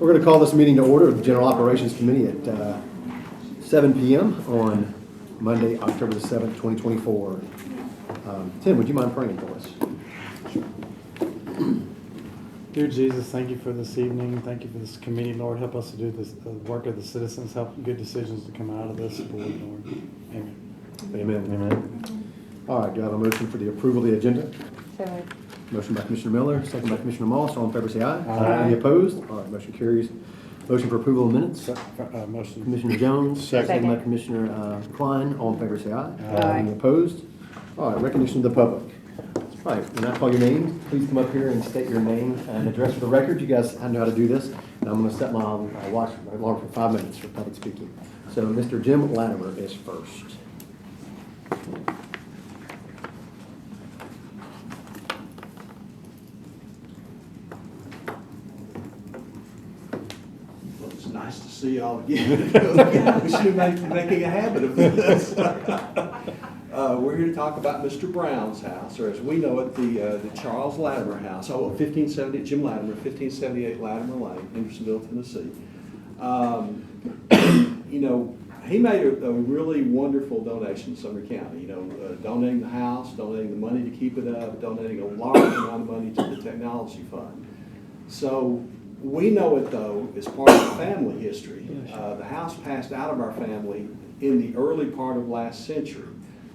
We're going to call this meeting to order of the General Operations Committee at 7 p.m. on Monday, October the 7th, 2024. Tim, would you mind praying for us? Dear Jesus, thank you for this evening. Thank you for this committee, Lord. Help us to do this work of the citizens. Help good decisions to come out of this board, Lord. Amen. Amen. Amen. All right, do I have a motion for the approval of the agenda? So moved. Motion by Commissioner Miller, second by Commissioner Moss. All in favor say aye. Aye. Any opposed? All right, motion carries. Motion for approval of minutes. Motion. Commissioner Jones, Second. by Commissioner Klein. All in favor say aye. Aye. Any opposed? All right, recognition of the public. All right, when I call your name, please come up here and state your name and address for the record. You guys, I know how to do this. And I'm going to set my watch alarm for 5 minutes for public speaking. So Mr. Jim Latimer is first. Well, it's nice to see y'all again. We should be making a habit of this. We're here to talk about Mr. Brown's house, or as we know it, the Charles Latimer house. 1570, Jim Latimer, 1578 Latimer Lane, Hendersonville, Tennessee. You know, he made a really wonderful donation to Sumner County. You know, donating the house, donating the money to keep it up, donating a large amount of money to the technology fund. So we know it, though, as part of the family history. The house passed out of our family in the early part of last century.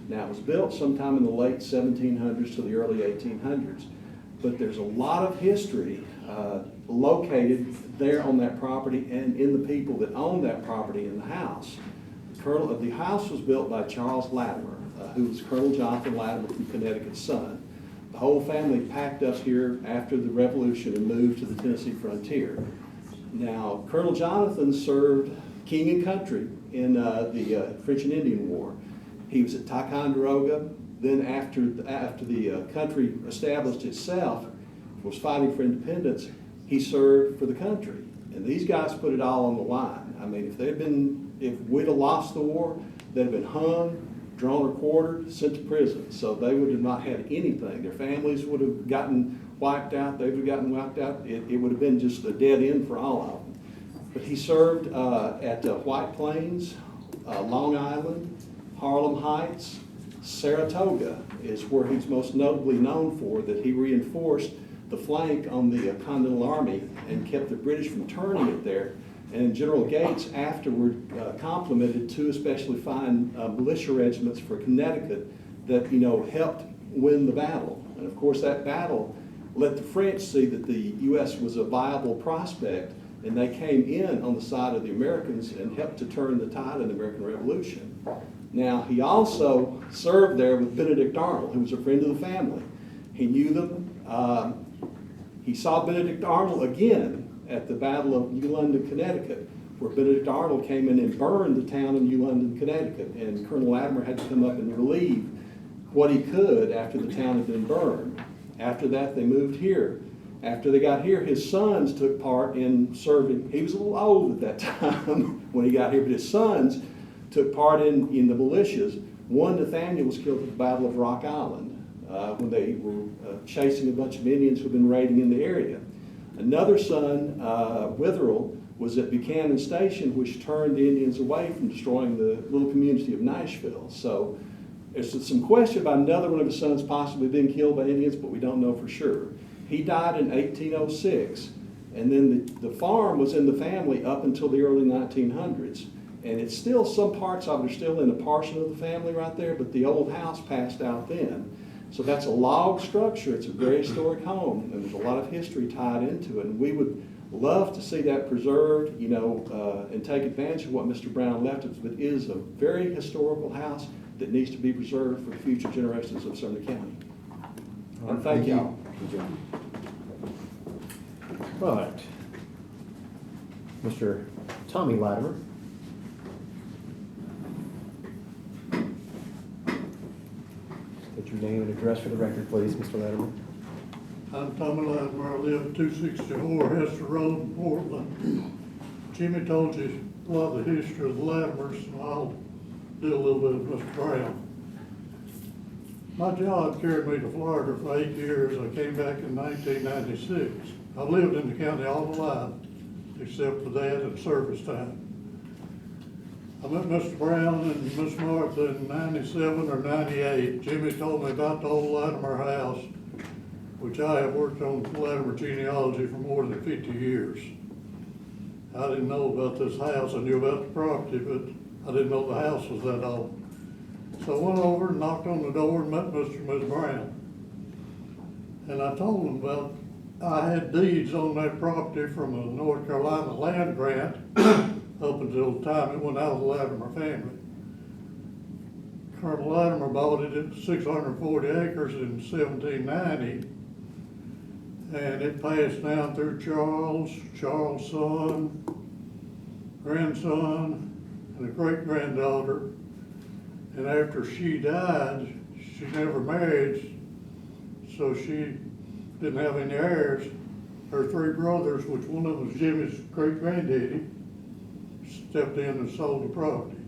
Now, it was built sometime in the late 1700s to the early 1800s, but there's a lot of history located there on that property and in the people that own that property in the house. The house was built by Charles Latimer, who was Colonel Jonathan Latimer from Connecticut's son. The whole family packed up here after the Revolution and moved to the Tennessee frontier. Now, Colonel Jonathan served king and country in the French and Indian War. He was at Ticonderoga. Then after the country established itself, was fighting for independence, he served for the country. And these guys put it all on the line. I mean, if we'd have lost the war, they'd have been hung, drawn or quartered, sent to prison. So they would have not had anything. Their families would have gotten wiped out. They would have gotten wiped out. It would have been just a dead end for all of them. But he served at White Plains, Long Island, Harlem Heights, Saratoga is where he's most notably known for, that he reinforced the flank on the Continental Army and kept the British from turning it there. And General Gates afterward complimented two especially fine militia regiments for Connecticut that, you know, helped win the battle. And of course that battle let the French see that the U.S. was a viable prospect, and they came in on the side of the Americans and helped to turn the tide in the American Revolution. Now, he also served there with Benedict Arnold, who was a friend of the family. He knew them. He saw Benedict Arnold again at the Battle of New London, Connecticut, where Benedict Arnold came in and burned the town of New London, Connecticut, and Colonel Latimer had to come up and relieve what he could after the town had been burned. After that, they moved here. After they got here, his sons took part in serving. He was a little old at that time when he got here, but his sons took part in the militias. One, Nathaniel, was killed at the Battle of Rock Island when they were chasing a bunch of Indians who had been raiding in the area. Another son, Witherell, was at Buchanan Station, which turned the Indians away from destroying the little community of Nashville. So there's some question about another one of his sons possibly being killed by Indians, but we don't know for sure. He died in 1806, and then the farm was in the family up until the early 1900s. And it's still, some parts of it are still in a portion of the family right there, but the old house passed out then. So that's a log structure. It's a very historic home, and there's a lot of history tied into it. And we would love to see that preserved, you know, and take advantage of what Mr. Brown left us. But it is a very historical house that needs to be preserved for future generations of Sumner County. And thank y'all. Good job. All right. Mr. Tommy Latimer. State your name and address for the record, please, Mr. Latimer. I'm Tommy Latimer. I live at 264 Hester Road in Portland. Jimmy told you a lot of the history of the Latimers, so I'll do a little bit of Mr. Brown. My job carried me to Florida for 8 years. I came back in 1996. I lived in the county all my life. except for that and service time. I met Mr. Brown and Miss Martha in 97 or 98. Jimmy told me about the old Latimer house, which I have worked on Latimer genealogy for more than 50 years. I didn't know about this house. I knew about the property, but I didn't know the house was that old. So I went over and knocked on the door and met Mr. and Ms. Brown. And I told them about, I had deeds on that property from a North Carolina land grant up until the time it went out of the Latimer family. Colonel Latimer bought it at 640 acres in 1790. And it passed down through Charles' son, grandson, and a great-granddaughter. And after she died, she never married, so she didn't have any heirs. Her three brothers, which one of them was Jimmy's great-granddaddy, stepped in and sold the property.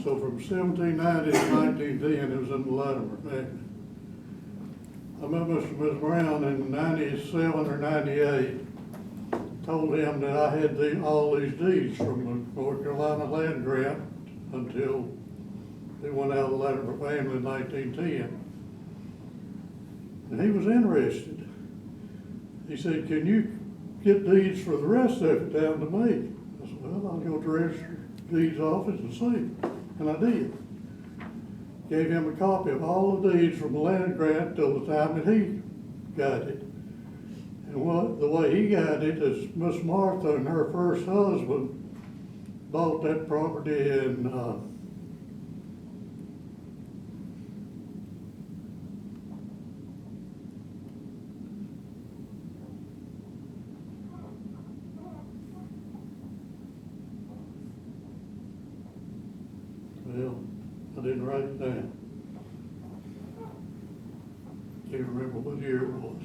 So from 1790 to 1910, it was in the Latimer family. I met Mr. and Ms. Brown in 97 or 98, told him that I had all these deeds from the North Carolina land grant until they went out of the Latimer family in 1910. And he was interested. He said, can you get deeds for the rest of it down to me? I said, well, I'll go to the Register of Deeds office and see. And I did. Gave him a copy of all the deeds from the land grant till the time that he got it. And the way he got it is Miss Martha and her first husband bought that property in well, I didn't write it down. Can't remember what year it was.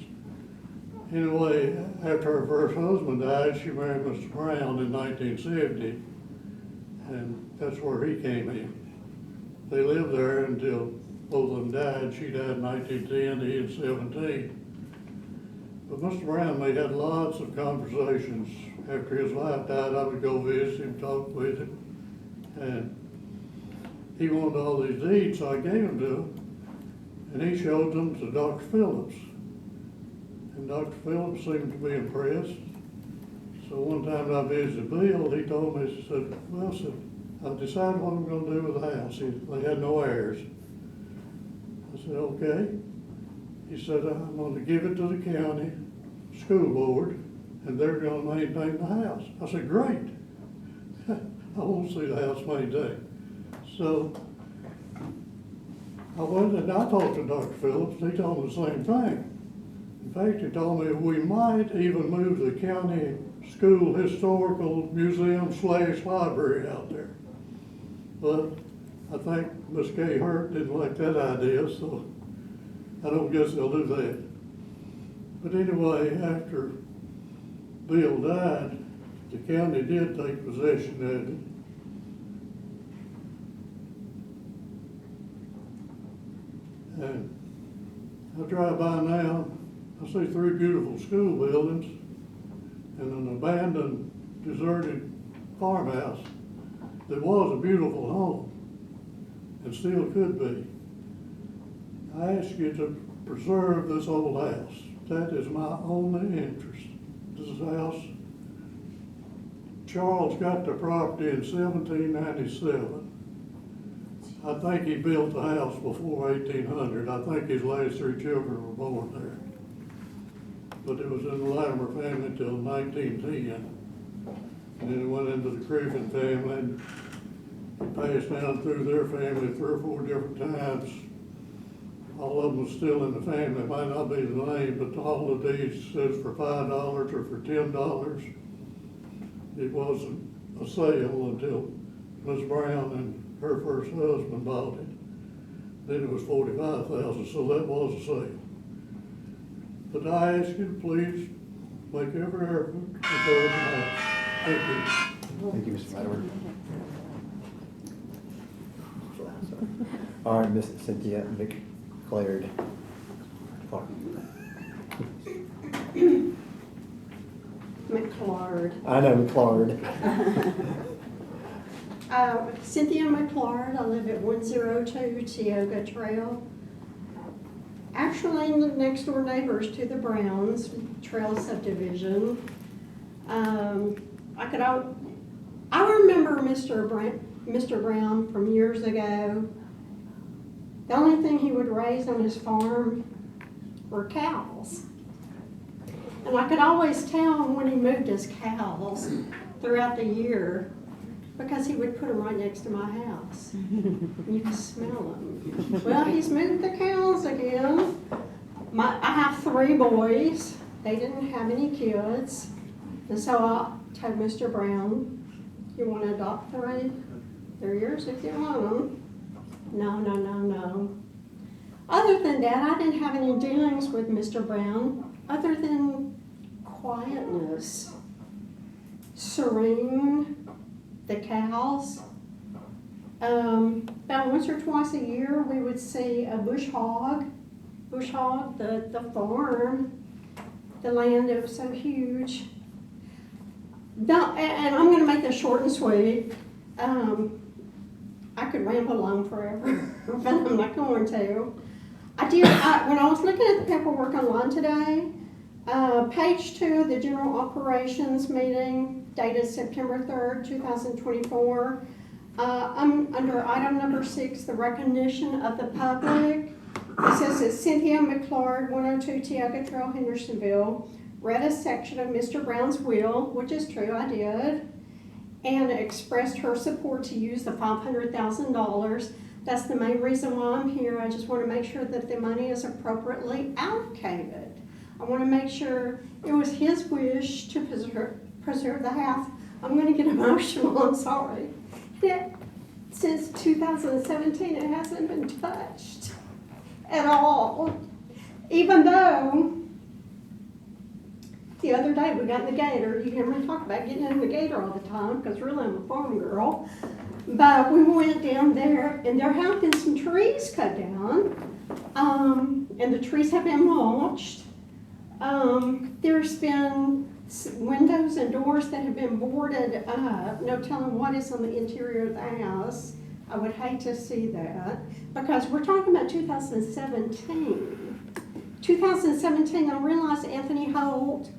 Anyway, after her first husband died, she married Mr. Brown in 1970, and that's where he came in. They lived there until both of them died. She died in 1910, he in 17. But Mr. Brown and me had lots of conversations. After his wife died, I would go visit him, talk with him, and he wanted all these deeds, so I gave them to him, and he showed them to Dr. Phillips. And Dr. Phillips seemed to be impressed. So one time I visited Bill, he told me, he said, well, I've decided what I'm going to do with the house. They had no heirs. I said, okay. He said, I'm going to give it to the county school board, and they're going to maintain the house. I said, great. I want to see the house maintained. So I went and I talked to Dr. Phillips, and he told me the same thing. In fact, he told me we might even move the county school historical museum / library out there. But I think Miss Kay Hurt didn't like that idea, so I don't guess they'll do that. But anyway, after Bill died, the county did take possession of it. And I drive by now, I see 3 beautiful school buildings and an abandoned, deserted farmhouse that was a beautiful home and still could be. I ask you to preserve this old house. That is my only interest. This house, Charles got the property in 1797. I think he built the house before 1800. I think his last 3 children were born there. But it was in the Latimer family until 1910. And then it went into the Griffin family, and it passed down through their family 3 or 4 different times. All of them was still in the family. It might not be the name, but all the deeds says for $5 or for $10. It wasn't a sale until Miss Brown and her first husband bought it. Then it was $45,000, so that was a sale. But I ask you to please make every effort to preserve the house. Thank you. Thank you, Mr. Lattimer. All right, Miss Cynthia McClared. Clark. McClard. I know, McClard. Cynthia McClard. I live at 102 Tioga Trail. Actually, next door neighbors to the Browns Trail subdivision. I remember Mr. Brown from years ago. The only thing he would raise on his farm were cows. And I could always tell when he moved his cows throughout the year because he would put them right next to my house. And you could smell them. Well, he's moved the cows again. I have 3 boys. They didn't have any kids. And so I told Mr. Brown, you want to adopt 3? They're yours if you want them. No. Other than that, I didn't have any dealings with Mr. Brown other than quietness, serene, the cows. About once or twice a year, we would see a bush hog, the farm, the land that was so huge. And I'm going to make this short and sweet. I could ramble on forever, but I'm not going to. When I was looking at the paperwork online today, page 2 of the General Operations meeting dated September 3rd, 2024, I'm under item number 6, the recognition of the public. It says that Cynthia McClard, 102 Tioga Trail, Hendersonville, read a section of Mr. Brown's will, which is true, I did, and expressed her support to use the $500,000. That's the main reason why I'm here. I just want to make sure that the money is appropriately allocated. I want to make sure it was his wish to preserve the house. I'm going to get emotional, I'm sorry. Since 2017, it hasn't been touched at all. Even though the other day we got in the gator. You hear me talk about getting in the gator all the time because really I'm a farm girl. But we went down there and there have been some trees cut down. And the trees have been mulched. There's been windows and doors that have been boarded up. No telling what is on the interior of the house. I would hate to see that because we're talking about 2017. 2017, I realized Anthony Holt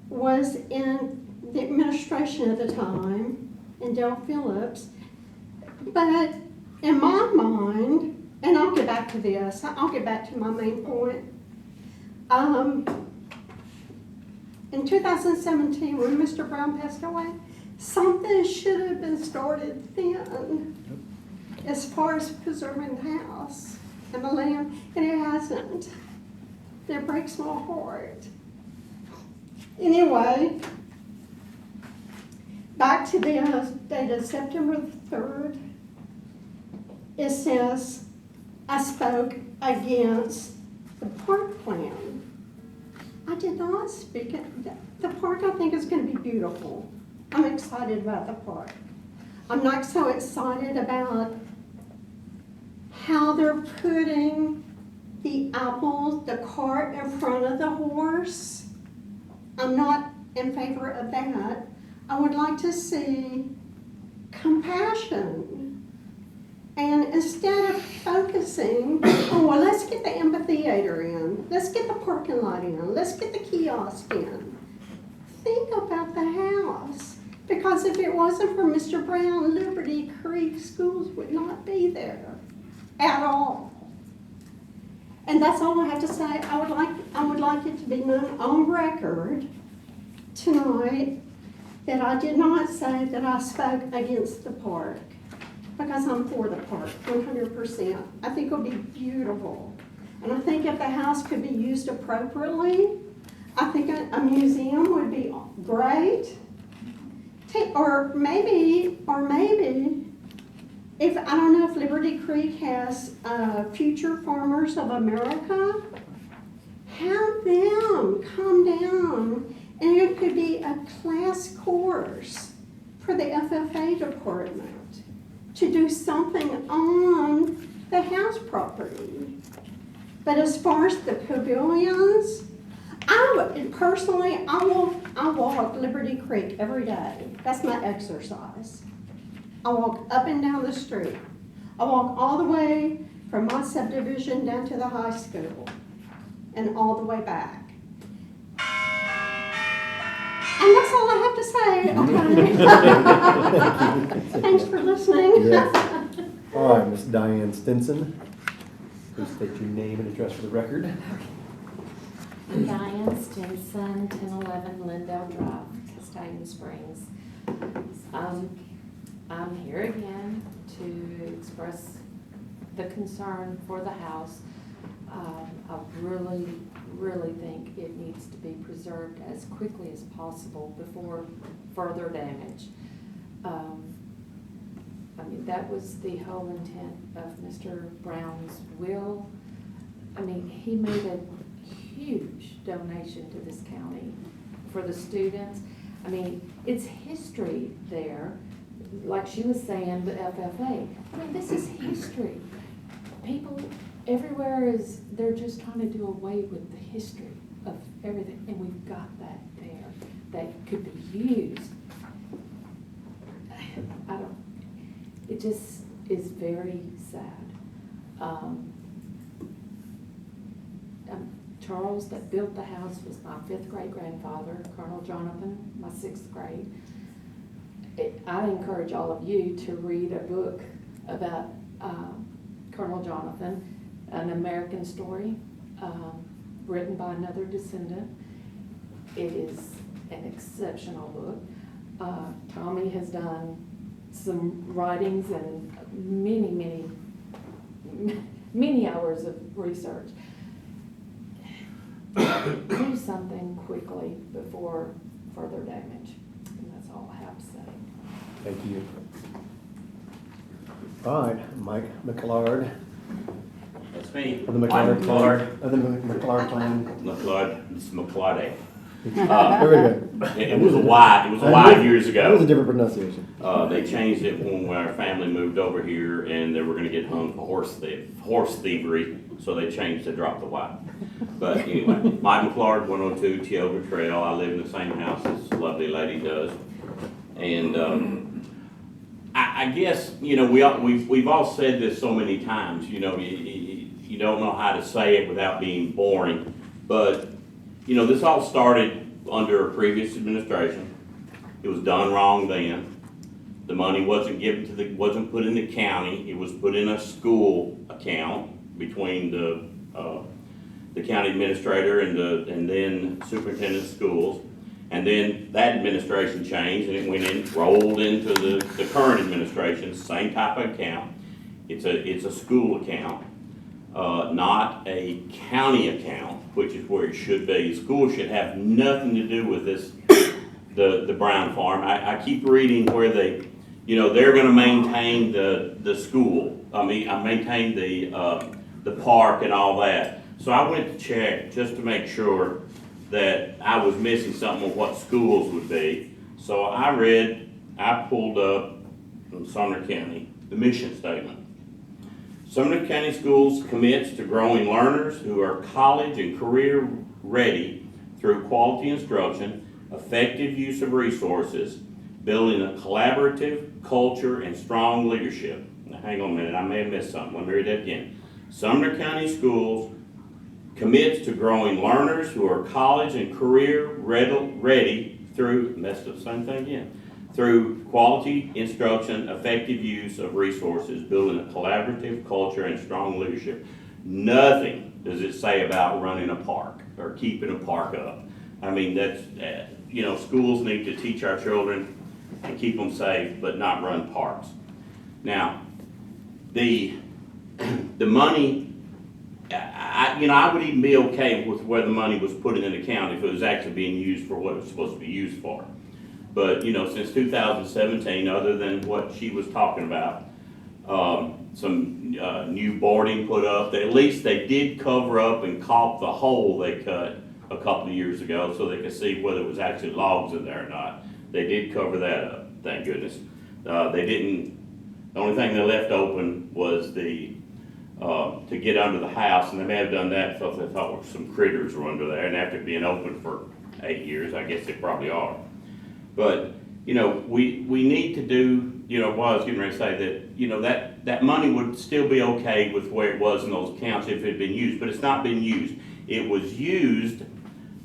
was in the administration at the time, and Dale Phillips. But in my mind, and I'll get back to this, I'll get back to my main point. In 2017, when Mr. Brown passed away, something should have been started then as far as preserving the house and the land, and it hasn't. That breaks my heart. Anyway, back to the date of September 3rd, it says, I spoke against the park plan. I did not speak it. The park, I think, is going to be beautiful. I'm excited about the park. I'm not so excited about how they're putting the apples, the cart in front of the horse. I'm not in favor of that. I would like to see compassion. And instead of focusing, oh, well, let's get the amphitheater in. Let's get the parking lot in. Let's get the kiosk in. Think about the house. Because if it wasn't for Mr. Brown, Liberty Creek schools would not be there at all. And that's all I have to say. I would like it to be known on record tonight that I did not say that I spoke against the park, because I'm for the park, 100%. I think it'll be beautiful. And I think if the house could be used appropriately, I think a museum would be great. Or maybe, if, I don't know if Liberty Creek has Future Farmers of America, have them come down, and it could be a class course for the FFA department to do something on the house property. But as far as the pavilions, Personally, I walk Liberty Creek every day. That's my exercise. I walk up and down the street. I walk all the way from my subdivision down to the high school and all the way back. And that's all I have to say, okay? Thanks for listening. Yes. All right, Miss Diane Stinson, please state your name and address for the record. Diane Stinson, 1011 Lindell Drive, Castellan Springs. I'm here again to express the concern for the house. I really think it needs to be preserved as quickly as possible before further damage. I mean, that was the whole intent of Mr. Brown's will. I mean, he made a huge donation to this county for the students. I mean, it's history there. Like she was saying, the FFA. I mean, this is history. People everywhere they're just trying to do away with the history of everything, and we've got that there that could be used. It just is very sad. Charles that built the house was my 5th grade grandfather, Colonel Jonathan, my 6th grade. I encourage all of you to read a book about Colonel Jonathan, An American Story, written by another descendant. It is an exceptional book. Tommy has done some writings and many hours of research. Do something quickly before further damage. And that's all I have to say. Thank you. All right, Mike McLeod. That's me. Of the Mike McLeod McLeod. Of the McLeod clan. McLeod, it's McLeod. There we go. It was a Y years It was a ago. different pronunciation. They changed it when our family moved over here and they were gonna get hung for horse thievery, so they changed to drop the Y. But anyway, Mike McLeod, 102 Tioga Trail. I live in the same house this lovely lady does. And I guess, we've all said this so many times, you don't know how to say it without being boring. But, this all started under a previous administration. It was done wrong then. The money wasn't wasn't put in the county. It was put in a school account between the county administrator and then superintendent of schools. And then that administration changed and it rolled into the current administration, same type of account. It's a school account, not a county account, which is where it should be. School should have nothing to do with this, the Brown farm. I keep reading where they're gonna maintain the school. Maintain the park and all that. So I went to check just to make sure that I was missing something on what schools would be. So I pulled up from Sumner County, the mission statement. Sumner County Schools commits to growing learners who are college and career ready through quality instruction, effective use of resources, building a collaborative culture and strong leadership. Now hang on a minute, I may have missed something. Let me read that again. Sumner County Schools commits to growing learners who are college and career ready through, messed up the same thing again, through quality instruction, effective use of resources, building a collaborative culture and strong leadership. Nothing does it say about running a park or keeping a park up. I mean, that's, schools need to teach our children and keep them safe, but not run parks. Now, the money, I would even be okay with where the money was put in the county if it was actually being used for what it was supposed to be used for. But, since 2017, other than what she was talking about, some new boarding put up, that at least they did cover up and caulk the hole they cut a couple of years ago so they could see whether it was actually logs in there or not. They did cover that up, thank goodness. The only thing they left open was the to get under the house, and they may have done that because they thought some critters were under there, and after being open for 8 years, I guess they probably are. But, you know, we need to do, you know, what I was getting ready to say, that, you know, that money would still be okay with where it was in those accounts if it had been used, but it's not been used. It was used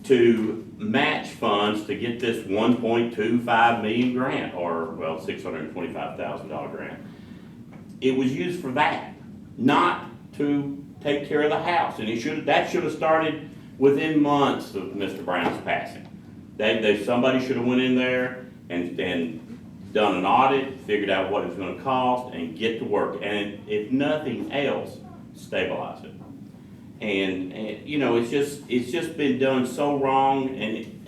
to match funds to get this 1.25 million grant, or, well, $625,000 grant. It was used for that, not to take care of the house, and that should have started within months of Mr. Brown's passing. Somebody should have went in there and done an audit, figured out what it was going to cost, and get to work. And if nothing else, stabilize it. And you know, it's just been done so wrong. And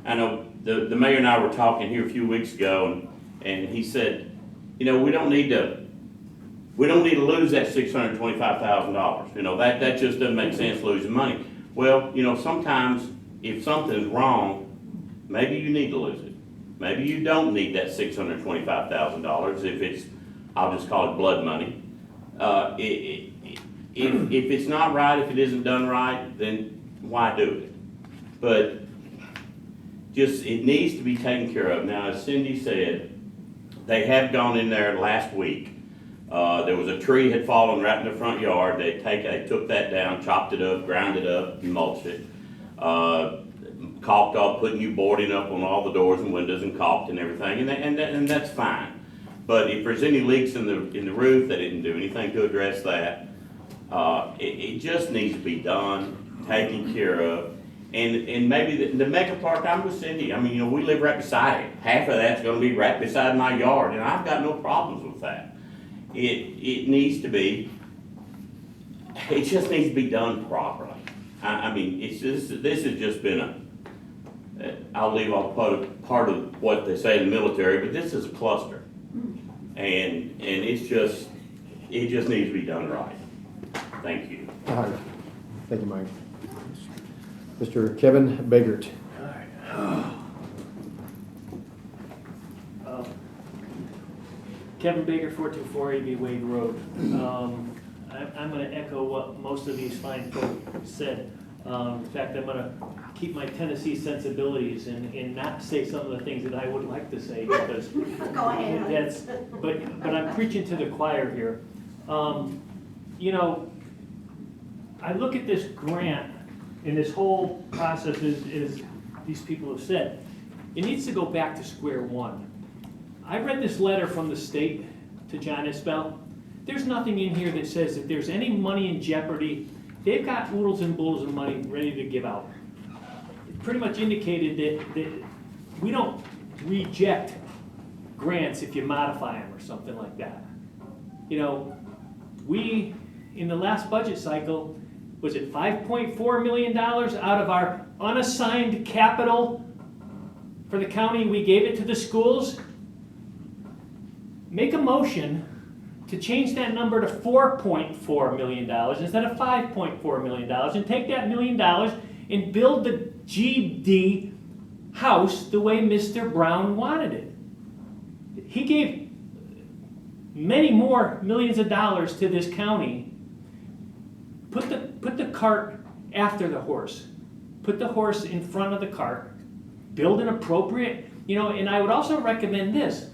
I know the mayor and I were talking here a few weeks ago, and he said, you know, we don't need to lose that $625,000. You know, that just doesn't make sense, losing money. Well, you know, sometimes if something's wrong, maybe you need to lose it. Maybe you don't need that $625,000 if it's, I'll just call it blood money. If it's not right, if it isn't done right, then why do it? But just, it needs to be taken care of. Now, as Cindy said, they have gone in there last week. There was a tree had fallen right in the front yard. They took that down, chopped it up, ground it up, and mulched it. Caulked off, put new boarding up on all the doors and windows and caulked and everything, and that's fine. But if there's any leaks in the roof, they didn't do anything to address that. It just needs to be done, taken care of. And maybe the mega park, I'm with Cindy. I mean, you know, we live right beside it. Half of that's gonna be right beside my yard, and I've got no problems with that. It needs to be, it just needs to be done properly. I mean, this has just been I'll leave off part of what they say in the military, but this is a cluster. And it just needs to be done right. Thank you. All right. Thank you, Mike. Mr. Kevin Bagert. Kevin Baker, 424 A.B. Wade Road. I'm going to echo what most of these fine folk said. In fact, I'm going to keep my Tennessee sensibilities and not say some of the things that I would like to say, because Go ahead. but I'm preaching to the choir here. You know, I look at this grant, and this whole process is these people have said, it needs to go back to square one. I read this letter from the state to John Isbell. There's nothing in here that says that there's any money in jeopardy. They've got oodles and boodles of money ready to give out. It pretty much indicated that we don't reject grants if you modify them or something like that. You know, we, in the last budget cycle, was it $5.4 million out of our unassigned capital for the county? We gave it to the schools. Make a motion to change that number to $4.4 million instead of $5.4 million, and take that $1 million and build the GD house the way Mr. Brown wanted it. He gave many more millions of dollars to this county. Put the cart after the horse. Put the horse in front of the cart. Build an appropriate, you know, and I would also recommend this.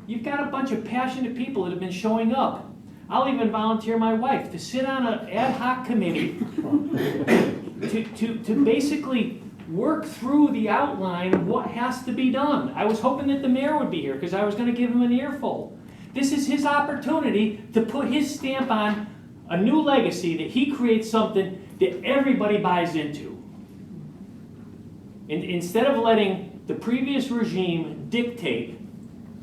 You've got a bunch of passionate people that have been showing up. I'll even volunteer my wife to sit on an ad hoc committee to basically work through the outline of what has to be done. I was hoping that the mayor would be here because I was going to give him an earful. This is his opportunity to put his stamp on a new legacy, that he creates something that everybody buys into. And instead of letting the previous regime dictate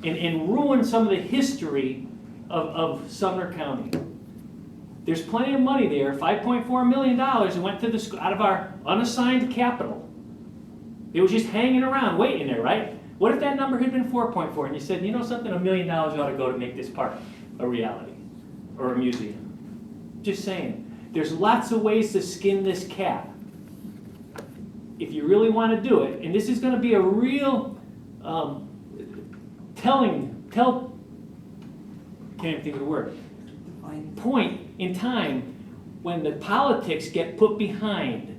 and ruin some of the history of Sumner County. There's plenty of money there, $5.4 million, that went to the out of our unassigned capital. It was just hanging around, waiting there, right? What if that number had been 4.4 and you said, you know something, $1 million ought to go to make this park a reality or a museum? Just saying. There's lots of ways to skin this cat. If you really want to do it, and this is going to be a real can't even think of the word. point in time when the politics get put behind.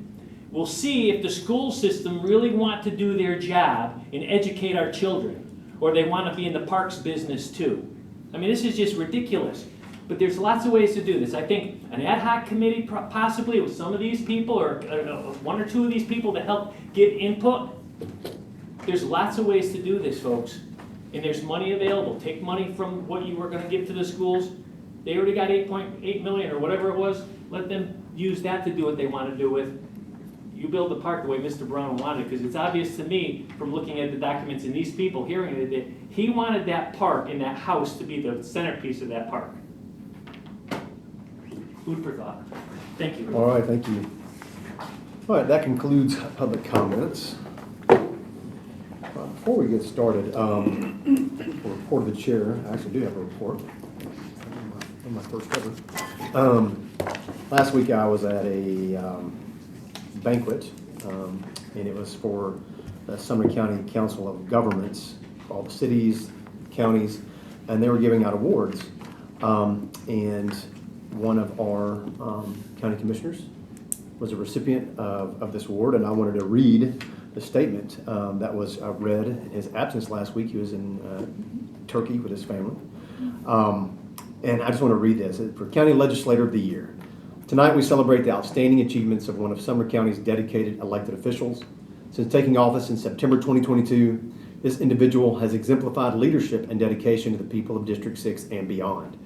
We'll see if the school system really want to do their job and educate our children, or they want to be in the parks business too. I mean, this is just ridiculous. But there's lots of ways to do this. I think an ad hoc committee, possibly with some of these people, or one or two of these people to help give input. There's lots of ways to do this, folks. And there's money available. Take money from what you were going to give to the schools. They already got 8.8 million or whatever it was. Let them use that to do what they want to do with. You build the park the way Mr. Brown wanted, because it's obvious to me from looking at the documents and these people hearing it that he wanted that park and that house to be the centerpiece of that park. Food for thought. Thank you. All right, thank you. All right, that concludes public comments. Before we get started, report of the chair. I actually do have a report. On my first ever. Last week I was at a banquet, and it was for the Sumner County Council of Governments, all the cities, counties, and they were giving out awards. And one of our county commissioners was a recipient of this award, and I wanted to read the statement that was read in his absence last week. He was in Turkey with his family. And I just want to read this. For County Legislator of the Year. Tonight we celebrate the outstanding achievements of one of Sumner County's dedicated elected officials. Since taking office in September 2022, this individual has exemplified leadership and dedication to the people of District 6 and beyond.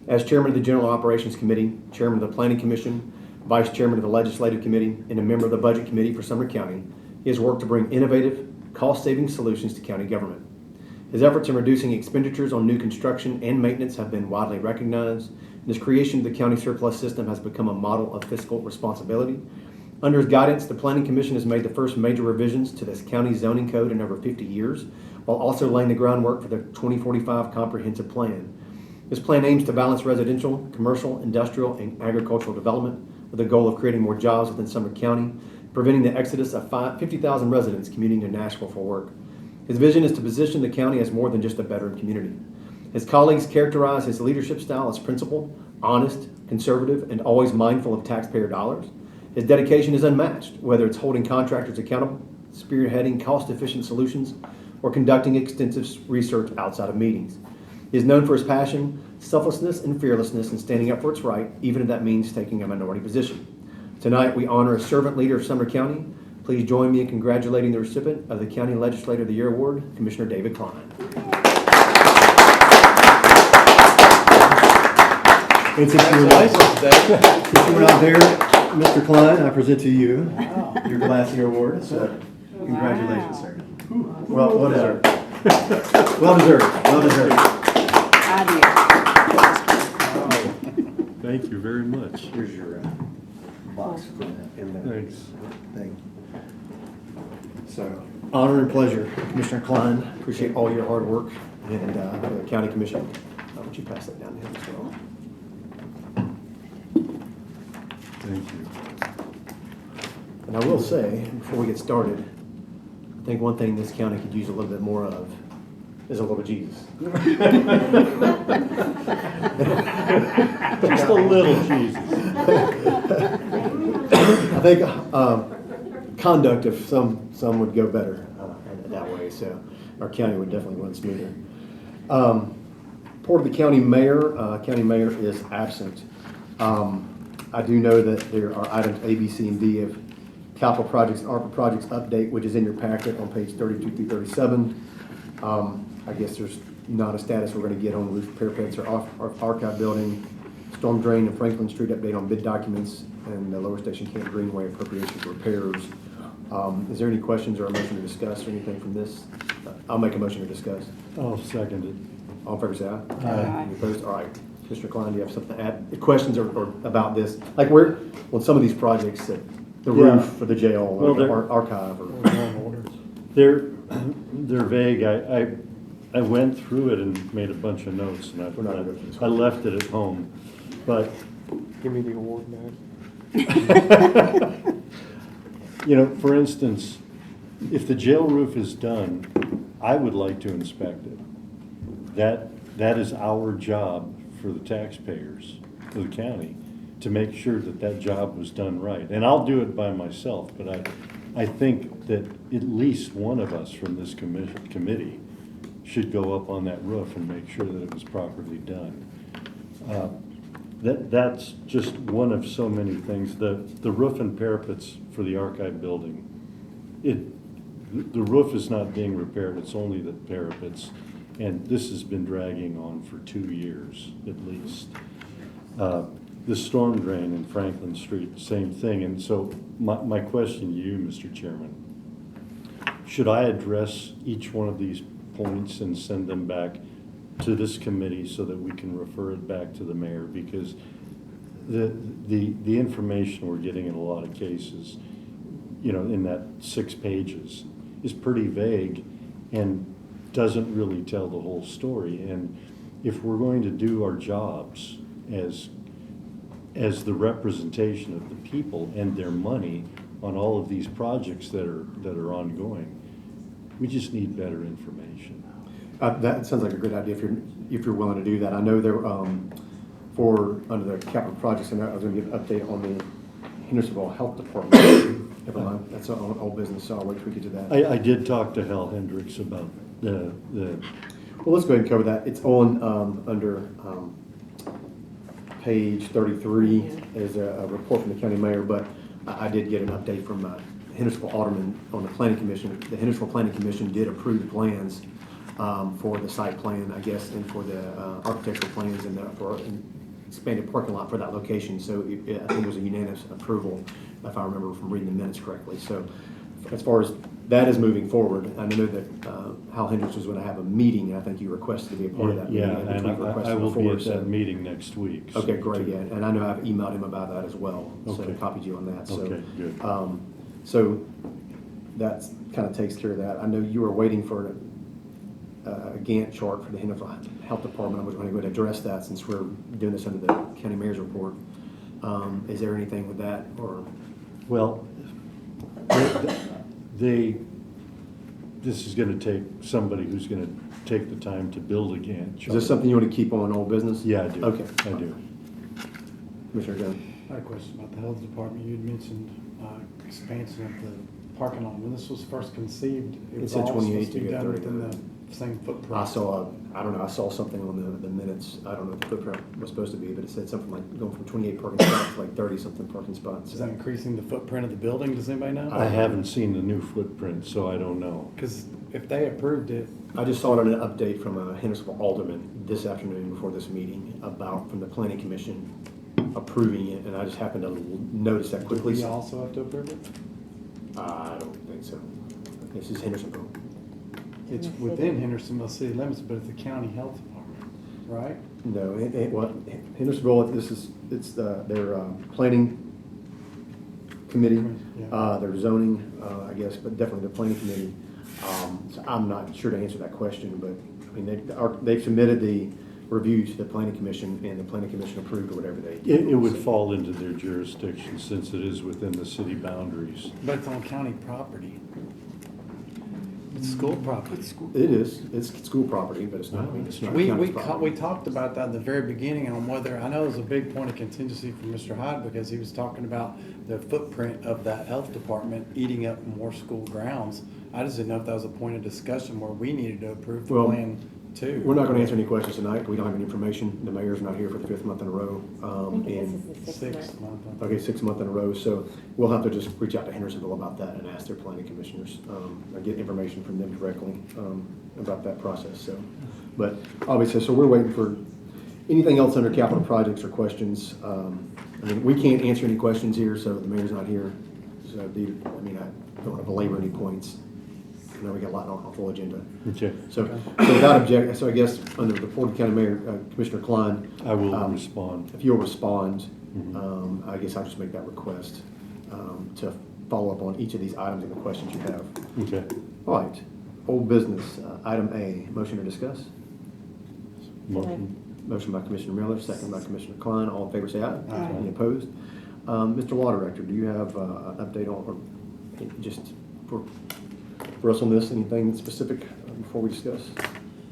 As Chairman of the General Operations Committee, Chairman of the Planning Commission, Vice Chairman of the Legislative Committee, and a member of the Budget Committee for Sumner County, he has worked to bring innovative, cost-saving solutions to county government. His efforts in reducing expenditures on new construction and maintenance have been widely recognized, and his creation of the county surplus system has become a model of fiscal responsibility. Under his guidance, the Planning Commission has made the first major revisions to this county zoning code in over 50 years, while also laying the groundwork for the 2045 comprehensive plan. This plan aims to balance residential, commercial, industrial, and agricultural development with the goal of creating more jobs within Sumner County, preventing the exodus of 50,000 residents commuting to Nashville for work. His vision is to position the county as more than just a veteran community. His colleagues characterize his leadership style as principled, honest, conservative, and always mindful of taxpayer dollars. His dedication is unmatched, whether it's holding contractors accountable, spearheading cost-efficient solutions, or conducting extensive research outside of meetings. He is known for his passion, selflessness, and fearlessness in standing up for what's right, even if that means taking a minority position. Tonight, we honor a servant leader of Sumner County. Please join me in congratulating the recipient of the County Legislator of the Year Award, Commissioner David Klein. And since you were not there, Mr. Klein, I present to you your Glacier Award. So, congratulations, sir. Well deserved. Well deserved. Well deserved. Thank you very much. Here's your box in there. Thanks. Thank you. So, honor and pleasure, Commissioner Klein. Appreciate all your hard work, and the County Commission. Why don't you pass that down to him as well? Thank you. And I will say, before we get started, I think one thing this county could use a little bit more of is a little Jesus. Just a little Jesus. I think conduct of some would go better that way, so our county would definitely run smoother. Report of the county mayor. County mayor is absent. I do know that there are items A, B, C, and D of capital projects and ARPA projects update, which is in your packet on page 32 through 37. I guess there's not a status we're going to get on roof parapets or archive building, storm drain and Franklin Street update on bid documents, and the Lower Station Camp Greenway appropriation for repairs. Is there any questions or a motion to discuss or anything from this? I'll make a motion to discuss. I'll second it. All in favor, say aye. Aye. Any opposed? All right. Commissioner Klein, do you have something to add? The questions are about this, like where, on some of these projects, the roof for the jail or archive or. They're vague. I went through it and made a bunch of notes, and We're not gonna go through this I left it at home. But Give me the award back. you know, for instance, if the jail roof is done, I would like to inspect it. That is our job for the taxpayers. of the county to make sure that that job was done right. And I'll do it by myself, but I think that at least one of us from this committee should go up on that roof and make sure that it was properly done. That's just one of so many things. The roof and parapets for the archive building, the roof is not being repaired, it's only the parapets. And this has been dragging on for 2 years at least. The storm drain in Franklin Street, same thing. And so my question to you, Mr. Chairman, should I address each one of these points and send them back to this committee so that we can refer it back to the mayor? Because the information we're getting in a lot of cases, you know, in that 6 pages is pretty vague and doesn't really tell the whole story. And if we're going to do our jobs as the representation of the people and their money on all of these projects that are ongoing, we just need better information. That sounds like a good idea if you're willing to do that. I know there, under the capital projects, and I was going to give an update on the Hendersonville Health Department. Never mind, that's an old business, so I'll wait till we get to that. I did talk to Hal Hendricks about the Well, let's go ahead and cover that. It's on under page 33 is a report from the county mayor, but I did get an update from Hendersonville Alderman on the planning commission. The Hendersonville Planning Commission did approve the plans for the site plan, I guess, and for the architectural plans and for an expanded parking lot for that location. So I think it was a unanimous approval, if I remember from reading the minutes correctly. So as far as that is moving forward, I know that Hal Hendricks was going to have a meeting, and I think you requested to be a part of that meeting. Yeah, and I will be at that meeting next week. Okay, great, yeah, and I know I've emailed him about that as well, so Okay. I copied you on that, so. Okay, good. So that kind of takes care of that. I know you were waiting for a Gantt chart for the Hendersonville Health Department. I was going to go ahead and address that since we're doing this under the county mayor's report. Is there anything with that, or? Well, this is going to take somebody who's going to take the time to build a Gantt chart. Is this something you want to keep on old business? Yeah, I do. Okay. I do. Commissioner Jones? I had a question about the health department. You'd mentioned expansion of the parking lot. When this was first conceived, it was said all 28 supposed to be to get done 30. within the same footprint. I saw something on the minutes. I don't know what the footprint was supposed to be, but it said something like going from 28 parking spots to like 30-something parking spots. Is that increasing the footprint of the building? Does anybody know? I haven't seen the new footprint, so I don't know. Because if they approved it, I just saw it on an update from a Hendersonville Alderman this afternoon before this meeting from the Planning Commission approving it, and I just happened to notice that quickly. we So also have to approve it? I don't think so. This is Hendersonville. It's within Hendersonville city limits, but it's the county health department, right? No, Hendersonville, it's their planning committee, Yeah. their zoning, I guess, but definitely the planning committee. So I'm not sure to answer that question, but I mean, they've submitted the review to the planning commission, and the planning commission approved or whatever they did. It would fall into their jurisdiction since it is within the city boundaries. But it's on county property. It's school property. It is, it's school property, but it's not We county property. talked about that in the very beginning on whether, I know it was a big point of contingency for Mr. Hyde because he was talking about the footprint of that health department eating up more school grounds. I just didn't know if that was a point of discussion where we needed to approve the Well, plan too. We're not gonna answer any questions tonight. We don't have any information. The mayor's not here for the 5th month in a row. I think this And, is the Sixth month. I think. okay, 6th month in a row. So we'll have to just reach out to Hendersonville about that and ask their planning commissioners, and get information from them directly, about that process. So, but obviously, so we're waiting for anything else under capital projects or questions. I mean, we can't answer any questions here, so the mayor's not here. So I don't want to belabor any points. I know we got a lot on our full agenda. Okay. So without objection, so I guess under the report of County Mayor, Commissioner Klein. I will respond. If you'll respond, Mhm. I guess I'll just make that request, to follow up on each of these items and the questions you have. Okay. All right, old business, item A, motion to discuss. Motion. Motion by Commissioner Miller, second by Commissioner Klein. All in favor, say aye. Aye. Any opposed? Mr. Law Director, do you have an update on, or just for us on this, anything specific before we discuss?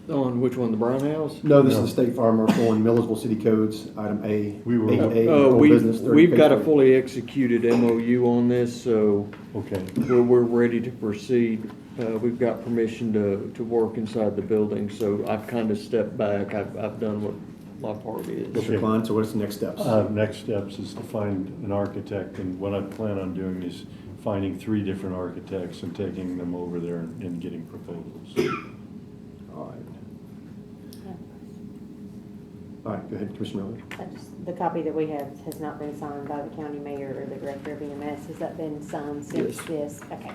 On which one, the Brown House? No, this is the State Farm Marshal on Millersville City Codes, item A. We were- 8A, old business, 30 We've got a page. fully executed MOU on this, so Okay. we're ready to proceed. We've got permission to work inside the building, so I've kind of stepped back. I've done what my part is. Mr. Klein, so what's the next steps? Next steps is to find an architect, and what I plan on doing is finding 3 different architects and taking them over there and getting proposals. All right. All right, go ahead, Commissioner Miller. The copy that we have has not been signed by the county mayor or the director of EMS. Has that been signed since Yes. this? Okay.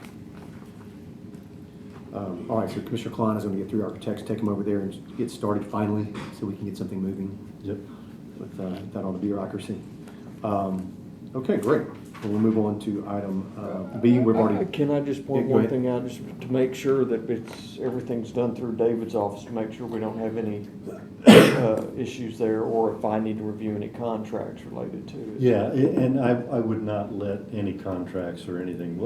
All right, so Commissioner Klein is going to get 3 architects, take them over there and get started finally, so we can get something moving Yep. with that on the bureaucracy. Okay, great. We'll move on to item B. We've already, Can I just point Yeah, go one ahead. thing out, just to make sure that everything's done through David's office, to make sure we don't have any issues there, or if I need to review any contracts related to it. Yeah, and I would not let any contracts or anything,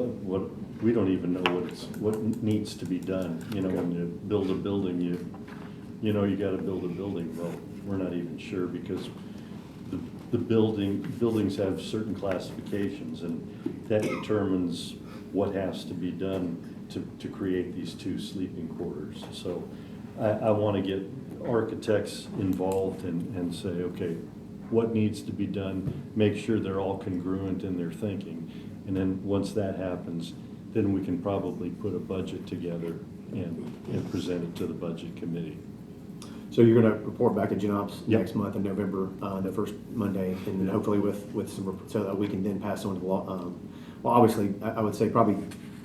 we don't even know what needs to be done. You know, when you build a building, you know you gotta build a building. Well, we're not even sure because the buildings have certain classifications, and that determines what has to be done to create these 2 sleeping quarters. So I wanna get architects involved and say, okay, what needs to be done, make sure they're all congruent in their thinking. And then once that happens, then we can probably put a budget together and present it to the budget committee. so you're going to report back to GenOps Yep. next month in November, the first Monday, and then hopefully with some, so that we can then pass on to the law. Well, obviously, I would say probably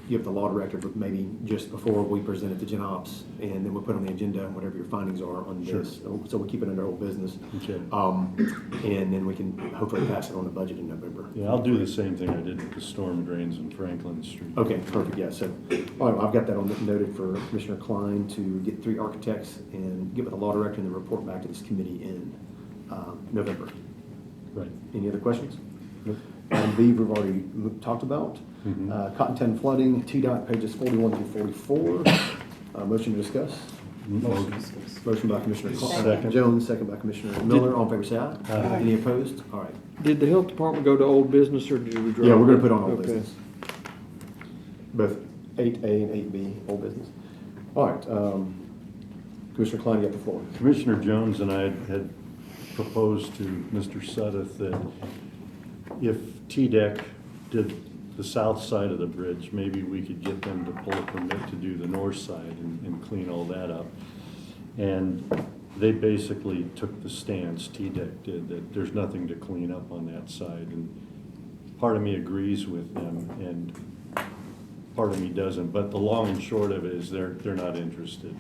give the law director, but maybe just before we present it to GenOps, and then we'll put on the agenda whatever your findings are on Sure. this. So we'll keep it under old business. Okay. And then we can hopefully pass it on the budget in November. Yeah, I'll do the same thing I did with the storm drains in Franklin Street. Okay, perfect, yeah, so, all right, I've got that noted for Commissioner Klein to get 3 architects and get with the law director and then report back to this committee in November. Right. Any other questions? Nope. Item B, we've already talked about. Mhm. Cottontown flooding, TDOT, pages 41 through 44. Motion to discuss. Motion by Commissioner Second. Jones, second by Commissioner Miller. All in favor, say aye. Aye. Any opposed? All right. Did the health department go to old business, or did we drop? Yeah, we're gonna it? put on old Okay. business. Both 8A and 8B, old business. All right, Commissioner Klein, you have the floor. Commissioner Jones and I had proposed to Mr. Suddeth that if TDEC did the south side of the bridge, maybe we could get them to pull a permit to do the north side and clean all that up. And they basically took the stance, TDEC did, that there's nothing to clean up on that side. And part of me agrees with them and part of me doesn't. But the long and short of it is they're not interested.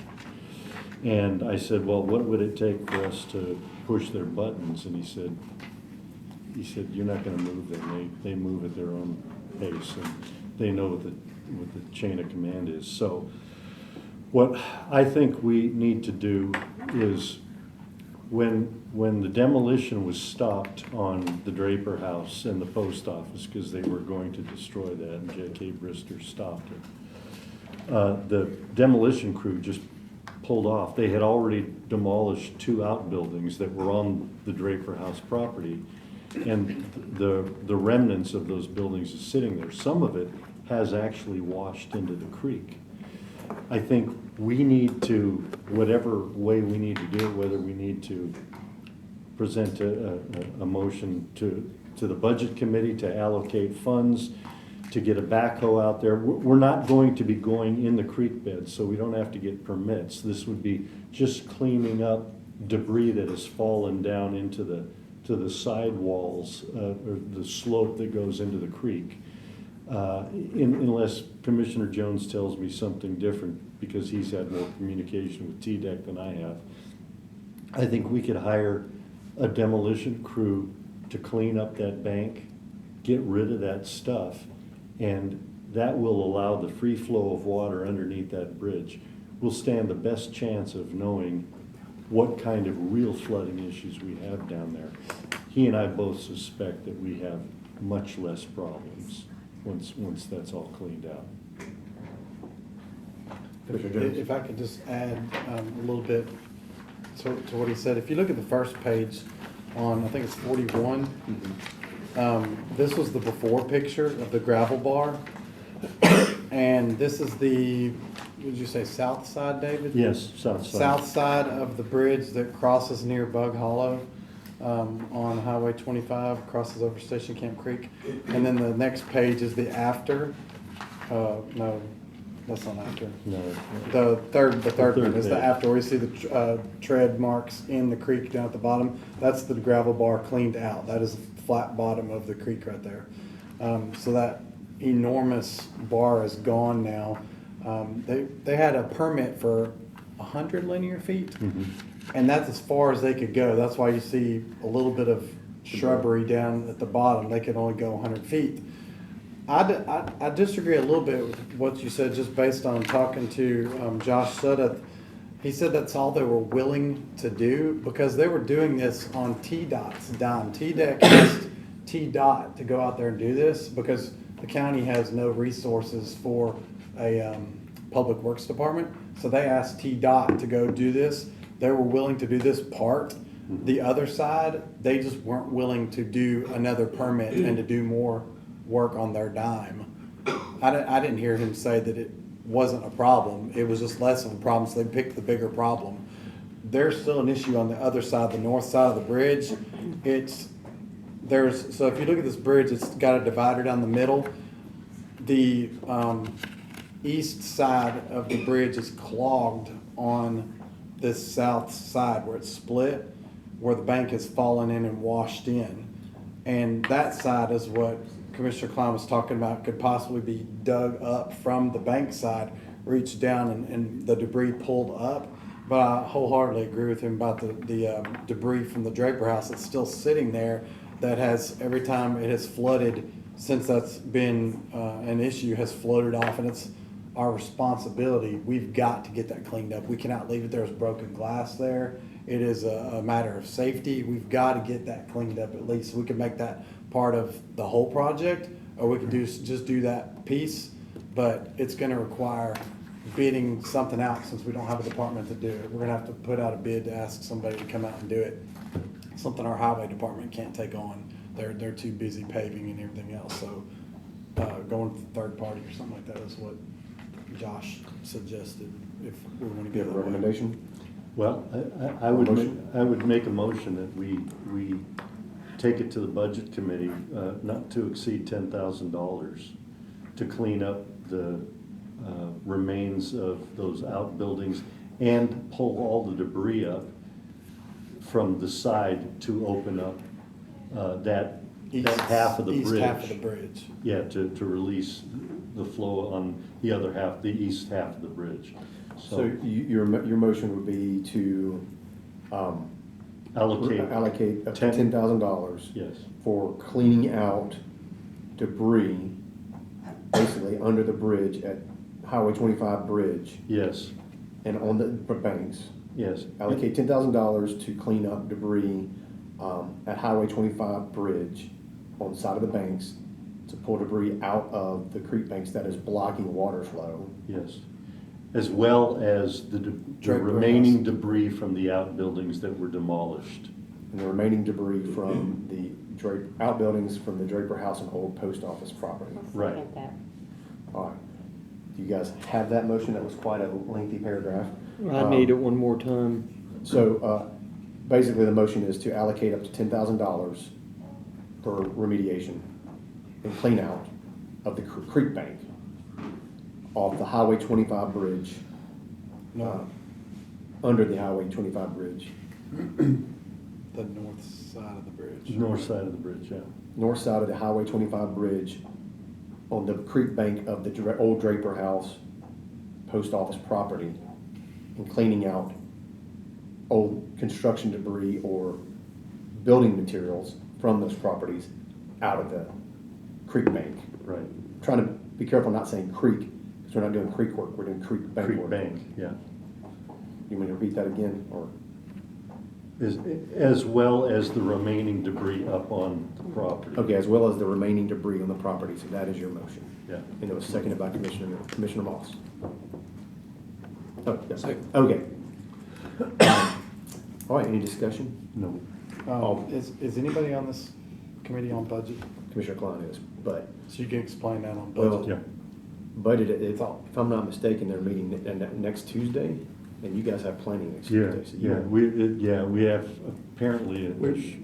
And I said, well, what would it take for us to push their buttons? And he said, you're not gonna move them. They move at their own pace, and they know what the chain of command is. So what I think we need to do is, when the demolition was stopped on the Draper House and the post office, because they were going to destroy that, and J.K. Brister stopped it, the demolition crew just pulled off. They had already demolished 2 outbuildings that were on the Draper House property, and the remnants of those buildings is sitting there. Some of it has actually washed into the creek. I think we need to, whatever way we need to do it, whether we need to present a motion to the budget committee to allocate funds, to get a backhoe out there. We're not going to be going in the creek bed, so we don't have to get permits. This would be just cleaning up debris that has fallen down into the sidewalls, or the slope that goes into the creek. Unless Commissioner Jones tells me something different, because he's had more communication with TDEC than I have. I think we could hire a demolition crew to clean up that bank, get rid of that stuff, and that will allow the free flow of water underneath that bridge. We'll stand the best chance of knowing what kind of real flooding issues we have down there. He and I both suspect that we have much less problems once that's all cleaned out. Commissioner Jones? If I could just add a little bit to what he said. If you look at the first page on, I think it's 41, this was the before picture of the gravel bar. And this is the, would you say south side, David? Yes, south side. South side of the bridge that crosses near Bug Hollow on Highway 25, crosses over Station Camp Creek. And then the next page is the after. No, that's not after. No. The third one is the page. after, where you see the tread marks in the creek down at the bottom. That's the gravel bar cleaned out. That is the flat bottom of the creek right there. So that enormous bar is gone now. They had a permit for 100 linear feet, and that's as far as they could go. That's why you see a little bit of shrubbery down at the bottom. They could only go 100 feet. I disagree a little bit with what you said, just based on talking to Josh Sudduth. He said that's all they were willing to do, because they were doing this on TDOT's dime. TDEC asked TDOT to go out there and do this because the county has no resources for a public works department. So they asked TDOT to go do this. They were willing to do this part. The other side, they just weren't willing to do another permit and to do more work on their dime. I didn't hear him say that it wasn't a problem. It was just less of a problem, so they picked the bigger problem. There's still an issue on the other side, the north side of the bridge. So if you look at this bridge, it's got a divider down the middle. The east side of the bridge is clogged on this south side where it's split, where the bank has fallen in and washed in. And that side is what Commissioner Klein was talking about, could possibly be dug up from the bank side, reached down and the debris pulled up. But I wholeheartedly agree with him about the debris from the Draper house that's still sitting there, that has, every time it has flooded since that's been an issue, has floated off, and it's our responsibility. We've got to get that cleaned up. We cannot leave it there as broken glass there. It is a matter of safety. We've got to get that cleaned up at least. We can make that part of the whole project, or we could just do that piece, but it's going to require bidding something out since we don't have a department to do it. We're going to have to put out a bid to ask somebody to come out and do it. Something our highway department can't take on. They're too busy paving and everything else. So going to third party or something like that is what Josh suggested if we want to You get have a recommendation? Well, I would make a motion that we take it to the budget committee, not to exceed $10,000, to clean up the remains of those outbuildings and pull all the debris up from the side to open up that half of the bridge. East half of the bridge. Yeah, to release the flow on the other half, the east half of the bridge. So your motion would be to allocate up to $10,000 Yes, for cleaning out debris, basically under the bridge at Highway 25 bridge yes, and on the banks. yes. Allocate $10,000 to clean up debris at Highway 25 bridge on the side of the banks, to pull debris out of the creek banks that is blocking water flow. Yes, as well as the Draper remaining House. debris from the outbuildings that were demolished. And the remaining debris from the outbuildings from the Draper House and old post office property. Right. Second that. All right. Do you guys have that motion? That was quite a lengthy paragraph. I need it one more time. So basically the motion is to allocate up to $10,000 for remediation and clean out of the creek bank off the Highway 25 bridge, under the Highway 25 bridge, The north side of the bridge. North side of the bridge, yeah. north side of the Highway 25 bridge on the creek bank of the old Draper House post office property, and cleaning out old construction debris or building materials from those properties out of the creek bank. Right. Trying to be careful not saying creek, because we're not doing creek work, we're doing creek bank Creek work. bank, yeah. You want me to repeat that again, or? As well as the remaining debris up on the property. Okay, as well as the remaining debris on the property, so that is your motion. Yeah. And it was seconded by Commissioner Moss. Oh, yeah. Second. Okay. All right, any discussion? No. Is anybody on this committee on budget? Commissioner Klein is, but So you can explain that on Well- budget. Yeah. budget, if I'm not mistaken, they're meeting next Tuesday, and you guys have planning next Yeah, Tuesday. So you yeah, we have apparently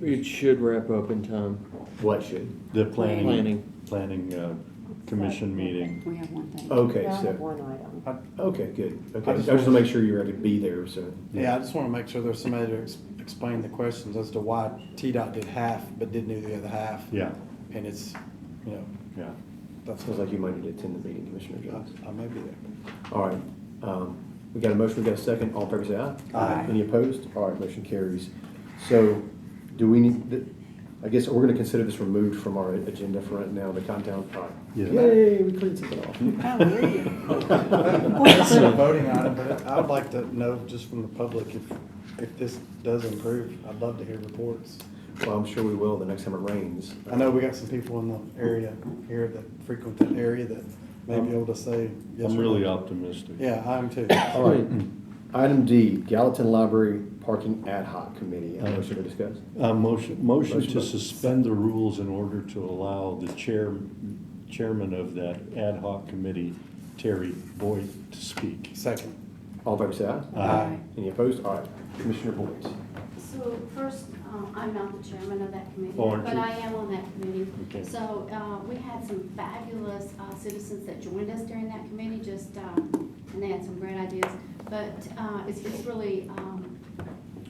It should wrap up in time. What should? the Planning. planning commission meeting. We have one thing. Okay, I have so, one item. okay, good. Okay, I I just just want to make sure you're ready to be there, so. Yeah, I just want to make sure there's somebody to explain the questions as to why TDOT did half but didn't do the other half. Yeah, And it's, you know, yeah. that's Sounds like you might need to attend the meeting, Commissioner Jones. I may be there. All right, we got a motion, we got a second, all in favor say aye. Aye. Any opposed? All right, motion carries. So, do we need, I guess we're gonna consider this removed from our agenda for right now, the content, all right. Yeah. Yay, we cleaned something off. This is a voting item, but I would like to know just from the public if this does improve. I'd love to hear reports. Well, I'm sure we will the next time it rains. I know we got some people in the area here that frequent that area that may be able to say yes I'm or really no. optimistic. Yeah, I am too. All right, item D, Gallatin Library Parking Ad Hoc Committee, a motion to discuss. Motion Motion to by- suspend the rules in order to allow the chairman of that ad hoc committee, Terry Boyd, to speak. Second. All in favor say aye. Aye. Any opposed? All right, Commissioner Boyd. So first, I'm not the chairman of that committee, Oh, aren't but you? I am on that committee. Okay. So we had some fabulous citizens that joined us during that committee, and they had some great ideas. But it's really,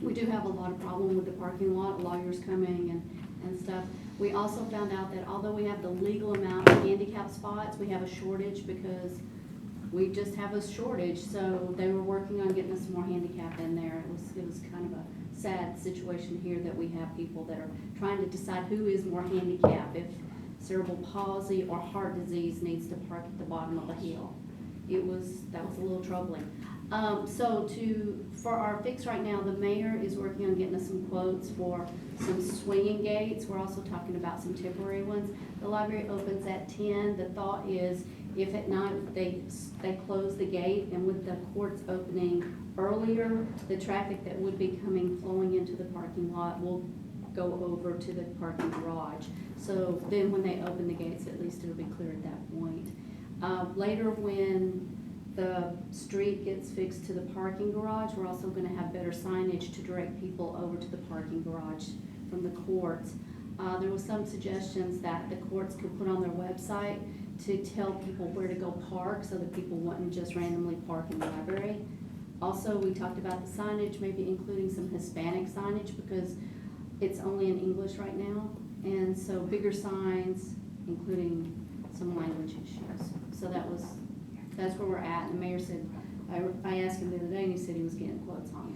we do have a lot of problem with the parking lot, lawyers coming and stuff. We also found out that although we have the legal amount of handicap spots, we have a shortage because we just have a shortage. So they were working on getting us more handicap in there. It was kind of a sad situation here that we have people that are trying to decide who is more handicapped, if cerebral palsy or heart disease needs to park at the bottom of a hill. That was a little troubling. For our fix right now, the mayor is working on getting us some quotes for some swinging gates. We're also talking about some temporary ones. The library opens at 10. The thought is if at night they close the gate, and with the courts opening earlier, the traffic that would be flowing into the parking lot will go over to the parking garage. So then when they open the gates, at least it'll be clear at that point. Later, when the street gets fixed to the parking garage, we're also gonna have better signage to direct people over to the parking garage from the courts. There was some suggestions that the courts could put on their website to tell people where to go park so that people wouldn't just randomly park in the library. Also, we talked about the signage, maybe including some Hispanic signage because it's only in English right now. And so bigger signs, including some language issues. So that's where we're at. And the mayor said, I asked him the other day and he said he was getting quotes on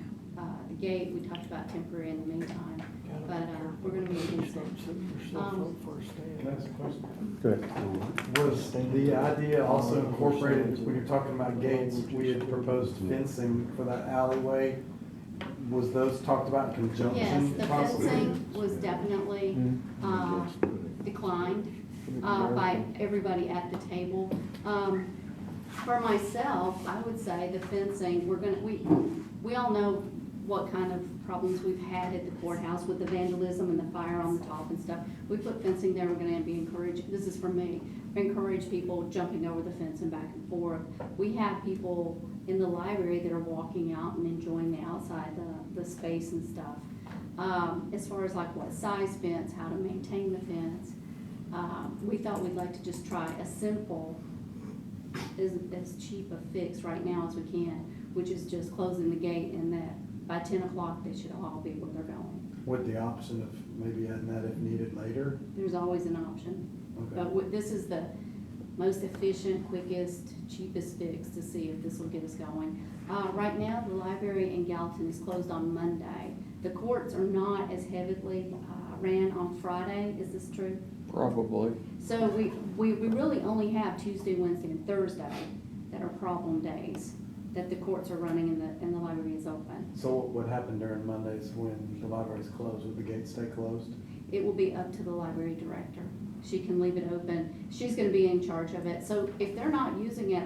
the gate. We talked about temporary in the meantime, but we're gonna be looking soon. Can I ask a question? Go ahead. Was the idea also incorporated, when you're talking about gates, we had proposed fencing for that alleyway? Was those talked about in conjunction? Yes, the possibly? fencing was definitely declined by everybody at the table. For myself, I would say the fencing, we all know what kind of problems we've had at the courthouse with the vandalism and the fire on the top and stuff. We put fencing there, we're gonna be encouraged, this is for me, encourage people jumping over the fence and back and forth. We have people in the library that are walking out and enjoying the outside, the space and stuff. As far as like what size fence, how to maintain the fence, we thought we'd like to just try a simple, as cheap a fix right now as we can, which is just closing the gate and that by 10 o'clock they should all be where they're going. With the option of maybe adding that if needed later? There's always an option. Okay. But this is the most efficient, quickest, cheapest fix to see if this will get us going. Right now, the library in Gallatin is closed on Monday. The courts are not as heavily ran on Friday. Is this true? Probably. So we really only have Tuesday, Wednesday, and Thursday that are problem days that the courts are running and the library is open. So what would happen during Mondays when the library's closed? Would the gate stay closed? It will be up to the library director. She can leave it open. She's gonna be in charge of it. So if they're not using it,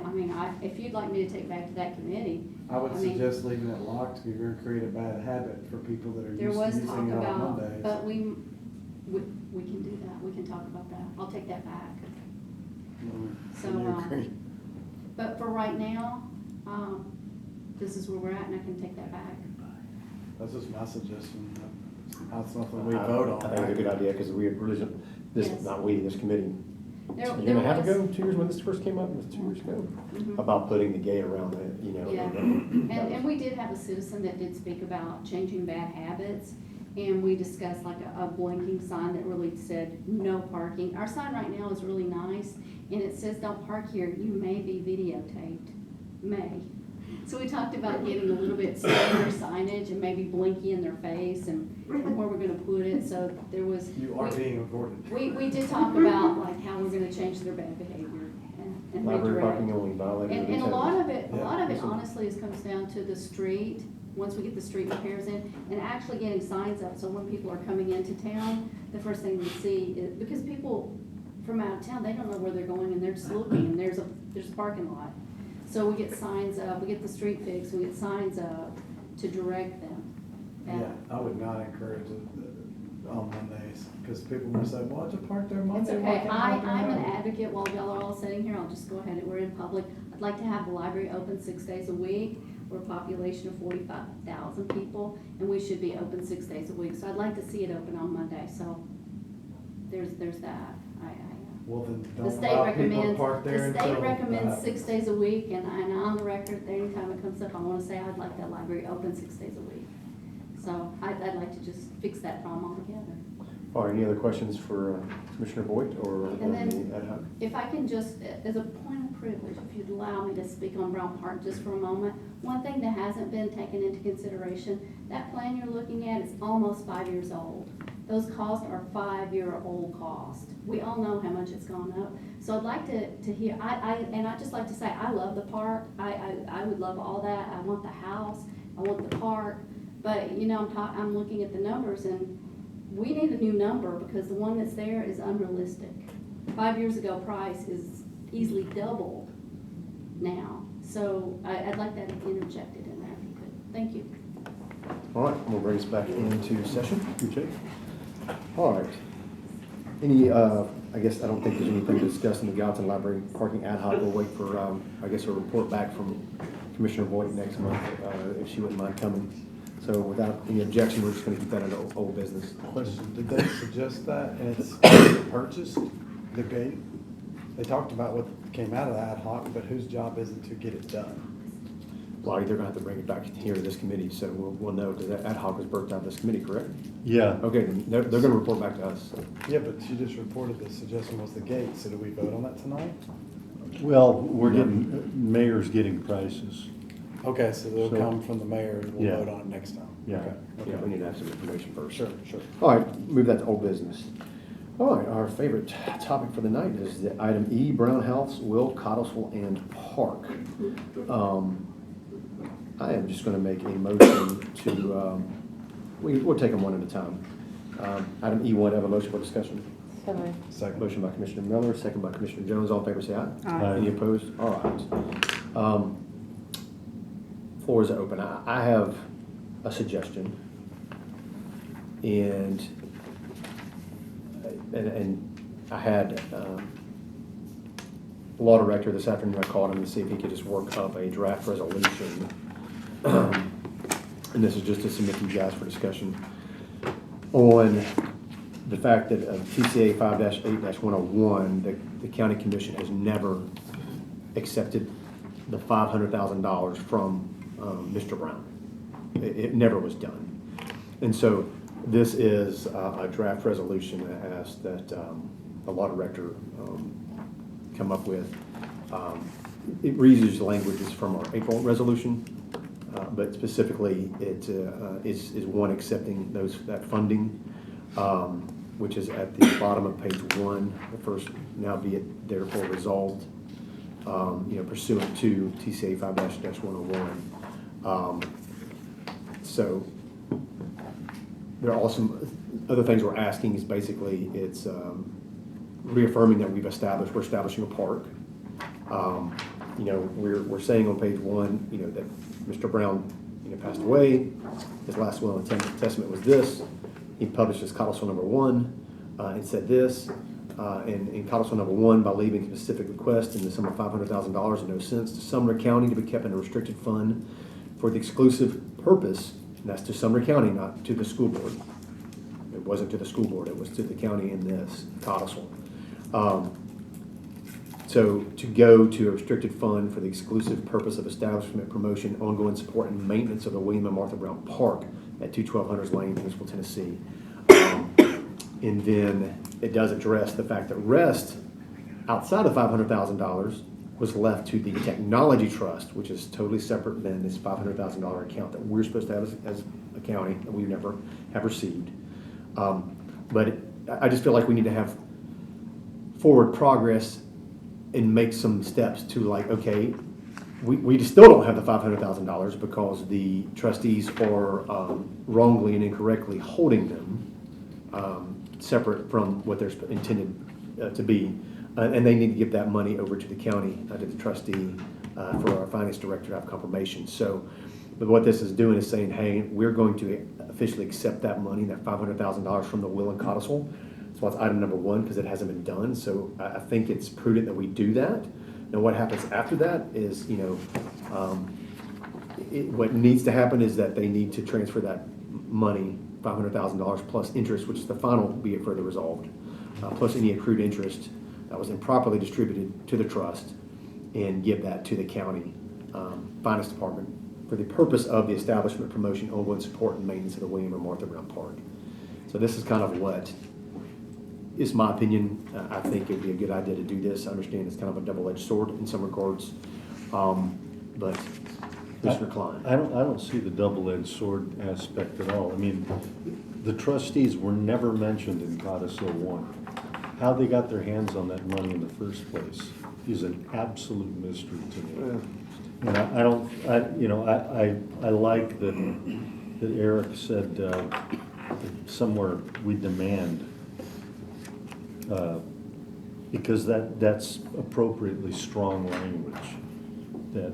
if you'd like me to take back to that committee I would I mean- suggest leaving it locked, because you're gonna create a bad habit for people that are There used to was using talk it on about, Mondays. but we can do that, we can talk about that, I'll take that back. So, Can you agree? But for right now, this is where we're at, and I can take that back. That's just my suggestion. That's something we I vote think it's a on. good idea, because we really, this, Yes. not we, this committee, There- a year and there a half was- ago, 2 years when this first came up, it was 2 years ago, Mhm. about putting the gate around it, you know. Yeah, and we did have a citizen that did speak about changing bad habits, and we discussed like a blinking sign that really said, no parking. Our sign right now is really nice, and it says, don't park here, you may be videotaped, may. So we talked about getting a little bit stronger signage and maybe blinky in their face and where we're gonna put it, so there was. You are being recorded. We did talk about like how we're gonna change their bad behavior and Library parking redirect. only violated. And a lot of it, Yeah. honestly comes down to the street, once we get the street repairs in, and actually getting signs up, so when people are coming into town, the first thing they see is, because people from out of town, they don't know where they're going, and they're just looking, and there's a parking lot. So we get signs up, we get the street fixed, we get signs up to direct them. And- Yeah, I would not encourage it on Mondays, because people will say, well, I just parked there Monday. It's why okay, can't I park there I'm an now?" advocate while y'all are all sitting here, I'll just go ahead, we're in public. I'd like to have the library open 6 days a week. We're a population of 45,000 people, and we should be open 6 days a week. So I'd like to see it open on Monday, so there's that. Well, then The don't state allow people to recommends, park there the until. state recommends that 6 days a week, and on the record, anytime it comes up, I wanna say I'd like that library open 6 days a week. So I'd like to just fix that problem altogether. Or any other questions for Commissioner Boyd or And then- the ad hoc? If I can just, as a point of privilege, if you'd allow me to speak on Brown Park just for a moment, one thing that hasn't been taken into consideration, that plan you're looking at is almost 5 years old. Those costs are 5-year-old costs. We all know how much it's gone up. So I'd like to hear, and I'd just like to say, I love the park. I would love all that. I want the house, I want the park. But, you know, I'm looking at the numbers, and we need a new number because the one that's there is unrealistic. 5 years ago price is easily doubled now. So I'd like that interjected in there if you could. Thank you. All right, we'll bring us back into session. Okay. All right. Any, I guess, I don't think there's anything to discuss in the Gallatin Library parking ad hoc. We'll wait for, I guess, a report back from Commissioner Boyd next month, if she wouldn't mind coming. So without any objection, we're just gonna keep that under old business. Question, did they suggest that and it's purchased, the gate? They talked about what came out of the ad hoc, but whose job is it to get it done? Well, they're gonna have to bring it back here to this committee, so we'll know, because that ad hoc was birthed out of this committee, correct? Yeah, Okay, then they're gonna report back to us. So. Yeah, but she just reported the suggestion was the gate, so do we vote on that tonight? well, we're getting, mayor's getting prices. Okay, so they'll So- come from the mayor and we'll Yeah. vote on it next time. Yeah. Okay, Yeah, we need to have some information first. Sure, sure. All right, move that to old business. All right, our favorite topic for the night is the item E, Brown House, Will, Cottlesville, and Park. I am just gonna make a motion to, we'll take them one at a time. Item E1, have a motion for discussion. So moved. Second. Motion by Commissioner Miller, second by Commissioner Jones. All in favor, say aye. Aye. Any opposed? All right. Floor is open. I have a suggestion. And I had the law director this afternoon, I called him to see if he could just work up a draft resolution. And this is just to submit to you guys for discussion on the fact that TCA 5-8-101, the county commission has never accepted the $500,000 from Mr. Brown. It never was done. And so this is a draft resolution that asks that the law director come up with. It reuses languages from our April resolution, but specifically it is one accepting that funding, which is at the bottom of page 1. The first, now be it therefore resolved, pursuant to TCA 5-101. So there are also other things we're asking is basically it's reaffirming that we're establishing a park. we're saying on page 1, that Mr. Brown, passed away. His last will and testament was this. He published his codicil number 1, and said this. In codicil number 1, by leaving specific request in the sum of $500,000 and no cents to Sumner County to be kept in a restricted fund for the exclusive purpose, and that's to Sumner County, not to the school board. It wasn't to the school board, it was to the county in this codicil. So to go to a restricted fund for the exclusive purpose of establishment, promotion, ongoing support, and maintenance of the William and Martha Brown Park at 212 Hunters Lane, Paintsville, Tennessee. And then it does address the fact that rest outside of $500,000 was left to the technology trust, which is totally separate than this $500,000 account that we're supposed to have as a county that we never have received. But I just feel like we need to have forward progress and make some steps to okay, we still don't have the $500,000 because the trustees are wrongly and incorrectly holding them separate from what they're intended to be. And they need to give that money over to the county, to the trustee, for our finance director to have confirmation. So, but what this is doing is saying, hey, we're going to officially accept that money, that $500,000 from the will and codicil. So that's item number 1 because it hasn't been done. So I think it's prudent that we do that. Now what happens after that is, what needs to happen is that they need to transfer that money, $500,000 plus interest, which is the final be it further resolved, plus any accrued interest that was improperly distributed to the trust, and give that to the county finance department for the purpose of the establishment, promotion, ongoing support, and maintenance of the William and Martha Brown Park. So this is kind of what is my opinion. I think it'd be a good idea to do this. I understand it's kind of a double-edged sword in some regards, but Mr. Klein. I don't see the double-edged sword aspect at all. I mean, the trustees were never mentioned in Codicil 1. How they got their hands on that money in the first place is an absolute mystery to me. And I like that Eric said somewhere we demand, because that's appropriately strong language, that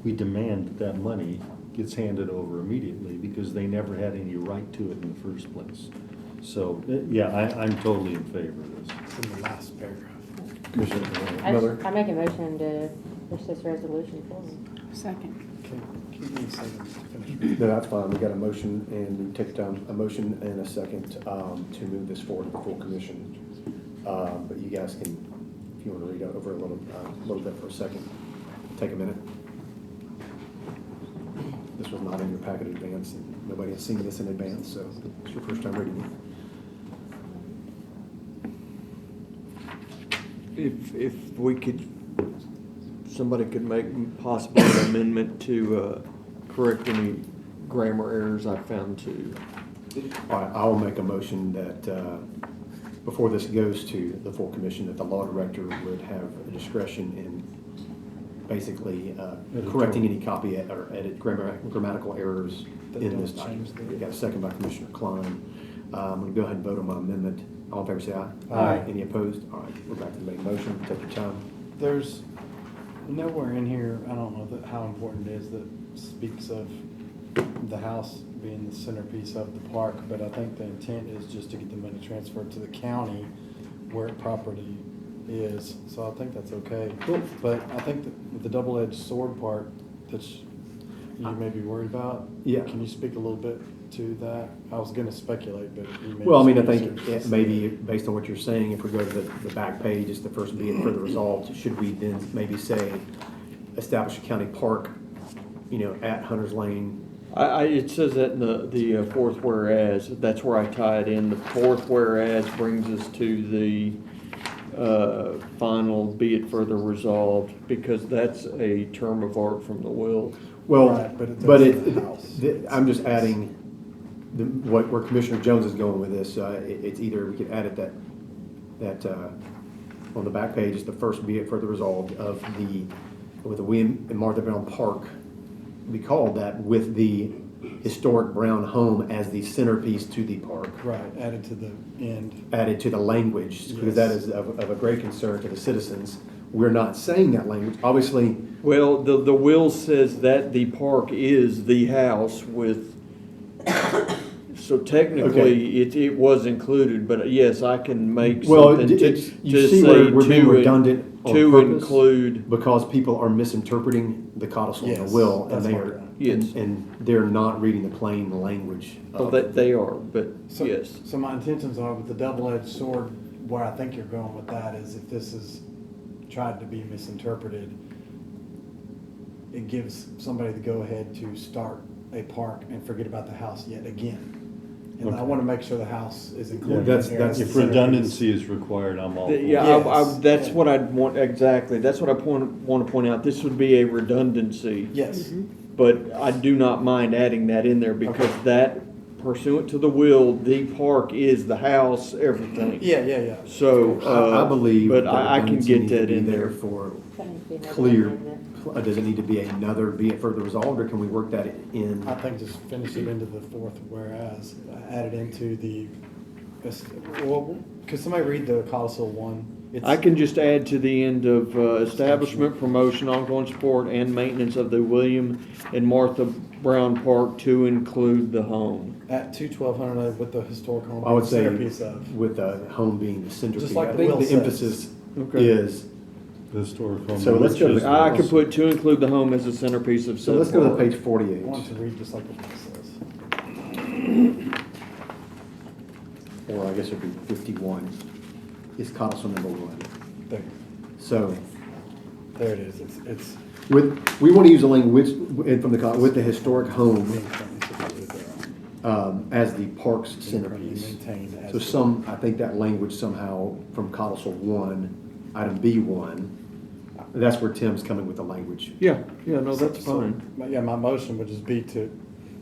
we demand that money gets handed over immediately because they never had any right to it in the first place. So, yeah, I'm totally in favor of this. It's in the last paragraph. Commissioner Miller? I make a motion to push this resolution forward. Second. Okay, give me a second to finish. No, that's fine. We got a motion and we take down a motion and a second to move this forward to the full commission. But you guys can, if you want to read over a little bit for a second, take a minute. This was not in your packet in advance, and nobody has seen this in advance, so it's your first time reading it. If we could, somebody could make possibly an amendment to correct any grammar errors I found too. All right, I'll make a motion that before this goes to the full commission, that the law director would have a discretion in basically correcting any copy or edit grammatical errors in this document. We got a second by Commissioner Klein. I'm going to go ahead and vote on my amendment. All in favor, say aye. Aye. Any opposed? All right, we're back to the main motion. Take your time. There's nowhere in here, I don't know how important it is, that speaks of the house being the centerpiece of the park, but I think the intent is just to get the money transferred to the county where property is, so I think that's okay. But I think that the double-edged sword part that you may be worried about, Yeah. can you speak a little bit to that? I was gonna speculate, but you may. Well, I mean, I think maybe based on what you're saying, if we go to the back page, it's the first be it further resolved, should we then maybe say establish a county park, at Hunter's Lane? It says that in the fourth whereas, that's where I tie it in. The fourth whereas brings us to the final be it further resolved, because that's a term of art from the will. Well, Right, but it but does the house. I'm just adding where Commissioner Jones is going with this. It's either we could add it that on the back page is the first be it further resolved with the William and Martha Brown Park, be called that, with the historic Brown home as the centerpiece to the park. Right, added to the end. Added to the language, because that Yes. is of a great concern to the citizens we're not saying that language. Obviously, Well, the will says that the park is the house with, so technically, it was included, but yes, I can make well, something to you see say we're being to, redundant on to purpose include, because people are misinterpreting the codicil and Yes, the will, and that's they what are, Yes. and they're not reading the plain language. well, of that they are, but So, yes. So my intentions are with the double-edged sword, where I think you're going with that is if this is tried to be misinterpreted, it gives somebody the go-ahead to start a park and forget about the house yet again. And I Okay. want to make sure the house is Yeah, included. that's- in there that's- as If the centerpiece. redundancy is required, I'm all for it. Yeah, Yes. that's what I'd want, exactly, that's what I want to point out, this would be a redundancy. Yes. But I do not mind adding that in there because Okay. that pursuant to the will, the park is the house, everything. Yeah. So, I believe. but that I can redundancy get needs to that be in there. For That needs to be another clear, amendment. does it need to be another, be it further resolved, or can we work that in? I think just finish it into the fourth whereas, add it into the, well, could somebody read the codicil one? It's- I can just add to the end of establishment, promotion, ongoing support, and maintenance of the William and Martha Brown Park to include the home. At 2/1200 with the historic home. I would say centerpiece of. with the home being the centerpiece. Just like I the think will the says. emphasis Okay. is, The historic home. So let's go to which the- is I could put to include the home as a centerpiece of so said let's go to park. page I 48. want to read just like what this says. Or I guess it'd be 51, is codicil number 1. There, So there it is. It's. we want to use the language from the, with the historic home as the park's centerpiece. Maintained as So the- I think that language somehow from codicil 1, item B1, that's where Tim's coming with the language. Yeah, no, that's fine. Yeah, my motion would just be to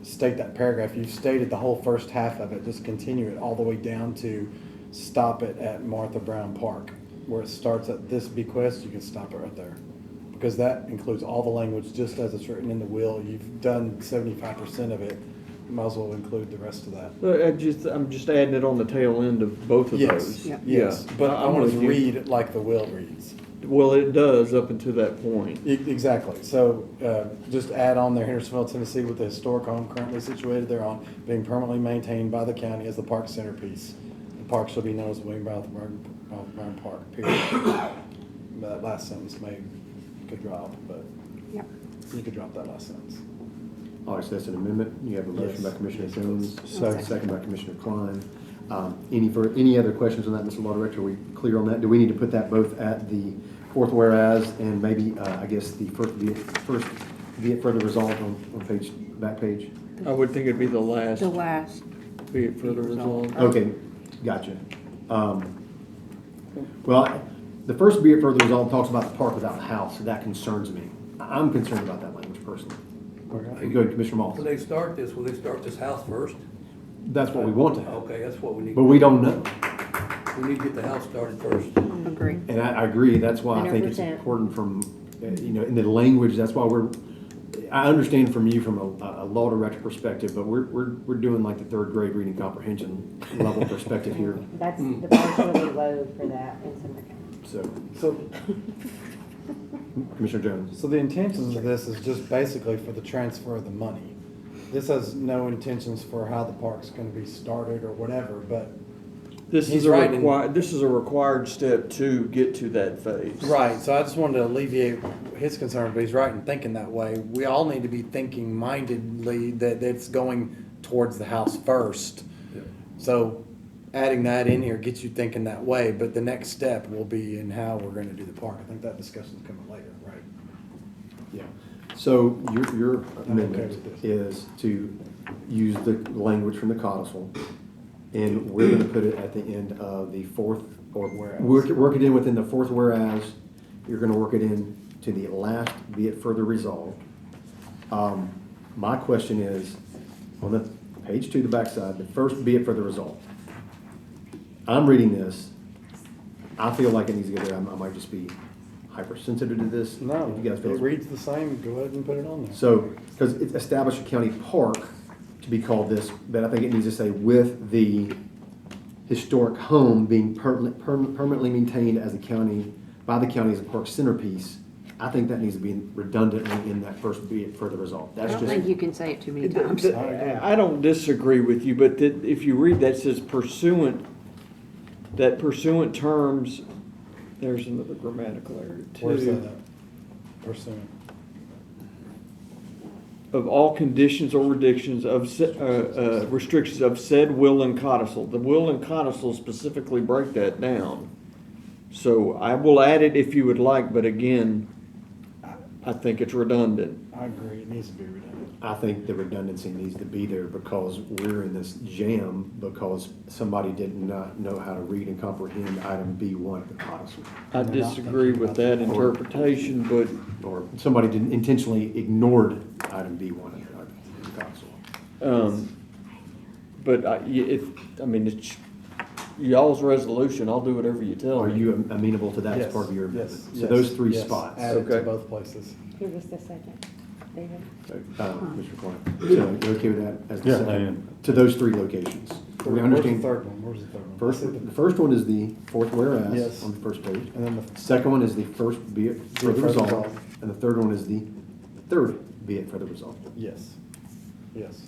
state that paragraph. You've stated the whole first half of it, just continue it all the way down to stop it at Martha Brown Park. Where it starts at this bequest, you can stop it right there. Because that includes all the language just as it's written in the will. You've done 75% of it. You might as well include the rest of that. I'm just adding it on the tail end of both of those. Yes, Yeah. but I I'm want with to you. read it like the will reads. Well, it does up until that point. Exactly. So just add on there, Hendersonville, Tennessee, with the historic home currently situated thereon, being permanently maintained by the county as the park centerpiece. The park shall be known as William Brown Park, period. That last sentence could drop, but Yep. you could drop that last sentence. All right, so that's an amendment. You have a motion by Yes. Commissioner Jones, Second. second by Commissioner Klein. Any other questions on that, Mr. Law Director? Are we clear on that? Do we need to put that both at the fourth whereas and maybe, I guess, the first be it further resolved on page, back page? I would think it'd be the last, The last. be it further resolved. Okay, gotcha. Well, the first be it further resolved talks about the park without a house, so that concerns me. I'm concerned about that language personally. Go ahead, Commissioner Moss. When they start this, will they start this house first? That's what we want to have, Okay, that's what we need. but we don't know. We need to get the house started first. Agree. And I agree, that's why I think it's 100%. important from, in the language, that's why I understand from you from a law director perspective, but we're doing like the third grade reading comprehension level perspective here, That's, the bar's really low for that in Sumner County. So, Commissioner Jones. so the intentions of this is just basically for the transfer of the money. This has no intentions for how the park's gonna be started or whatever, but. This He's is right this is a required step to get to that phase. Right, so I just wanted to alleviate his concern, but he's right in thinking that way. We all need to be thinking mindedly that it's going towards the house first. So adding that in here gets you thinking that way, but the next step will be in how we're gonna do the park. I think that discussion's coming later, right? Yeah. So your okay amendment with this. is to use the language from the codicil, and we're gonna put it at the end of the fourth, or Whereas. work it in within the fourth whereas. You're gonna work it in to the last, be it further resolved. My question is, on the page 2, the backside, the first, be it further resolved. I'm reading this, I feel like it needs to go there, I might just be hypersensitive to this. No, If you guys feel it reads the same, go ahead and put it on there. so, because it's establish a county park to be called this, but I think it needs to say with the historic home being permanently maintained as the county by the county as a park centerpiece, I think that needs to be redundantly in that first be it further resolved. I That's don't just. think you can say it too many times. I don't disagree with you, but if you read that, it says pursuant, that pursuant terms, there's another grammatical error too. Where's that at? Pursuant. Of all conditions or restrictions of said will and codicil. The will and codicil specifically break that down. So I will add it if you would like, but again, I think it's redundant. I agree, it needs to be redundant. I think the redundancy needs to be there because we're in this jam because somebody did not know how to read and comprehend item B1 of the codicil. I disagree with that interpretation, but Or somebody didn't intentionally ignored item B1 of the codicil. but I mean, it's y'all's resolution. I'll do whatever you tell Are me. you amenable to that as Yes, part of your yes, amendment? So yes, those three yes. spots. Add it to Okay. both places. Give us a second, David. Mr. Klein. So you okay with that as the Yeah, second? I am. To those three locations. We Where's the understand. third one? Where's the third one? The first one is the fourth whereas Yes. on the first page. And then the Second one is the first be it further further resolved. resolved. And the third one is the third be it further resolved. yes, yes.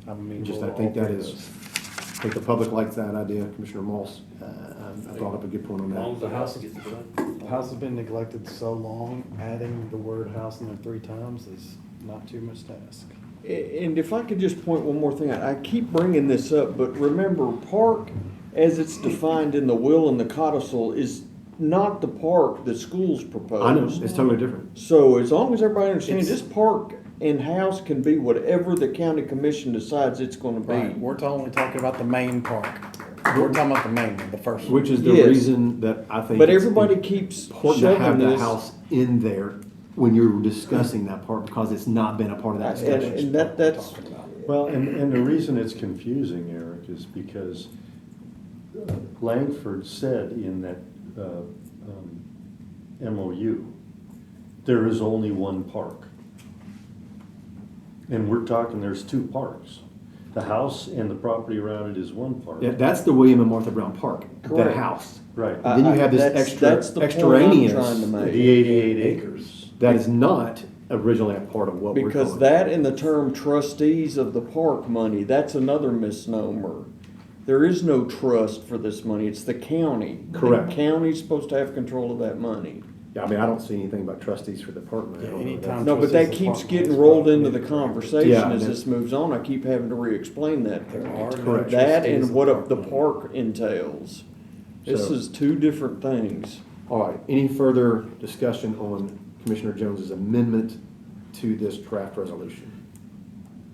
I mean, Just, I think that is, I think the public likes that idea, Commissioner Moss. I brought up a good point on As long as that. the house gets it done. The house has been neglected so long, adding the word house in there 3 times is not too much to ask. And if I could just point one more thing out, I keep bringing this up, but remember, park, as it's defined in the will and the codicil, is not the park the schools proposed. I know, it's totally different. So as long as everybody understands, It's- this park and house can be whatever the county commission decides it's gonna Right, be. we're only talking about the main park. We're talking about the main one, the first one. Which is the Yes. reason that I think. But it's everybody keeps important to have shoving the this. house in there when you're discussing that part because it's not been a part of that discussion. And that's, Well, and the reason it's confusing, Eric, is because Langford said in that MOU, there is only one park. And we're talking, there's 2 parks. The house and the property around it is one park. Yeah, that's the William and Martha Brown Park, the Correct. house. Right. Then you have this that's the point I'm extraneous trying to make. The 88 acres. that is not originally a part of what we're Because calling. that and the term trustees of the park money, that's another misnomer. There is no trust for this money, it's the county. Correct. The county's supposed to have control of that money. Yeah, I mean, I don't see anything about trustees for the park. money. I don't know Yeah, that. anytime- No, but that Trustees of keeps park getting money's rolled probably into the correct. conversation Yeah, as that- this moves on. I keep having to re-explain that. There are no Correct. That trustees and of what the money. park entails. This So- is 2 different things. All right, any further discussion on Commissioner Jones's amendment to this draft resolution?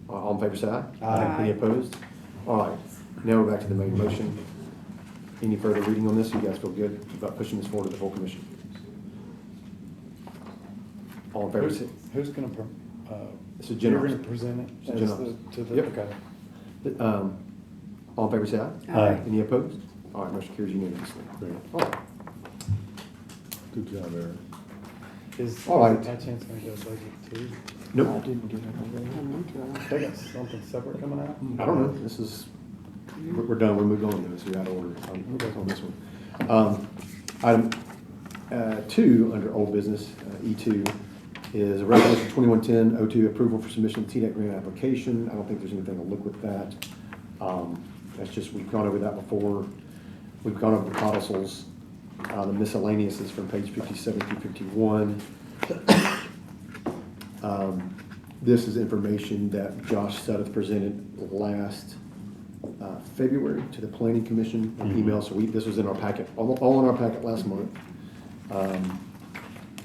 All in favor, say aye. Aye. Any opposed? All right, now we're back to the main motion. Any further reading on this? You guys feel good about pushing this forward to the full commission? All in favor, Who's, say. who's gonna, It's a you're general. gonna present it It's a as general. to the, Yep. okay. All in favor, say aye. Aye. Any opposed? All right, motion carries unanimously. Great. All right. Good job, Eric. Is, All right. is that chance gonna go budget too? Nope, They got something separate coming out? I don't know, this is, we're done, we moved on to this, we're out of order on this one. Item 2, under old business, E2, is Resolution 2110-02, approval for submission of TDEC grant application. I don't think there's anything to look with that. That's just, we've gone over that before. We've gone over the codicils, the miscellaneous is from page 57 through 51. This is information that Josh Sudduth presented last February to the Planning Commission in email, so this was in our packet, all in our packet last month.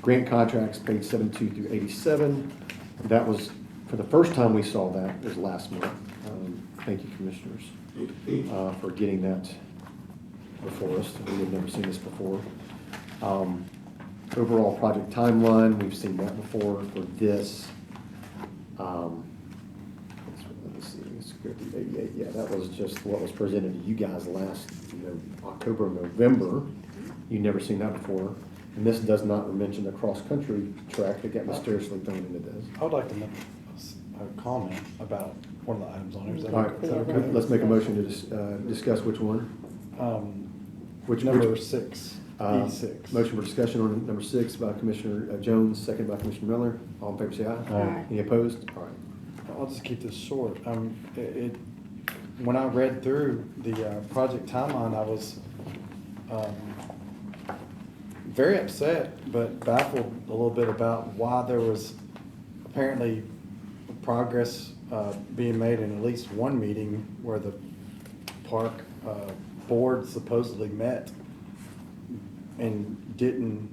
Grant contracts, page 72 through 87. That was, for the first time we saw that, was last month. Thank you, Commissioners, for getting that before us. We had never seen this before. Overall project timeline, we've seen that before for this. Let me see, let's go through 88. Yeah, that was just what was presented to you guys last, October, November. You've never seen that before. And this does not mention the cross-country track that got mysteriously thrown into this. I would like to make a comment about one of the items on here. Is that All right, is that okay? let's make a motion to discuss which one. Which Number 6. E6. Motion for discussion on number 6 by Commissioner Jones, second by Commissioner Miller. All in favor, say aye. Aye. Any opposed? All right. I'll just keep this short. When I read through the project timeline, I was very upset, but baffled a little bit about why there was apparently progress being made in at least one meeting where the park board supposedly met and didn't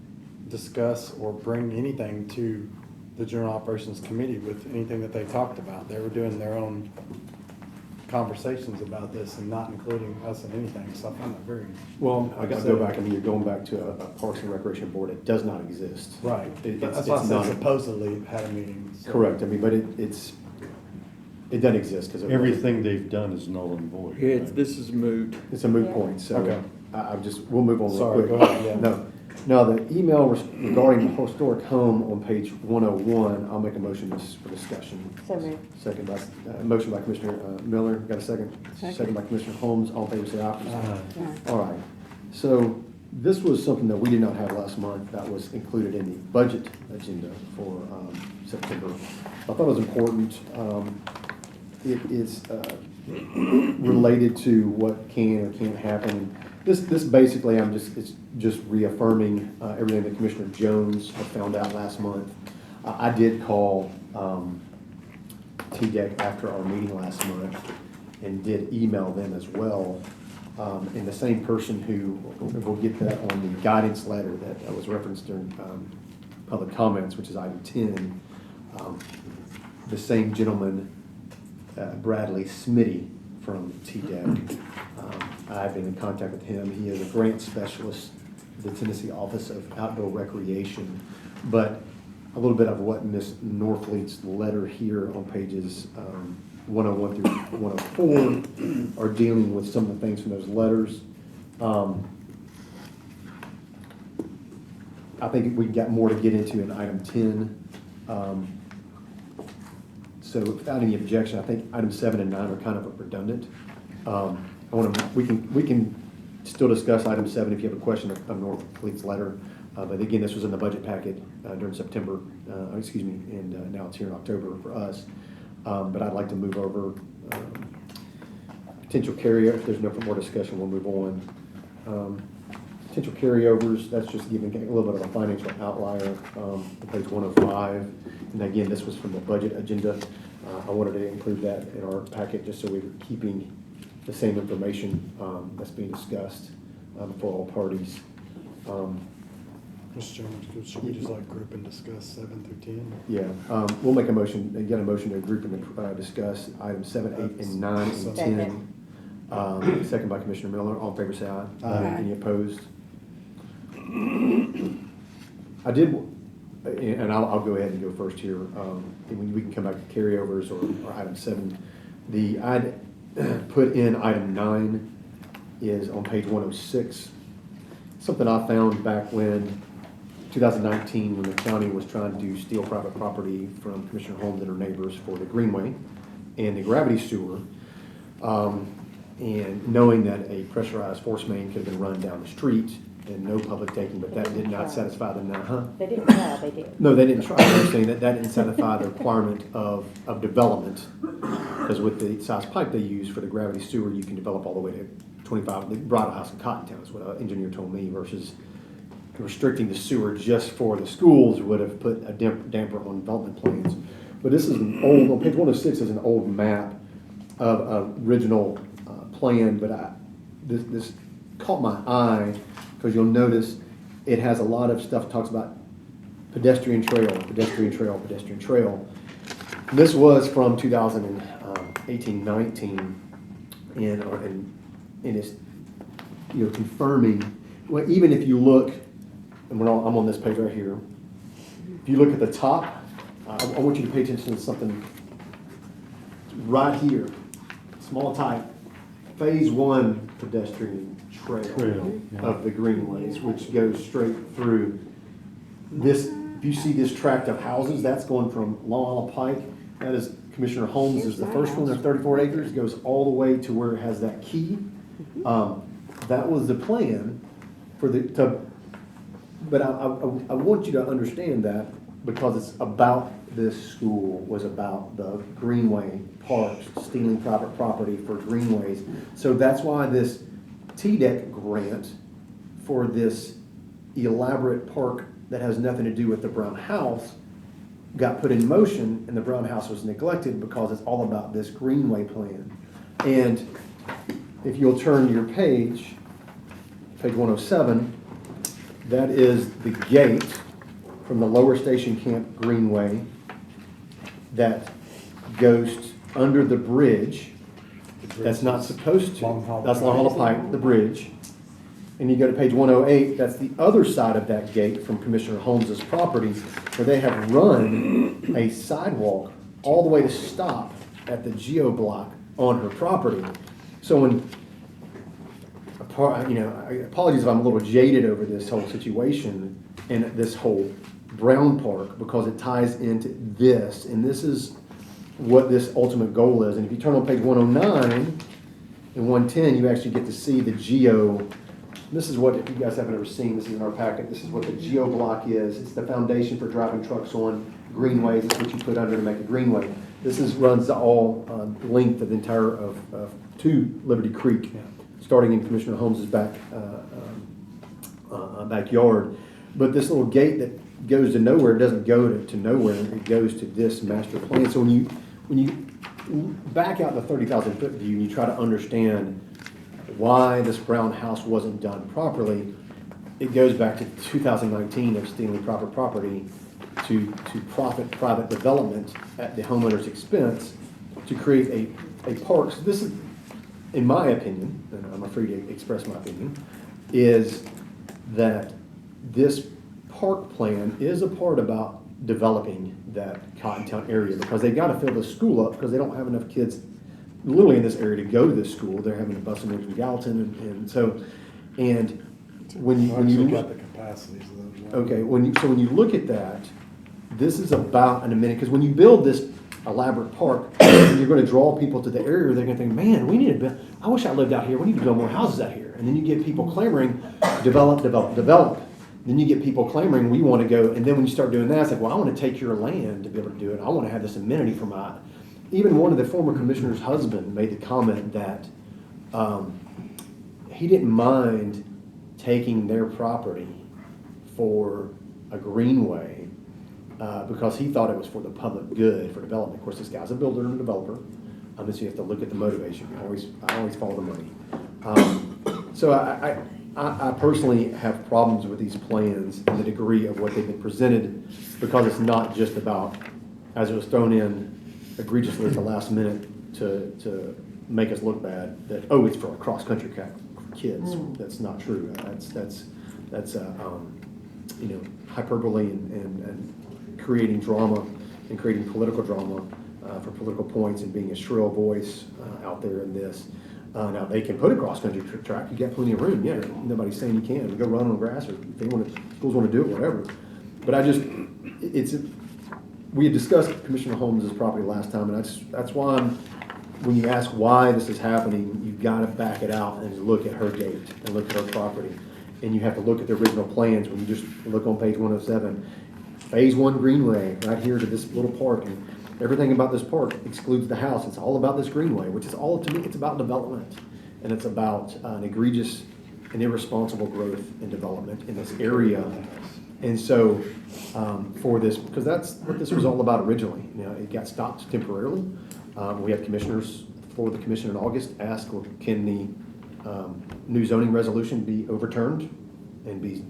discuss or bring anything to the General Operations Committee with anything that they talked about. They were doing their own conversations about this and not including us in anything, so I find that very. Well, I gotta go back, I mean, you're going back to a Parks and Recreation Board that does not exist. Right, It's that's why I said not- supposedly had a meeting. so- Correct, I mean, but it doesn't exist, because Everything they've done is null and void. Yeah, right? this is moot. it's a moot Yeah. point, so Okay. we'll move on real Sorry, quick. go ahead, yeah. No, now, the email regarding the historic home on page 101, I'll make a motion for discussion. So moved. Second by, motion by Commissioner Miller, got a second? Second. By Commissioner Holmes, all in favor, say aye. Aye. All right, so this was something that we did not have last month, that was included in the budget agenda for September. I thought it was important. It is related to what can or can't happen. This basically, it's just reaffirming everything that Commissioner Jones had found out last month. I did call TDEC after our meeting last month and did email them as well. And the same person who, we'll get that on the guidance letter that was referenced during public comments, which is item 10. The same gentleman, Bradley Smitty from TDEC. I've been in contact with him. He is a grant specialist at the Tennessee Office of Outdoor Recreation. But a little bit of what Ms. Norfleet's letter here on pages 101 through 104 are dealing with some of the things from those letters. I think we've got more to get into in item 10. So without any objection, I think items 7 and 9 are kind of redundant. We can still discuss item 7 if you have a question of Norfleet's letter. But again, this was in the budget packet during September, and now it's here in October for us. But I'd like to move over potential carryover. If there's no more discussion, we'll move on. Potential carryovers, that's just giving a little bit of a financial outlier on page 105. And again, this was from the budget agenda. I wanted to include that in our packet just so we were keeping the same information that's being discussed for all parties. Mr. Chairman, should we just like group and discuss 7 through 10? Yeah, we'll make a motion, get a motion to group and discuss items 7, 8, and 9, and 10. Second by Commissioner Miller. All in favor, say aye. Aye. Any opposed? I did, and I'll go ahead and go first here. And we can come back to carryovers or item 7. I'd put in item 9 is on page 106. Something I found back when 2019, when the county was trying to steal private property from Commissioner Holmes and her neighbors for the Greenway and the gravity sewer. And knowing that a pressurized force main could have been run down the street and no public taking, but that did not satisfy them now, huh? They didn't try, they did. No, they didn't try. They're saying that didn't satisfy the requirement of development. Because with the size pipe they use for the gravity sewer, you can develop all the way to 25. They brought a house in Cottontown, is what an engineer told me, versus restricting the sewer just for the schools would have put a damper on development plans. But this is an old, on page 106 is an old map of original plan, but this caught my eye because you'll notice it has a lot of stuff that talks about pedestrian trail, pedestrian trail, pedestrian trail. This was from 2018-19, and it's confirming. Well, even if you look, and I'm on this page right here. If you look at the top, I want you to pay attention to something right here, small type, phase 1 pedestrian trail of the greenways, which goes straight through this. If you see this tract of houses, that's going from Long Island Pike. That is Commissioner Holmes is the first one. There's 34 acres. Goes all the way to where it has that key. That was the plan but I want you to understand that because it's about this school, was about the greenway parks, stealing private property for greenways. So that's why this TDEC grant for this elaborate park that has nothing to do with the Brown House got put in motion, and the Brown House was neglected because it's all about this greenway plan. And if you'll turn your page 107, that is the gate from the Lower Station Camp Greenway that goes under the bridge. That's not supposed to. That's Long Hollow Pike, the bridge. And you go to page 108, that's the other side of that gate from Commissioner Holmes's property, where they have run a sidewalk all the way to stop at the geo block on her property. So when, apologies if I'm a little jaded over this whole situation and this whole Brown Park, because it ties into this, and this is what this ultimate goal is. And if you turn on page 109 and 110, you actually get to see the geo. This is what, if you guys haven't ever seen, this is in our packet, this is what the geo block is. It's the foundation for driving trucks on greenways. It's what you put under to make a greenway. This runs the all length of the entire of to Liberty Creek, starting in Commissioner Holmes's backyard. But this little gate that goes to nowhere doesn't go to nowhere. It goes to this master plan. So when you back out the 30,000 foot view and you try to understand why this Brown House wasn't done properly, it goes back to 2019 of stealing private property to profit private development at the homeowner's expense to create a park. So this is, in my opinion, and I'm free to express my opinion, is that this park plan is a part about developing that Cottontown area, because they got to fill the school up because they don't have enough kids literally in this area to go to this school. They're having to bus them in from Gallatin, and when you got the capacities of those. Okay, when you look at that, this is about an amenity, because when you build this elaborate park, and you're going to draw people to the area, they're going to think, man, we need to build, I wish I lived out here, we need to build more houses out here. And then you get people clamoring, develop. Then you get people clamoring, we want to go, and then when you start doing that, it's like, well, I want to take your land to be able to do it. I want to have this amenity for my, even one of the former commissioner's husband made the comment that he didn't mind taking their property for a greenway because he thought it was for the public good, for development. Of course, this guy's a builder and a developer, so you have to look at the motivation. I always follow the money. So I personally have problems with these plans and the degree of what they've been presented, because it's not just about, as it was thrown in egregiously at the last minute to make us look bad, that, oh, it's for a cross-country kids. That's not true. That's hyperbole and creating drama and creating political drama for political points and being a shrill voice out there in this. Now they can put a cross-country track. You got plenty of room. Yeah, nobody's saying you can't. Go run on grass, or if they want to, schools want to do it, whatever. But we had discussed Commissioner Holmes' property last time, and that's why when you ask why this is happening, you've got to back it out and look at her gate and look at her property. And you have to look at the original plans. When you just look on page 107, phase 1 greenway right here to this little park, and everything about this park excludes the house. It's all about this greenway, which is all, to me, it's about development. And it's about an egregious and irresponsible growth and development in this area. And so for this, because that's what this was all about originally. It got stopped temporarily. We had commissioners for the commission in August ask, well, can the new zoning resolution be overturned and be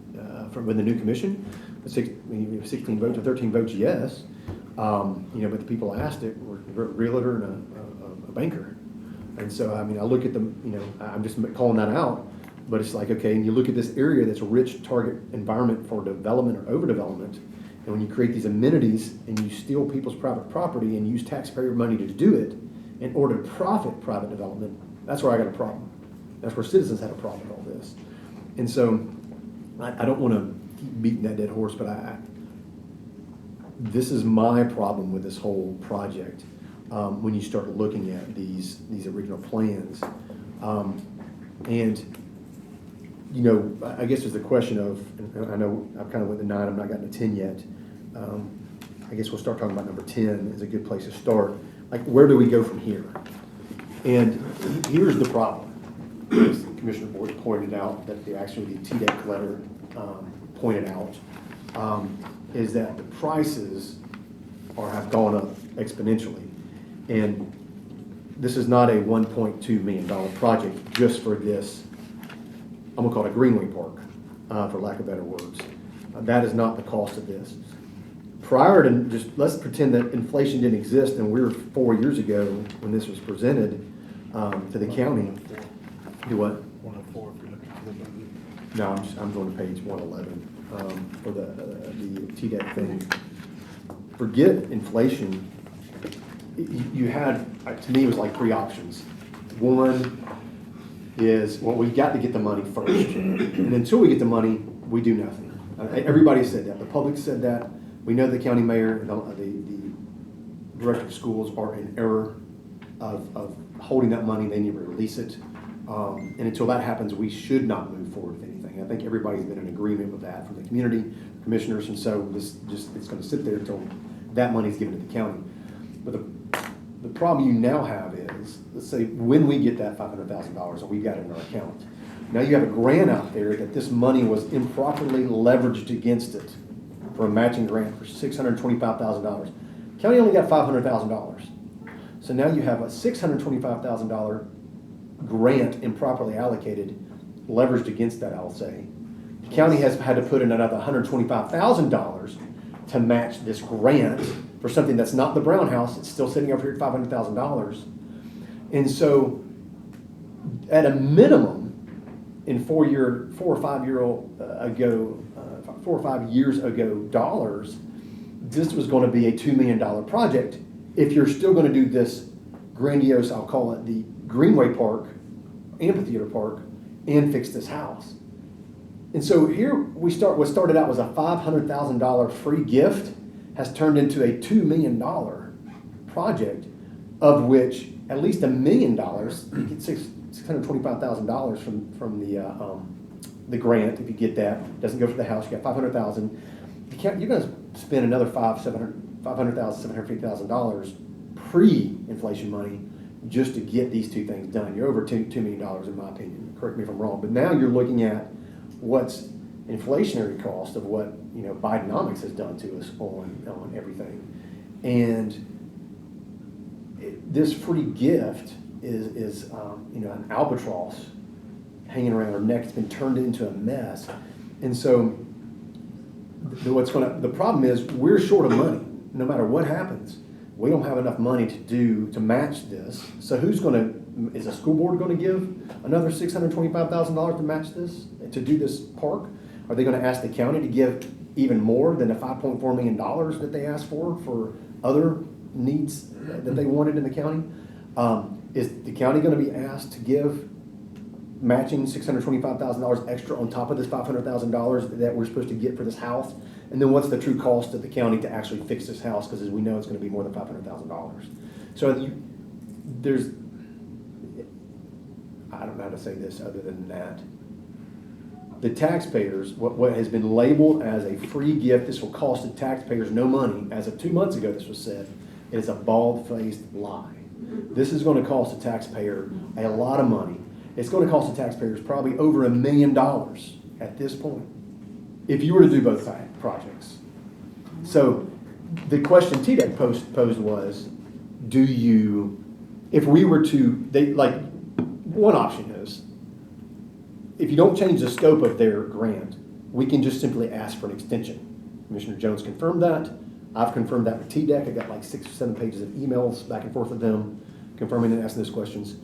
with the new commission? 16 votes or 13 votes, yes. But the people asked it were a realtor and a banker. And so, I look at them, I'm just calling that out, but it's like, okay, and you look at this area that's a rich target environment for development or overdevelopment, and when you create these amenities and you steal people's private property and use taxpayer money to do it in order to profit private development, that's where I got a problem. That's where citizens had a problem with all this. And so, I don't want to keep beating that dead horse, but this is my problem with this whole project. When you start looking at these original plans, and you know, I guess there's the question of, and I know I've kind of went to 9, I've not gotten to 10 yet. I guess we'll start talking about number 10 is a good place to start. Like, where do we go from here? And here's the problem. As Commissioner Boyd pointed out, that the TDEC letter pointed out, is that the prices have gone up exponentially. And this is not a $1.2 million project just for this, I'm gonna call it a Greenway Park, for lack of better words. That is not the cost of this. Prior to, just let's pretend that inflation didn't exist and we were 4 years ago when this was presented to the county. Do what? 104 if you're looking for the budget. No, I'm going to page 111 for the TDEC thing. Forget inflation. You had, to me, it was like 3 options. One is, well, we've got to get the money first. And until we get the money, we do nothing. Everybody said that. The public said that. We know the county mayor and the director of schools are in error of holding that money. They need to release it. And until that happens, we should not move forward with anything. I think everybody's been in agreement with that from the community, commissioners, and so it's going to sit there until that money's given to the county. But the problem you now have is, let's say when we get that $500,000 and we've got it in our account, now you have a grant out there that this money was improperly leveraged against it for a matching grant for $625,000. County only got $500,000. So now you have a $625,000 grant improperly allocated, leveraged against that, I'll say. The county has had to put in another $125,000 to match this grant for something that's not the Brown House. It's still sitting over here at $500,000. And so at a minimum, in 4 or 5 years ago dollars, this was going to be a $2 million project. If you're still going to do this grandiose, I'll call it the Greenway Park, Amphitheater Park, and fix this house. And so here we start, what started out was a $500,000 free gift has turned into a $2 million project, of which at least $1 million, you get $625,000 from the grant. If you get that, it doesn't go for the house. You got $500,000. You're going to spend another $750,000 pre-inflation money just to get these two things done. You're over $2 million in my opinion. Correct me if I'm wrong. But now you're looking at what's inflationary cost of what Bidenomics has done to us on everything, and this free gift is an albatross hanging around our neck. It's been turned into a mess, and so the problem is we're short of money. No matter what happens, we don't have enough money to match this. So is the school board going to give another $625,000 to match this, to do this park? Are they going to ask the county to give even more than the $5.4 million that they asked for other needs that they wanted in the county? Is the county going to be asked to give matching $625,000 extra on top of this $500,000 that we're supposed to get for this house? And then what's the true cost of the county to actually fix this house? Because as we know, it's going to be more than $500,000. So I don't know how to say this other than that. The taxpayers, what has been labeled as a free gift, this will cost the taxpayers no money. As of 2 months ago, this was said, it is a bald-faced lie. This is going to cost the taxpayer a lot of money. It's going to cost the taxpayers probably over $1 million at this point, if you were to do both projects. So the question TDEC posed was, if we were to, one option is, if you don't change the scope of their grant, we can just simply ask for an extension. Commissioner Jones confirmed that. I've confirmed that with TDEC. I got like 6 or 7 pages of emails back and forth with them confirming and asking those questions.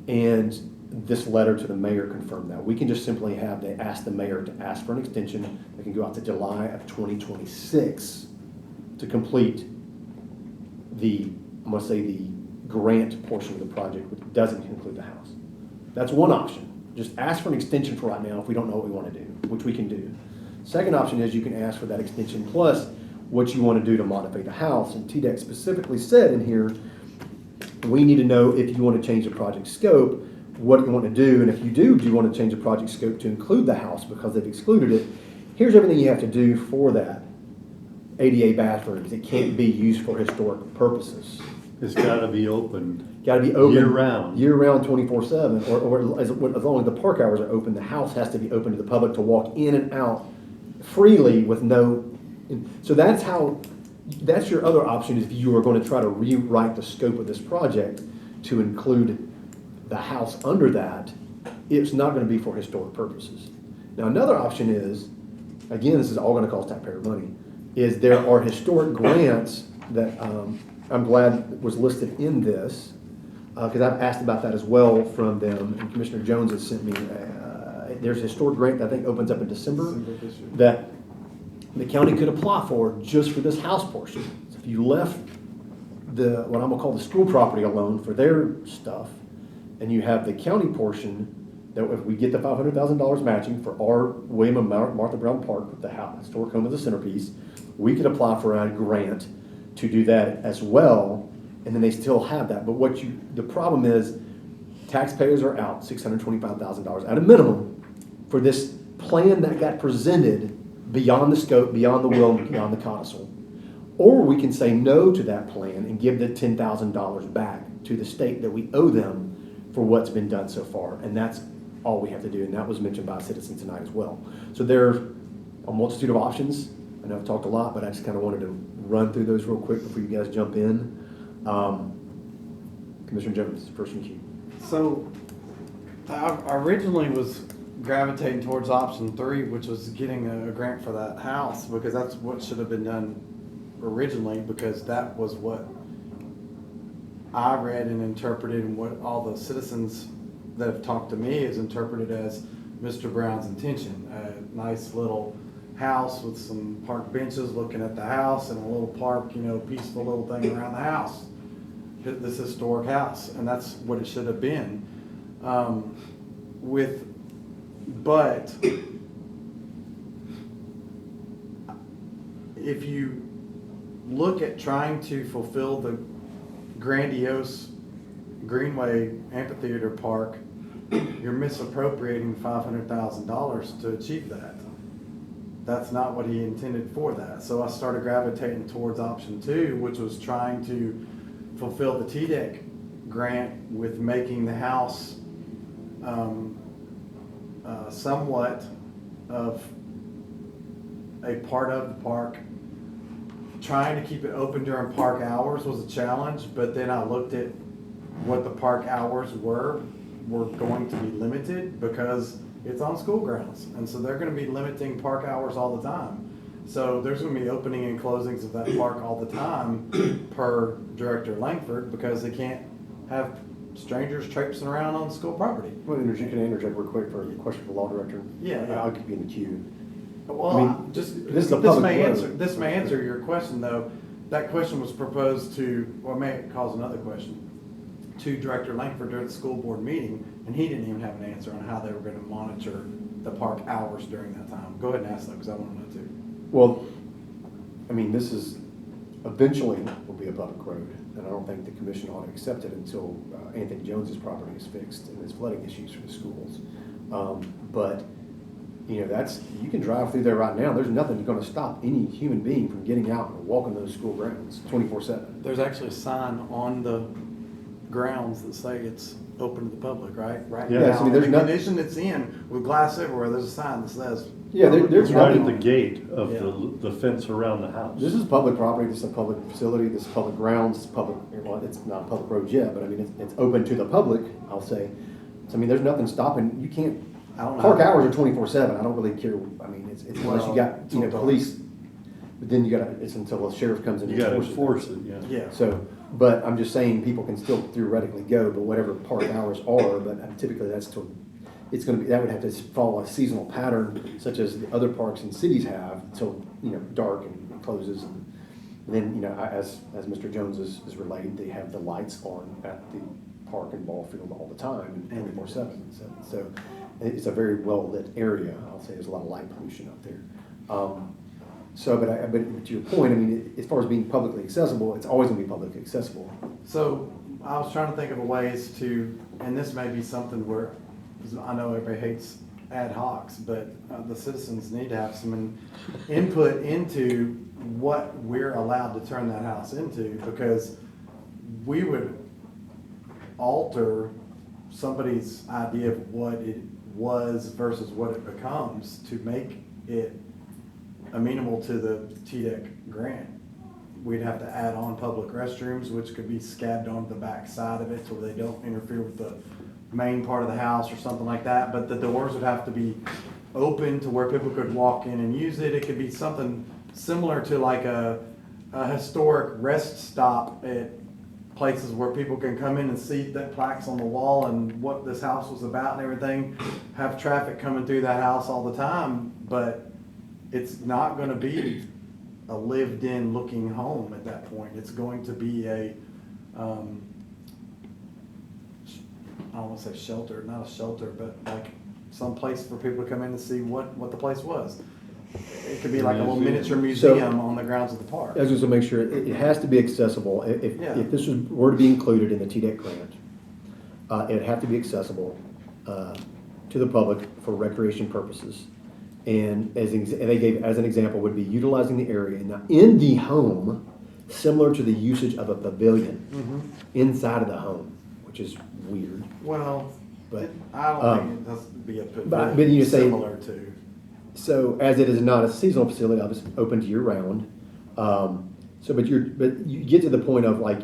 And this letter to the mayor confirmed that. We can just simply ask the mayor to ask for an extension that can go out to July of 2026 to complete the grant portion of the project, which doesn't include the house. That's one option. Just ask for an extension for right now if we don't know what we want to do, which we can do. Second option is you can ask for that extension plus what you want to do to modify the house. And TDEC specifically said in here, we need to know if you want to change the project scope, what you want to do, and if you do you want to change the project scope to include the house because they've excluded it, here's everything you have to do for that. ADA bathrooms, it can't be used for historic purposes. It's gotta be opened. Got to be open Year-round. year-round, 24/7, or as long as the park hours are open, the house has to be open to the public to walk in and out freely with no. So that's your other option if you are going to try to rewrite the scope of this project to include the house under that. It's not going to be for historic purposes. Now another option is, again, this is all going to cost taxpayer money, is there are historic grants that I'm glad was listed in this, because I've asked about that as well from them, and Commissioner Jones has sent me, there's a historic grant that I think opens up in December that the county could apply for just for this house portion. So if you left what I'm gonna call the school property alone for their stuff, and you have the county portion, that if we get the $500,000 matching for our William and Martha Brown Park with the historic home as a centerpiece, we could apply for a grant to do that as well, and then they still have that. But the problem is, taxpayers are out $625,000 at a minimum for this plan that got presented beyond the scope, beyond the will, and beyond the codicil. Or we can say no to that plan and give the $10,000 back to the state that we owe them for what's been done so far, and that's all we have to do, and that was mentioned by a citizen tonight as well. So there are a multitude of options. I know I've talked a lot, but I just kind of wanted to run through those real quick before you guys jump in. Commissioner Jones, first in queue. So, I originally was gravitating towards option 3, which was getting a grant for that house, because that's what should have been done originally, because that was what I read and interpreted, and what all the citizens that have talked to me has interpreted as Mr. Brown's intention. A nice little house with some park benches looking at the house, and a little park, peaceful little thing around the house. This historic house, and that's what it should have been. But if you look at trying to fulfill the grandiose Greenway Amphitheater Park, you're misappropriating $500,000 to achieve that. That's not what he intended for that. So I started gravitating towards option 2, which was trying to fulfill the TDEC grant with making the house somewhat of a part of the park. Trying to keep it open during park hours was a challenge, but then I looked at what the park hours were going to be limited because it's on school grounds, and so they're going to be limiting park hours all the time. So there's going to be opening and closings of that park all the time per Director Langford, because they can't have strangers traipsing around on school property. Well, you can interject real quick for a question for the law director. Yeah. I'll keep you in the queue. Well, this is a public road. This may answer your question, though. That question was proposed to, or may cause another question, to Director Langford during the school board meeting, and he didn't even have an answer on how they were going to monitor the park hours during that time. Go ahead and ask that, because I want to know too. Well, this is eventually will be a public road, and I don't think the commission ought to accept it until Anthony Jones's property is fixed and his flooding issues for the schools. But you can drive through there right now. There's nothing going to stop any human being from getting out and walking those school grounds 24/7. There's actually a sign on the grounds that say it's open to the public, right? Right Yeah, now, so there's the nothing. condition it's in with glass everywhere. There's a sign that says. Yeah, there's It's right at nothing. the gate of the fence around the house. This is public property. This is a public facility. This is public grounds. It's public. Well, it's not a public road yet, but it's open to the public. I'll say. So there's nothing stopping. You can't. I don't know. Park hours are 24/7. I don't really care. It's unless you got police. But then it's until the sheriff comes in. You gotta and enforce it, yeah. Yeah. So, but I'm just saying people can still theoretically go, but whatever park hours are, but typically that's till, it's gonna be, that would have to follow a seasonal pattern such as the other parks and cities have till, dark and closes. And then, as Mr. Jones is relayed, they have the lights on at the park and ball field all the time and 24/7. So it's a very well lit area. I'll say there's a lot of light pollution up there. But to your point, as far as being publicly accessible, it's always going to be publicly accessible. So I was trying to think of ways to, and this may be something where, 'cause I know everybody hates ad hocs, but the citizens need to have some input into what we're allowed to turn that house into, because we would alter somebody's idea of what it was versus what it becomes to make it amenable to the TDEC grant. We'd have to add on public restrooms, which could be scabbed onto the back side of it so they don't interfere with the main part of the house or something like that. But the doors would have to be open to where people could walk in and use it. It could be something similar to like a historic rest stop at places where people can come in and see the plaques on the wall and what this house was about and everything. Have traffic coming through that house all the time, but it's not gonna be a lived-in looking home at that point. It's going to be a, I don't wanna say shelter, not a shelter, but like some place for people to come in and see what the place was. It could be like a little miniature museum on the grounds of the park. I was just to make sure, it has to be accessible. Yeah. If this were to be included in the TDEC grant, it'd have to be accessible to the public for recreation purposes. And they gave, as an example, would be utilizing the area now in the home, similar to the usage of a pavilion inside of the home, which is weird. Well, But I don't think it has to be a but you say- similar to. so as it is not a seasonal facility, obviously open to year round. But you get to the point of like,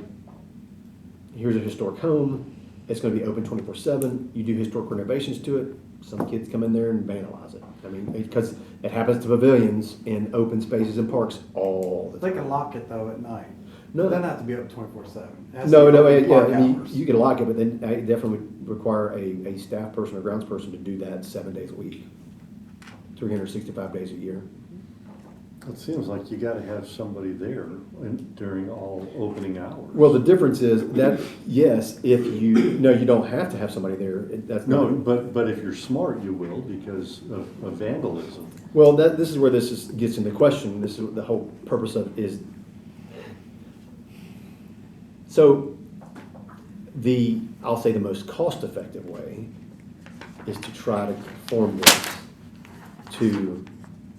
here's a historic home. It's going to be open 24/7. You do historic renovations to it. Some kids come in there and vandalize it. I mean, because it happens to pavilions and open spaces and parks all the They time. can lock it though at night. No. It doesn't have to be open 24/7. No, I mean, you can lock it, but then it definitely would require a staff person or grounds person to do that 7 days a week, 365 days a year. It seems like you gotta have somebody there during all opening hours. Well, the difference is that, yes, no, you don't have to have somebody there. That's No, not. but if you're smart, you will because of vandalism. Well, this is where gets into question. This is the whole purpose of is. So, I'll say the most cost-effective way is to try to conform this to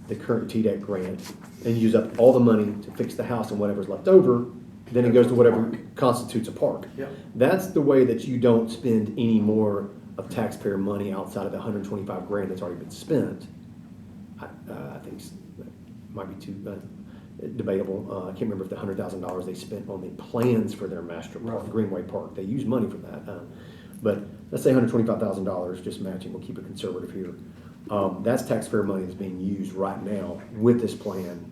the current TDEC grant and use up all the money to fix the house and whatever's left over, then it goes to whatever constitutes a park. Yep. That's the way that you don't spend any more of taxpayer money outside of the 125 grand that's already been spent. I think that might be too debatable. I can't remember if the $100,000 they spent on the plans for their master park, Greenway Park. They use money for that. But let's say $125,000, just matching. We'll keep it conservative here. That's taxpayer money that's being used right now with this plan,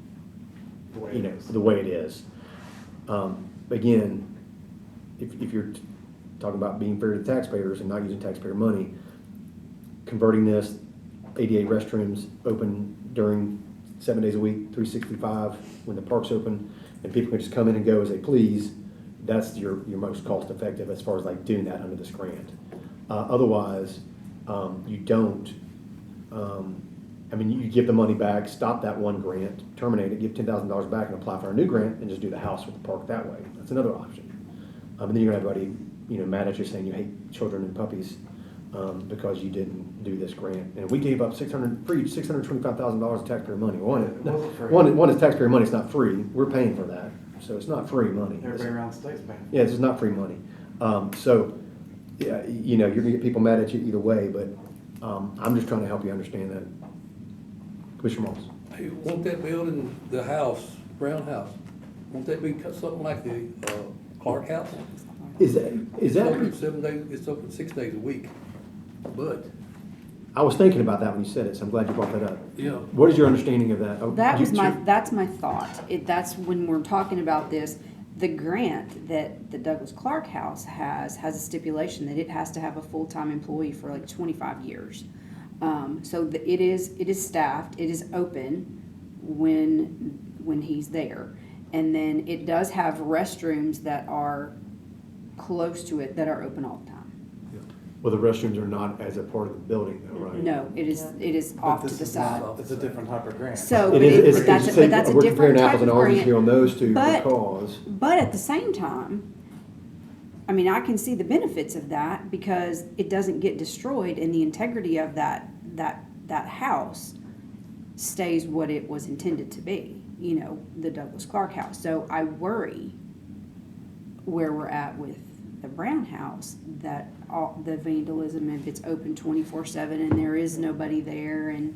the way it is. Again, if you're talking about being fair to the taxpayers and not using taxpayer money, converting this ADA restrooms open during 7 days a week, 365 when the park's open, and people can just come in and go as they please, that's your most cost effective as far as like doing that under this grant. Otherwise, you don't. You give the money back, stop that one grant, terminate it, give $10,000 back and apply for a new grant and just do the house with the park that way. That's another option. And then you're gonna have everybody, mad at you saying you hate children and puppies because you didn't do this grant. And we gave up $625,000 of taxpayer money. One is taxpayer money, it's not free. We're paying for that. So it's not free money. Everybody around the state's paying. Yeah, this is not free money. You're gonna get people mad at you either way, but I'm just trying to help you understand that. Commissioner Moss. Hey, won't that building, the house, Brown House, won't that be something like the Clark House? Is It's open that, 7 days, it's open 6 days a week, but, I was thinking about that when you said it, so I'm glad you brought that up. yeah. What is your understanding of that? That's my thought. That's when we're talking about this, the grant that the Douglas Clark House has a stipulation that it has to have a full-time employee for like 25 years. It is staffed, it is open when he's there. And then it does have restrooms that are close to it that are open all the time. Well, the restrooms are not as a part of the building though, right? No, it is off to the side. It's a different type of grant. So, It but is, that's a we're different comparing type apples of and oranges grant. here on those two But- because. But at the same time, I mean, I can see the benefits of that because it doesn't get destroyed and the integrity of that house stays what it was intended to be, you know, the Douglas Clark house. So I worry where we're at with the Brown house, that all the vandalism, if it's open 24/7 and there is nobody there, and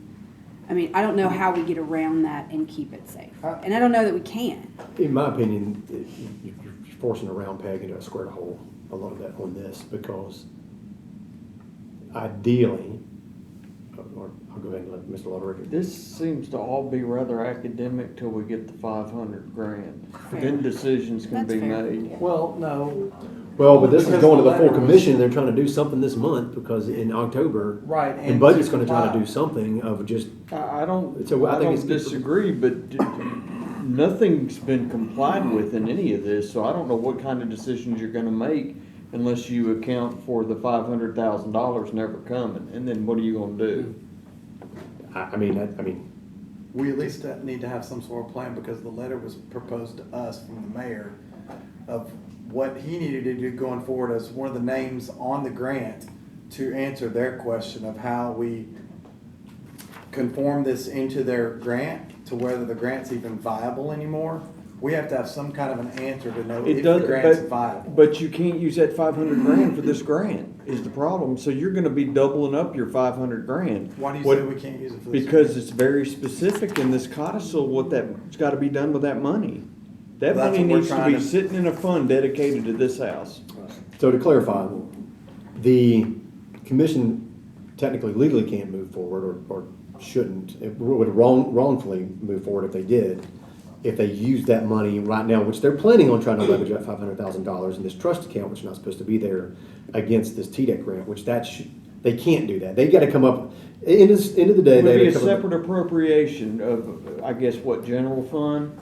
I mean, I don't know how we get around that and keep it safe. And I don't know that we can. In my opinion, you're forcing a round peg into a square hole a little bit on this, because ideally, or I'll go ahead and let Mr. Lutterick. This seems to all be rather academic till we get the 500 grand. Fair. Then decisions can That's be fair. made. Well, no. Well, but this is Because going to the the full letter was- commission, they're trying to do something this month, because in October, Right, the and budget's to gonna try to comply. do something of just, I don't, So I I think it's don't good for- disagree, but nothing's been complied with in any of this, so I don't know what kind of decisions you're gonna make unless you account for the $500,000 never coming, and then what are you gonna do? I mean, We at least need to have some sort of plan, because the letter was proposed to us from the mayor of what he needed to do going forward as one of the names on the grant to answer their question of how we conform this into their grant to whether the grant's even viable anymore. We have to have some kind of an answer to know It if does, the grant's viable. but you can't use that 500 grand for this grant, is the problem, so you're gonna be doubling up your 500 grand. Why do you What- say we can't use it for this? Because it's very specific in this codicil what that's gotta be done with that money. That Well, that's money what we're needs to trying be to- sitting in a fund dedicated to this house. so to clarify, the commission technically legally can't move forward, or shouldn't, it would wrongfully move forward if they did, if they use that money right now, which they're planning on trying to leverage that $500,000 in this trust account, which is not supposed to be there, against this TDEC grant, which they can't do that. They gotta come up, end of the day, It would they be a gotta come up. separate appropriation of, I guess, what, general fund?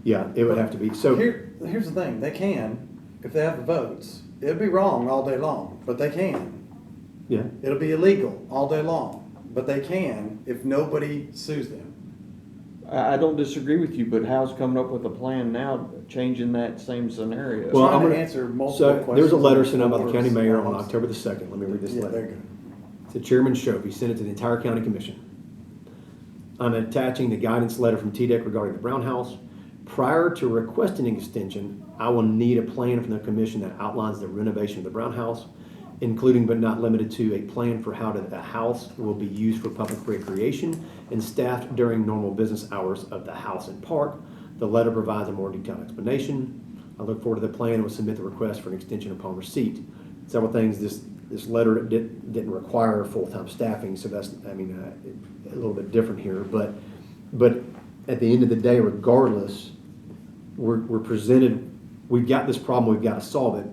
Yeah, it would have to be, so, Here's the thing, they can, if they have the votes. It'd be wrong all day long, but they can. yeah. It'll be illegal all day long, but they can if nobody sues them. I don't disagree with you, but how's coming up with a plan now, changing that same scenario? Well, Trying I'm to gonna answer multiple So, questions. there's a letter on sent out by the four county mayor on slides. October the 2nd. Let me read this Yeah, there you letter. go. To Chairman Shope, he sent it to the entire county commission. I'm attaching the guidance letter from TDEC regarding the Brown House. Prior to requesting an extension, I will need a plan from the commission that outlines the renovation of the Brown House, including but not limited to a plan for how the house will be used for public recreation and staffed during normal business hours of the house and park. The letter provides a more detailed explanation. I look forward to the plan and will submit the request for an extension upon receipt. Several things, this letter didn't require full-time staffing, so that's, I mean, a little bit different here, but at the end of the day, regardless, we're presented, we've got this problem, we've got to solve it,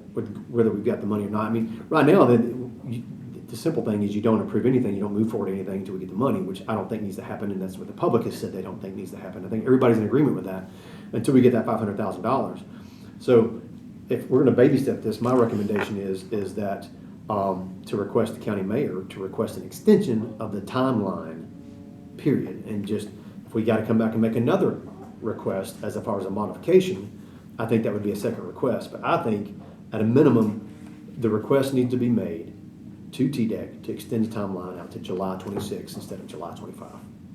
whether we've got the money or not. I mean, right now, the simple thing is you don't approve anything, you don't move forward anything until we get the money, which I don't think needs to happen, and that's what the public has said they don't think needs to happen. I think everybody's in agreement with that until we get that $500,000. So if we're going to baby step this, my recommendation is that to request the county mayor to request an extension of the timeline, period, and just if we got to come back and make another request as far as a modification, I think that would be a second request. But I think at a minimum, the request needs to be made to TDEC to extend the timeline out to July 26 instead of July 25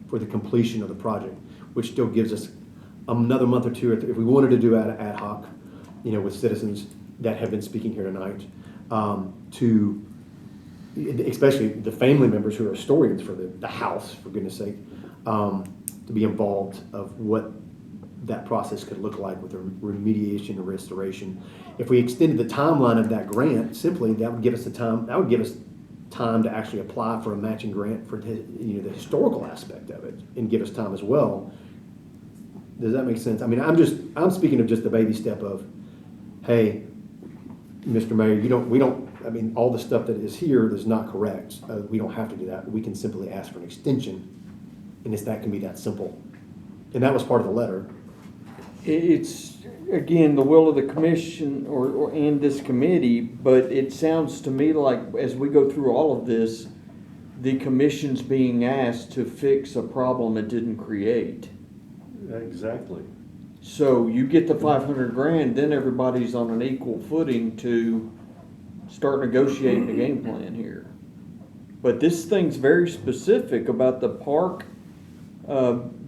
for the completion of the project, which still gives us another month or two, if we wanted to do ad hoc, with citizens that have been speaking here tonight, to, especially the family members who are historians for the house, for goodness sake, to be involved of what that process could look like with the remediation and restoration. If we extended the timeline of that grant, simply that would give us time to actually apply for a matching grant for the historical aspect of it, and give us time as well. Does that make sense? I mean, I'm speaking of just the baby step of, hey, Mr. Mayor, I mean, all the stuff that is here is not correct. We don't have to do that. We can simply ask for an extension, and that can be that simple. And that was part of the letter. It's, again, the will of the commission and this committee, but it sounds to me like as we go through all of this, the commission's being asked to fix a problem it didn't create. Exactly. So you get the 500 grand, then everybody's on an equal footing to start negotiating the game plan here. But this thing's very specific about the park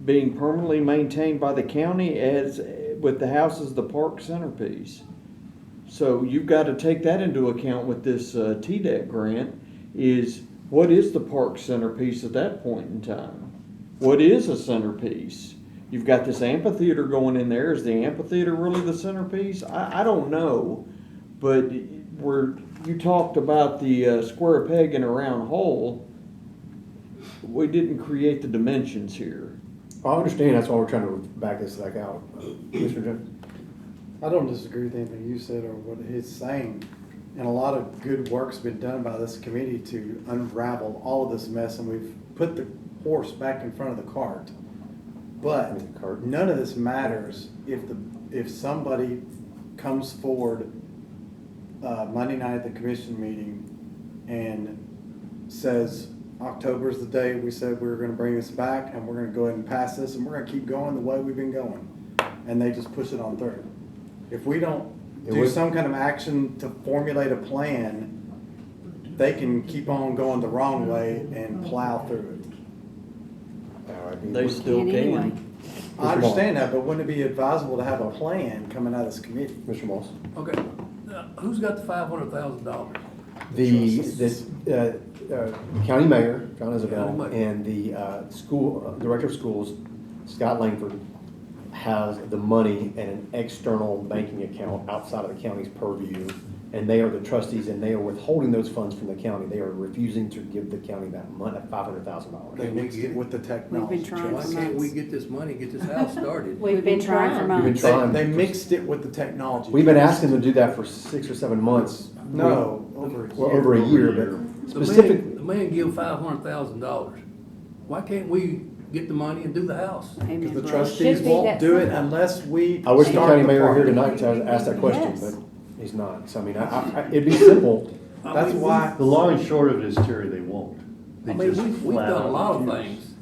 being permanently maintained by the county as with the house as the park centerpiece. So you've got to take that into account with this TDEC grant. Is what is the park centerpiece at that point in time? What is a centerpiece? You've got this amphitheater going in there. Is the amphitheater really the centerpiece? I don't know, but you talked about the square peg in a round hole. We didn't create the dimensions here. I understand, that's why we're trying to back this back out. Mr. Jones? I don't disagree with anything you said or what he's saying. And a lot of good work's been done by this committee to unravel all of this mess, and we've put the horse back in front of the cart. But none of this matters if somebody comes forward Monday night at the commission meeting and says, October's the day we said we were gonna bring this back, and we're gonna go ahead and pass this, and we're gonna keep going the way we've been going. And they just push it on through. If we don't do some kind of action to formulate a plan, they can keep on going the wrong way and plow through it. They still Anyway. can. I understand that, but wouldn't it be advisable to have a plan coming out of this committee? Mr. Moss? Okay, who's got the $500,000? The county mayor, John Isabel, County mayor. and the school director of schools, Scott Langford, has the money in an external banking account outside of the county's purview, and they are the trustees, and they are withholding those funds from the county. They are refusing to give the county that money, $500,000. They mixed it with the technology. We've been trying Why for can't we months. get this money, get this house started? We've been trying for We've been months. trying. They mixed it with the technology. We've been asking them to do that for 6 or 7 months. No, over a Well, year. over a year, but specifically. The man give $500,000. Why can't we get the money and do the house? Because Amen. the Well, trustees should be won't that do it simple. unless we. I wish the start county mayor were here party. tonight to ask that question, Yes. but he's not. So I mean, it'd be simple. That's why. The long and short of it is, Terry, they won't. They I mean, just we've flat done a out lot of refuse. things.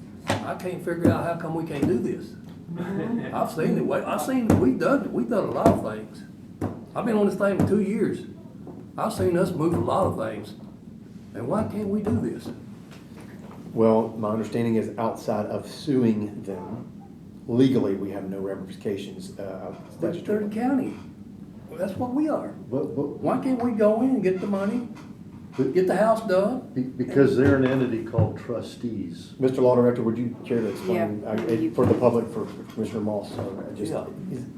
I can't figure out how come we can't do this. I've seen it, we've done a lot of things. I've been on this thing for 2 years. I've seen us move a lot of things. And why can't we do this? Well, my understanding is outside of suing them, legally, we have no ramifications. We're the third county. Well, that's what we are. But Why can't we go in and get the money, get the house done? because they're an entity called trustees. Mr. Law Director, would you care to explain Yeah. for the public, for Commissioner Moss,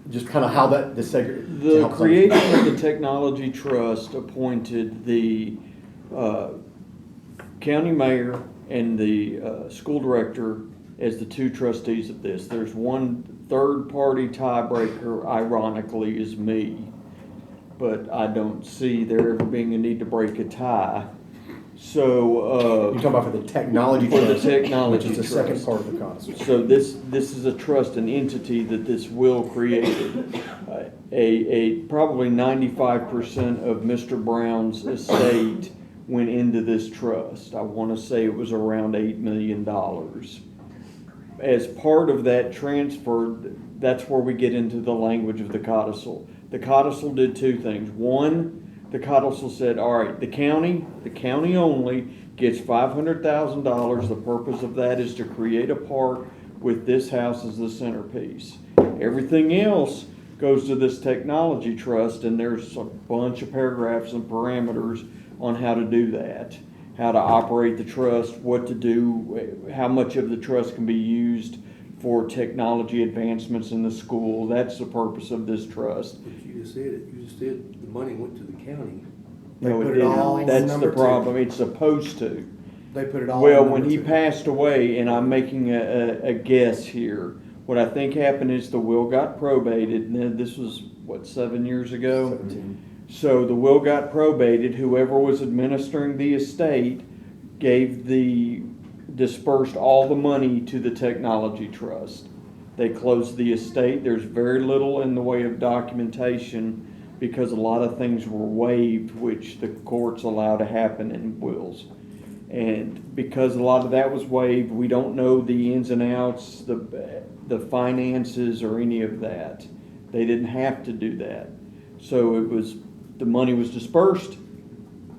just kind of how that, the The creation of the technology trust appointed the county mayor and the school director as the two trustees of this. There's one third-party tiebreaker, ironically, is me. But I don't see there ever being a need to break a tie. So, You're talking about for the technology For the trust, technology which is the second trust. part of the codicil. so this is a trust, an entity that this will create. Probably 95% of Mr. Brown's estate went into this trust. I want to say it was around $8 million. As part of that transfer, that's where we get into the language of the codicil. The codicil did two things. One, the codicil said, all right, the county only gets $500,000. The purpose of that is to create a park with this house as the centerpiece. Everything else goes to this technology trust, and there's a bunch of paragraphs and parameters on how to do that, how to operate the trust, what to do, how much of the trust can be used for technology advancements in the school. That's the purpose of this trust. But you just said it, you just said the money went to the county. No, put it it all didn't. in That's number the two. problem. It's supposed to. They put it all. Well, in when number he two. passed away, and I'm making a guess here, what I think happened is the will got probated, and then this was, 7 years ago? 17. So the will got probated, whoever was administering the estate dispersed all the money to the technology trust. They closed the estate. There's very little in the way of documentation because a lot of things were waived, which the courts allow to happen in wills. And because a lot of that was waived, we don't know the ins and outs, the finances or any of that. They didn't have to do that. So the money was dispersed,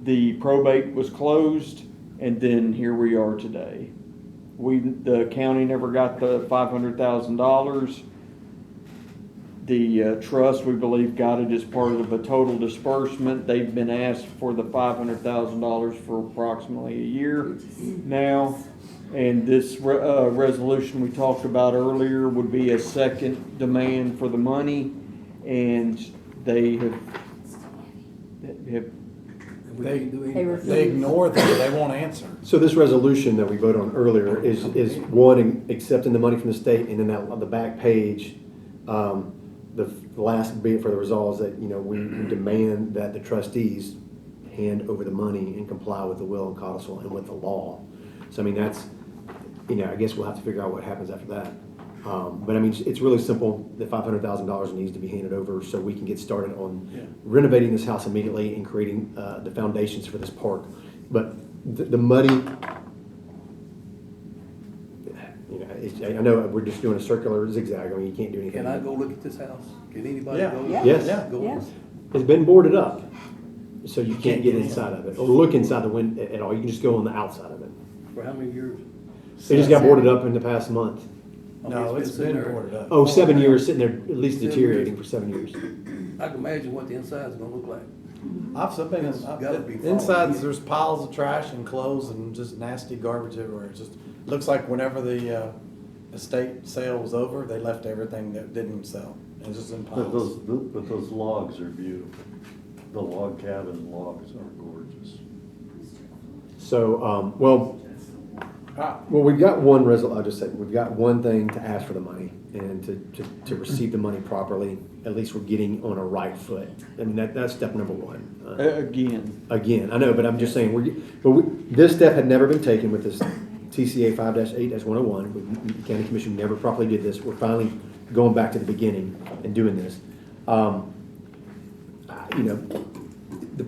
the probate was closed, and then here we are today. The county never got the $500,000. The trust, we believe, got it as part of a total disbursement. They've been asked for the $500,000 for approximately a year now. And this resolution we talked about earlier would be a second demand for the money, and they have They ignore them, they won't answer. So this resolution that we voted on earlier is one, accepting the money from the state, and then that, on the back page, the last bit for the resolve is that, we demand that the trustees hand over the money and comply with the will and codicil and with the law. So, that's, I guess we'll have to figure out what happens after that. But it's really simple. The $500,000 needs to be handed over so we can get started on renovating this house immediately and creating the foundations for this park. But the money, I know we're just doing a circular zigzag. You can't do anything. Can I go look at this house? Can anybody Yeah. go? Yeah. Yes. Go. Yes. It's been boarded up, so you can't get inside of it or look inside the window at all. You can just go on the outside of it. For how many years? They just got boarded up in the past month. No, it's been there. boarded up. Oh, 7 years, sitting there at least 7 deteriorating for 7 years. I can imagine what the inside's gonna look like. I've been It's gotta be insides, falling. there's piles of trash and clothes and just nasty garbage everywhere. It just looks like whenever the estate sale was over, they left everything that didn't sell. It's just in But piles. those logs are beautiful. The log cabin logs are gorgeous. So, well, we've got one I'll just say, we've got one thing to ask for the money and to receive the money properly. At least we're getting on a right foot. That's step number one. Again, I know, but I'm just saying, this step had never been taken with this TCA 5-8-101. The county commission never properly did this. We're finally going back to the beginning and doing this. The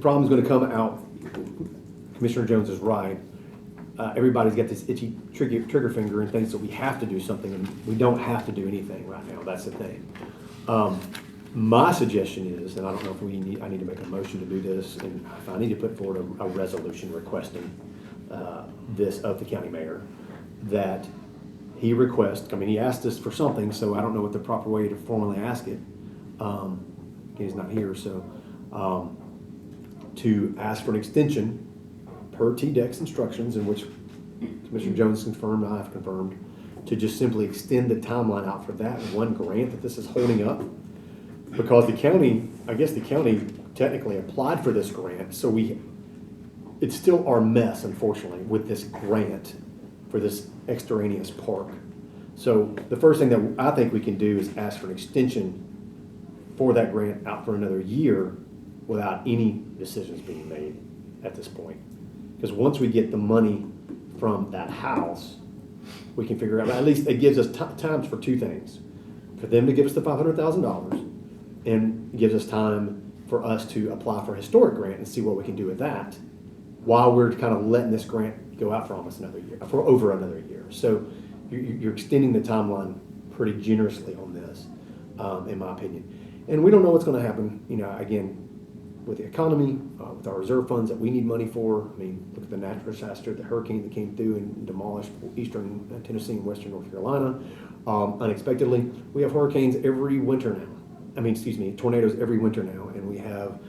problem's gonna come out. Commissioner Jones is right. Everybody's got this itchy trigger finger and thinks that we have to do something, and we don't have to do anything right now. That's the thing. My suggestion is, and I don't know if I need to make a motion to do this, and if I need to put forward a resolution requesting this of the county mayor, that he requests, he asked us for something, so I don't know what the proper way to formally ask it. He's not here, so to ask for an extension per TDEC's instructions, in which Commissioner Jones confirmed, I have confirmed, to just simply extend the timeline out for that one grant that this is holding up. Because the county technically applied for this grant, so it's still our mess, unfortunately, with this grant for this extraneous park. So the first thing that I think we can do is ask for an extension for that grant out for another year without any decisions being made at this point. Because once we get the money from that house, we can figure out, at least it gives us times for two things. For them to give us the $500,000, and it gives us time for us to apply for a historic grant and see what we can do with that, while we're kind of letting this grant go out for almost another year, for over another year. So you're extending the timeline pretty generously on this, in my opinion. And we don't know what's going to happen, again, with the economy, with our reserve funds that we need money for. Look at the natural disaster, the hurricane that came through and demolished eastern Tennessee and western North Carolina unexpectedly. We have hurricanes every winter now. Tornadoes every winter now, and we have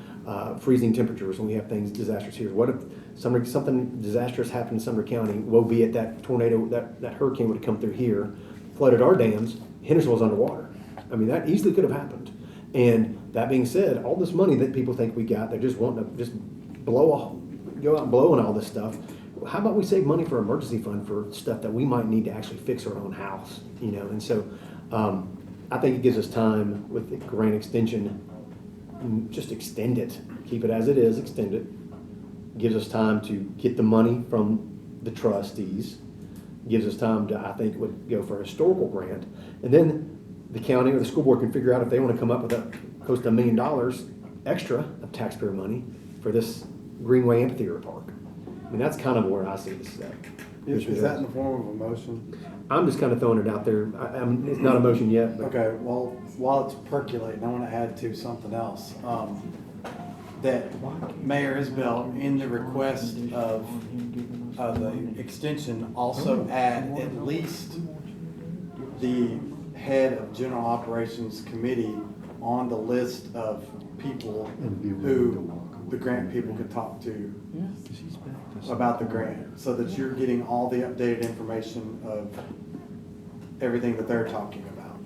freezing temperatures, and we have things disastrous here. What if something disastrous happened in Sumner County? Woe be it that tornado, that hurricane would have come through here, flooded our dams, Hendersonville's underwater. That easily could have happened. And that being said, all this money that people think we got, they're just wanting to just go out and blow on all this stuff. How about we save money for emergency fund for stuff that we might need to actually fix our own house, And so I think it gives us time with the grant extension, just extend it, keep it as it is, extend it. Gives us time to get the money from the trustees. Gives us time to, I think, would go for a historical grant, and then the county or the school board can figure out if they want to come up with close to $1 million extra of taxpayer money for this Greenway Amphitheater Park. That's kind of where I see this stuff. Is that in the form of a motion? I'm just kind of throwing it out there. It's not a motion yet, but Okay, well, while it's percolating, I want to add to something else. that Mayor Isbell, in the request of the extension, also add at least the head of General Operations Committee on the list of people who the grant people could talk to about the grant, so that you're getting all the updated information of everything that they're talking about.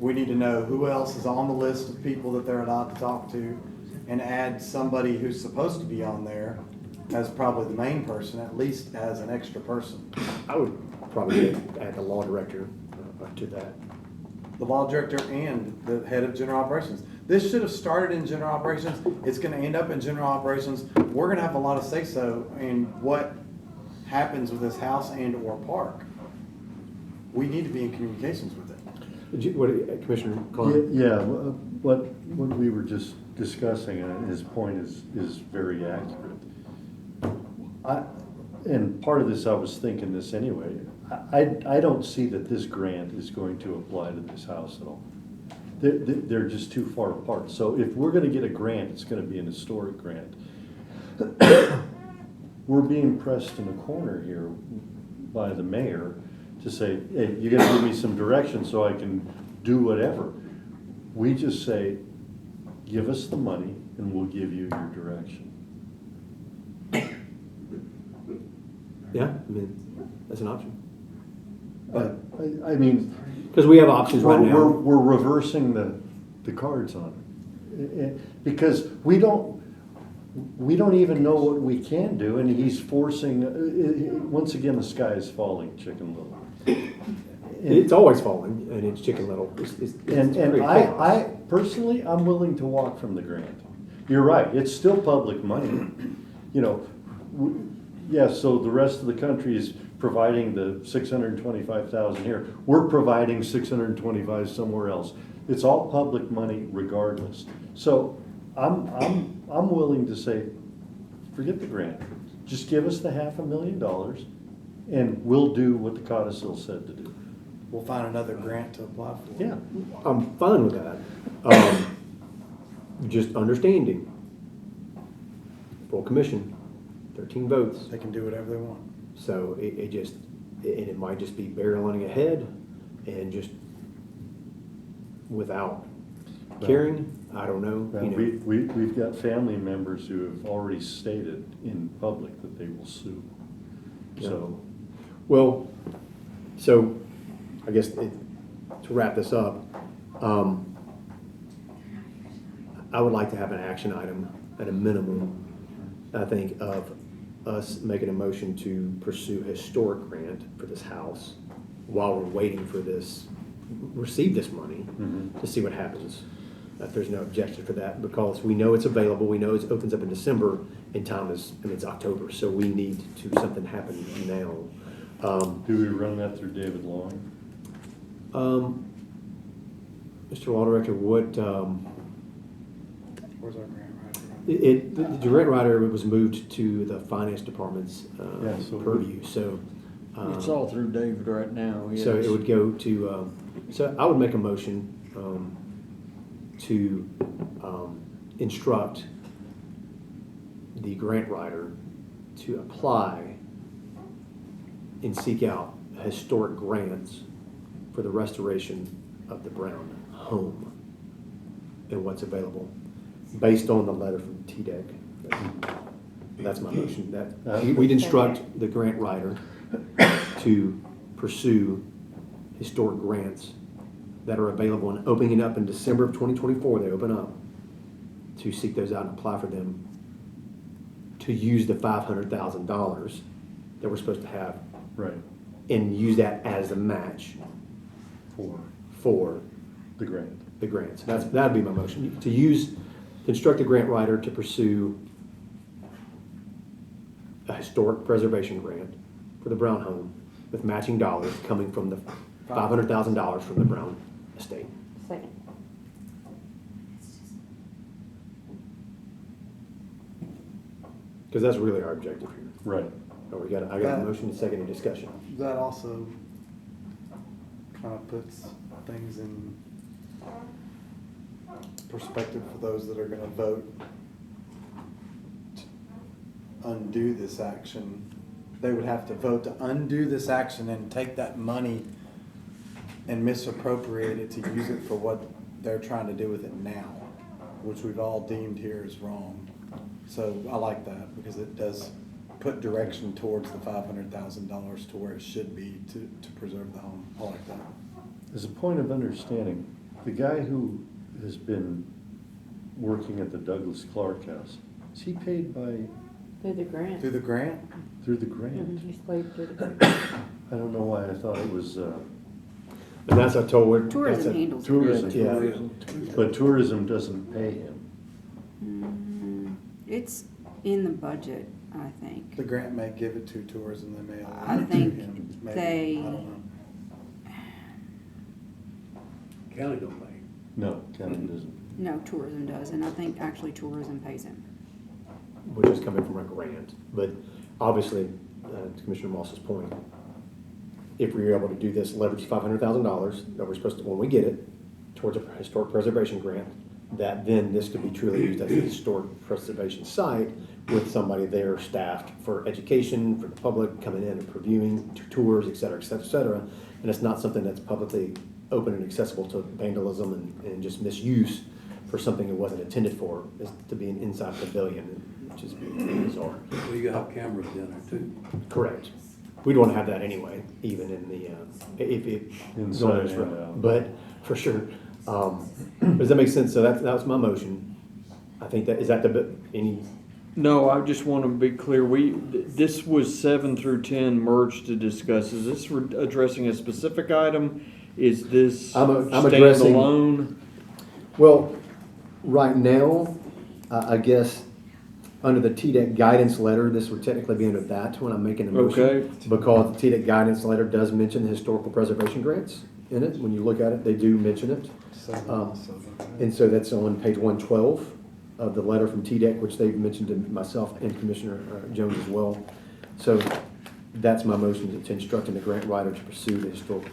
We need to know who else is on the list of people that they're allowed to talk to, and add somebody who's supposed to be on there as probably the main person, at least as an extra person. I would probably add the law director to that. The law director and the head of general operations. This should have started in general operations. It's gonna end up in general operations. We're gonna have a lot of say-so in what happens with this house and or park. We need to be in communications with it. Commissioner Klein? Yeah, what we were just discussing, and his point is very accurate. And part of this, I was thinking this anyway, I don't see that this grant is going to apply to this house at all. They're just too far apart. So if we're gonna get a grant, it's gonna be an historic grant. We're being pressed in a corner here by the mayor to say, hey, you gotta give me some direction so I can do whatever. We just say, give us the money and we'll give you your direction. Yeah, I mean, that's an option. But, I mean. Because we have options right now. We're reversing the cards on it. Because we don't even know what we can do, and he's forcing, once again, the sky is falling, Chicken Little. It's always falling, and it's Chicken Little. And I personally, I'm willing to walk from the grant. You're right, it's still public money. You know, yes, so the rest of the country is providing the 625,000 here. We're providing 625 somewhere else. It's all public money regardless. So I'm willing to say, forget the grant. Just give us the $500,000 and we'll do what the codicil said to do. We'll find another grant to apply for. Yeah. I'm fine with that. Just understanding. Full commission, 13 votes. They can do whatever they want. So it might just be barreling ahead and just without caring. I don't know. Well, we've got family members who have already stated in public that they will sue. Yeah. So, well, so I guess to wrap this up, I would like to have an action item at a minimum, I think, of us making a motion to pursue a historic grant for this house while we're waiting for this, receive this money to see what happens. If there's no objection for that, because we know it's available, we know it opens up in December, and time is, I mean, it's October, so we need to, something happen now. do we run that through David Long? Mr. Law Director, what, Where's our grant writer? the grant writer was moved to the finance department's Yeah, so purview, so. It's all through David right now, yes. So it would go to, so I would make a motion to instruct the grant writer to apply and seek out historic grants for the restoration of the Brown home and what's available, based on the letter from TDEC. That's my motion. That we'd instruct the grant writer to pursue historic grants that are available and opening up in December of 2024. They open up to seek those out and apply for them, to use the $500,000 that we're supposed to have, Right. and use that as a match for The grant. the grants. That'd be my motion. To instruct the grant writer to pursue a historic preservation grant for the Brown home with matching dollars coming from the $500,000 from the Brown estate. Second. Because that's really our objective here. Right. Oh, I got a motion and second in discussion. That also kind of puts things in perspective for those that are gonna vote undo this action. They would have to vote to undo this action and take that money and misappropriate it to use it for what they're trying to do with it now, which we've all deemed here is wrong. So I like that because it does put direction towards the $500,000 to where it should be to preserve the home. I like that. As a point of understanding, the guy who has been working at the Douglas Clark House, is he paid by, Through the grant. Through the grant? through the grant? He's paid through the grant. I don't know why I thought it was, And that's a total. Tourism handles it. tourism. Yeah. But tourism doesn't pay him. It's in the budget, I think. The grant may give it to tourism, they may allow I it to think him, maybe. they- I don't know. County don't pay. No, county doesn't. No, tourism does, and I think actually tourism pays him. Which is coming from a grant, but obviously, to Commissioner Moss's point, if we're able to do this, leverage $500,000 that we're supposed to, when we get it, towards a historic preservation grant, that then this could be truly used as a historic preservation site with somebody there staffed for education, for the public coming in and reviewing, tours, et cetera, et cetera, et cetera. And it's not something that's publicly open and accessible to vandalism and just misuse for something it wasn't intended for, is to be an inside pavilion, which is bizarre. Well, you gotta have cameras down there too. Correct. We'd want to have that anyway, even in the, if it. Inside and out. But, for sure. Does that make sense? So that was my motion. I think that, is that any, No, I just want to be clear, this was 7 through 10 merged to discuss. Is this addressing a specific item? Is this I'm addressing- standalone? well, right now, I guess, under the TDEC guidance letter, this would technically be under that when I'm making the motion. Okay. Because the TDEC guidance letter does mention the historical preservation grants in it. When you look at it, they do mention it. And so that's on page 112 of the letter from TDEC, which they've mentioned to myself and Commissioner Jones as well. So that's my motion, to instructing the grant writer to pursue the historic,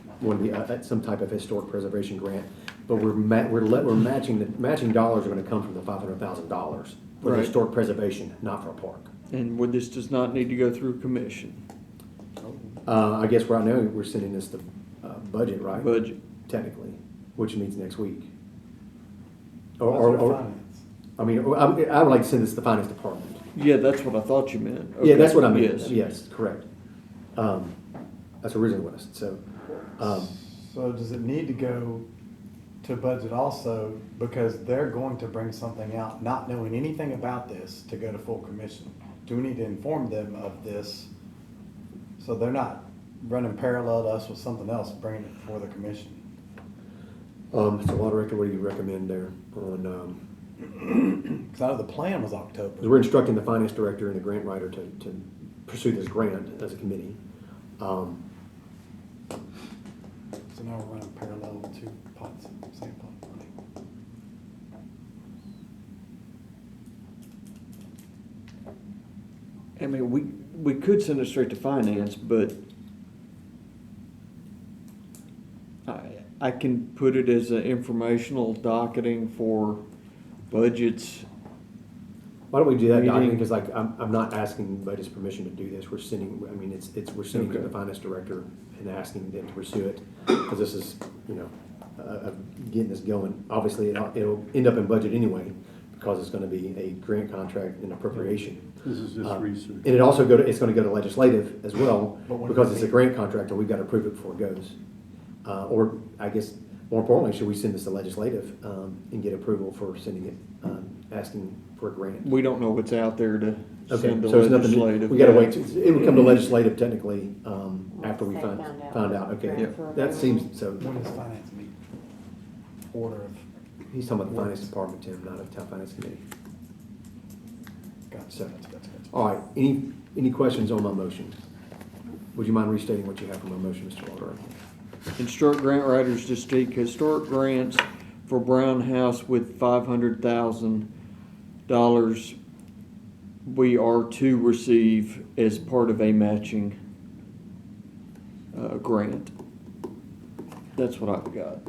some type of historic preservation grant. But we're matching, the matching dollars are gonna come from the $500,000 for Right. historic preservation, not for a park. And this does not need to go through commission, I guess right now, we're sending this to budget, right? budget. Technically, which means next week. Budget or finance? I mean, I would like to send this to the finance department. Yeah, that's what I thought you meant. Yeah, Okay. that's what I meant. Yes. Yes, correct. That's originally what I said, so, So does it need to go to budget also, because they're going to bring something out, not knowing anything about this, to go to full commission? Do we need to inform them of this, so they're not running parallel to us with something else, bringing it before the commission? so Law Director, what do you recommend there on, Because I know the plan was October. we're instructing the finance director and the grant writer to pursue this grant as a committee. So now we're running parallel with two pots, same pot of money. I mean, we could send it straight to finance, but I can put it as an informational docketing for budgets. Why don't we do that, Meeting. Doctor? Because like, I'm not asking anybody's permission to do this. We're sending, I mean, we're sending to Okay. the finance director and asking them to pursue it. Because this is, getting this going. Obviously, it'll end up in budget anyway, because it's gonna be a grant contract and appropriation. This is just research. And it also it's gonna go to legislative as well, But when because do it's we- a grant contract and we've got to approve it before it goes. Or I guess, more importantly, should we send this to legislative, and get approval for sending it, asking for a grant? We don't know what's out there to Okay, send to so it's nothing, legislative. we gotta wait, it would come to legislative technically, after we They find found out. out, okay. Yeah. That seems, so, When does finance meet? Order of, he's talking about the finance department, Tim, not the town finance committee. gotcha. All right, any questions on my motion? Would you mind restating what you have for my motion, Mr. Walter? Instruct grant writers to seek historic grants for Brown House with $500,000 we are to receive as part of a matching grant. That's what I've got.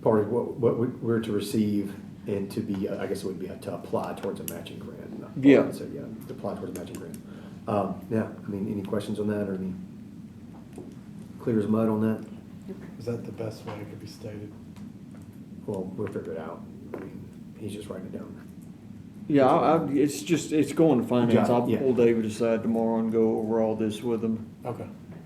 Part of what we're to receive And to be, I guess it would be to apply towards a matching grant. Yeah. So, yeah, to apply towards a matching grant. Yeah, I mean, any questions on that or any clear as mud on that? Is that the best way it could be stated? Well, we'll figure it out. I mean, he's just writing it down. Yeah, it's going to finance. I'll Yeah. pull David aside tomorrow and go over all this with him. Okay.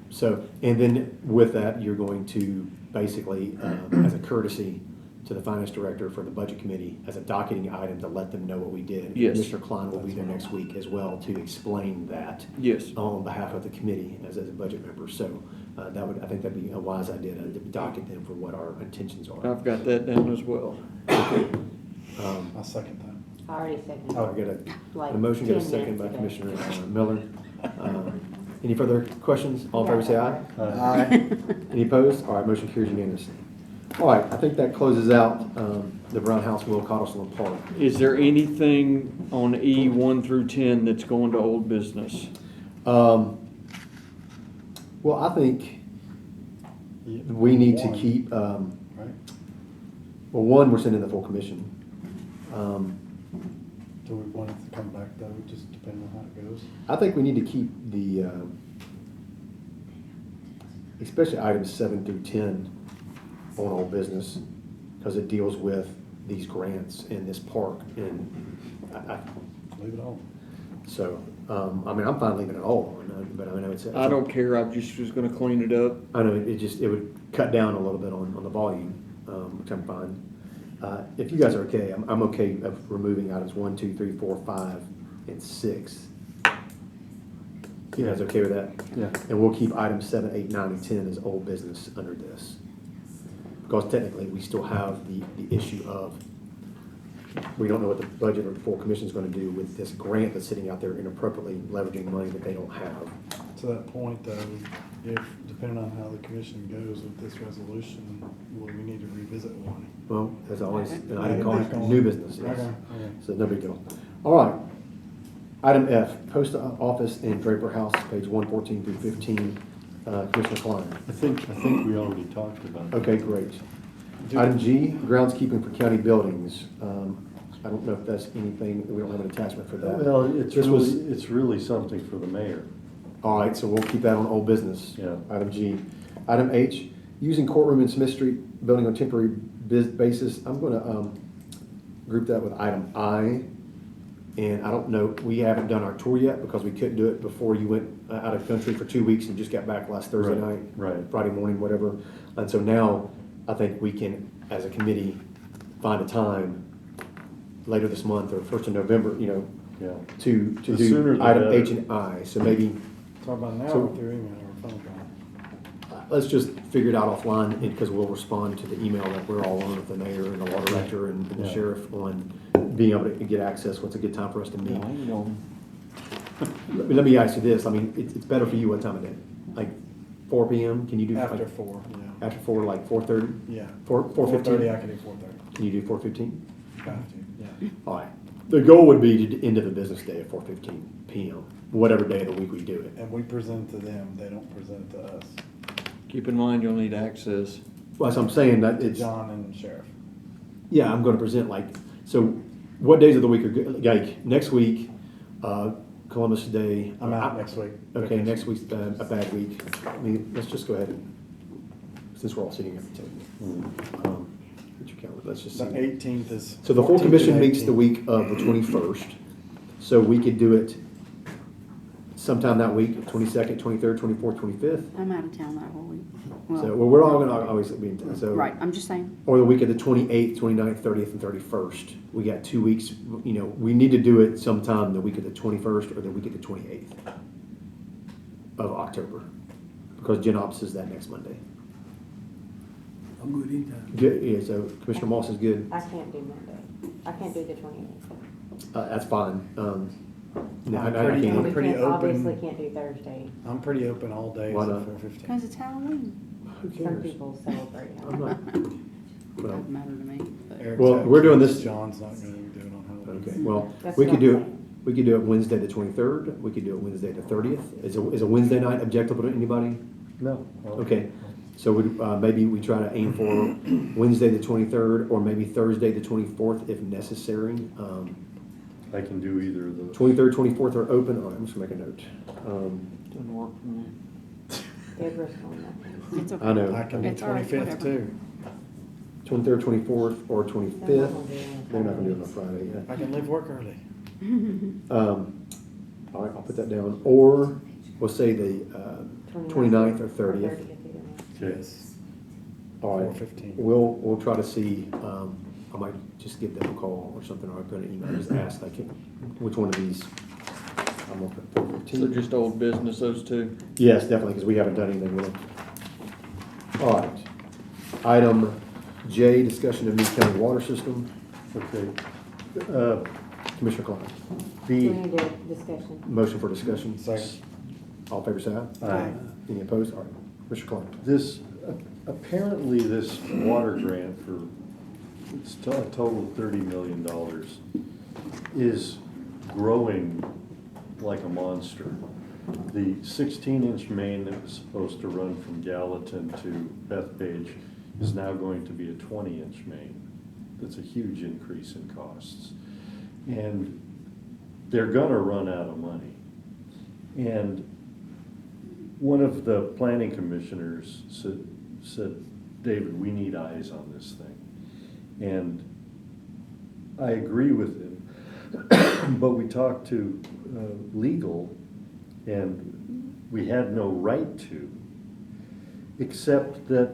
So, and then with that, you're going to basically, as a courtesy to the finance director for the budget committee, as a docketing item to let them know what we did. Yes. Mr. Klein will be there next week as well to explain that. Yes. On behalf of the committee as a budget member. So I think that'd be a wise idea to docket them for what our intentions are. I've got that down as well. I'll second that. I already seconded. Oh, we got Like a motion, got a 10 second by minutes ago. Commissioner Miller. Any further questions? All in favor, say aye. Aye. Any opposed? All right, motion carries unanimously. All right, I think that closes out the Brown House, Will Cottlesville and Park. Is there anything on E 1 through 10 that's going to old business? Well, I think we need to keep, Right? well, one, we're sending the full commission. Do we want it to come back though, just depending on how it goes? I think we need to keep the, especially items 7 through 10 on old business, because it deals with these grants in this park, and Leave it on. so, I mean, I'm fine leaving it all on, but I mean, it's. I don't care, I just was gonna clean it up. I know, it would cut down a little bit on the volume, which I'm fine. If you guys are okay, I'm okay of removing items 1, 2, 3, 4, 5, and 6. You guys okay with that? Yeah. And we'll keep items 7, 8, 9, and 10 as old business under this. Because technically, we still have the issue of, we don't know what the budget or the full commission is gonna do with this grant that's sitting out there inappropriately leveraging money that they don't have. To that point though, if, depending on how the commission goes with this resolution, will we need to revisit one? Well, as always, and I Yeah, didn't call back it on. new business, yes. Okay. So no big deal. All right. Item F, post office and Draper House, page 114 through 15, Commissioner Klein. I think we already talked about it. Okay, great. Item G, groundskeeping for county buildings. I don't know if that's anything, we don't have an attachment for that. Well, it's This was- really something for the mayor. All right, so we'll keep that on old business. Yeah. Item G. Item H, using courtroom in Smith Street building on temporary basis. I'm gonna group that with item I. And I don't know, we haven't done our tour yet because we couldn't do it before you went out of country for 2 weeks and just got back last Thursday Right, night. right. Friday morning, whatever. And so now, I think we can, as a committee, find a time later this month or 1st of November, Yeah. to The sooner do the item better. H and I. So maybe, Talk about an So- hour through email or phone call. let's just figure it out offline because we'll respond to the email that we're all on with the mayor and the law director and the Yeah. sheriff on being able to get access. What's a good time for us to meet? Let me ask you this, I mean, it's better for you what time of day? Like 4 PM? Can you do? like, After 4, yeah. After 4, like 4:30? Yeah. 4:15? 4:30, I can do 4:30. Can you do 4:15? If I have to, yeah. All right. The goal would be to end of the business day at 4:15 PM, whatever day of the week we do it. And we present to them, they don't present to us. Keep in mind, you'll need access. Well, so I'm saying that it's, John and Sheriff. yeah, I'm gonna present like, so what days of the week are good? Like, next week, Columbus Day. I'm out next week. Okay, next week's a bad week. I mean, let's just go ahead and, since we're all sitting at the table. Get your calendar, let's just see. The 18th is. So the full 14th commission and meets the 18th. week of the 21st. So we could do it sometime that week, 22nd, 23rd, 24th, 25th. I'm out of town that whole week. Well, So, well, we're all gonna always be in town, so. right, I'm just saying. Or the week of the 28th, 29th, 30th, and 31st. We got 2 weeks, we need to do it sometime the week of the 21st or the week of the 28th of October. Because Gen Ops is that next Monday. I'm good anytime. Good, yeah, so Commissioner Moss is good. I can't do Monday. I can't do the 28th. That's fine. No, I'm I pretty- can't. I'm pretty Obviously open. can't do Thursday. I'm pretty open all day Why except not? for 15. Because it's Halloween. Who Some cares? people celebrate. I'm not. Well, Doesn't matter to me. but- Eric's Well, out we're doing kids. this- John's not gonna do it on Halloween. okay, well, That's we what could I'm do it, saying. we could do it Wednesday the 23rd. We could do it Wednesday the 30th. Is a Wednesday night objectable to anybody? No. Okay. So maybe we try to aim for Wednesday the 23rd, or maybe Thursday the 24th if necessary. I can do either of those. 23rd, 24th are open. All right, I'm just gonna make a note. Doesn't work for me. Deborah's on that. It's okay. I know. I can do It's all right, 25th whatever. too. 23rd, 24th, or They're 25th. not gonna do it on They're not gonna do it on Fridays. Friday. I can leave work early. All right, I'll put that down. Or we'll say the 29th or 30th. either way. Okay. Yes. All right. 4:15. We'll try to see. I might just give them a call or something, or I'm gonna email, just ask like which one of these. I'm gonna put 4:15. So just old business, those two? Yes, definitely, because we haven't done anything with them. All right. Item J, discussion of new county water system. Okay. Commissioner Klein. Do we B, need a discussion? motion for discussion. Second. All in favor, say aye. Aye. Any opposed? All right. Commissioner Klein. This, apparently this water grant for, it's a total of $30 million, is growing like a monster. The 16-inch main that was supposed to run from Gallatin to Bethpage is now going to be a 20-inch main. That's a huge increase in costs. And they're gonna run out of money. And one of the planning commissioners said, David, we need eyes on this thing. And I agree with him, but we talked to legal, and we had no right to, except that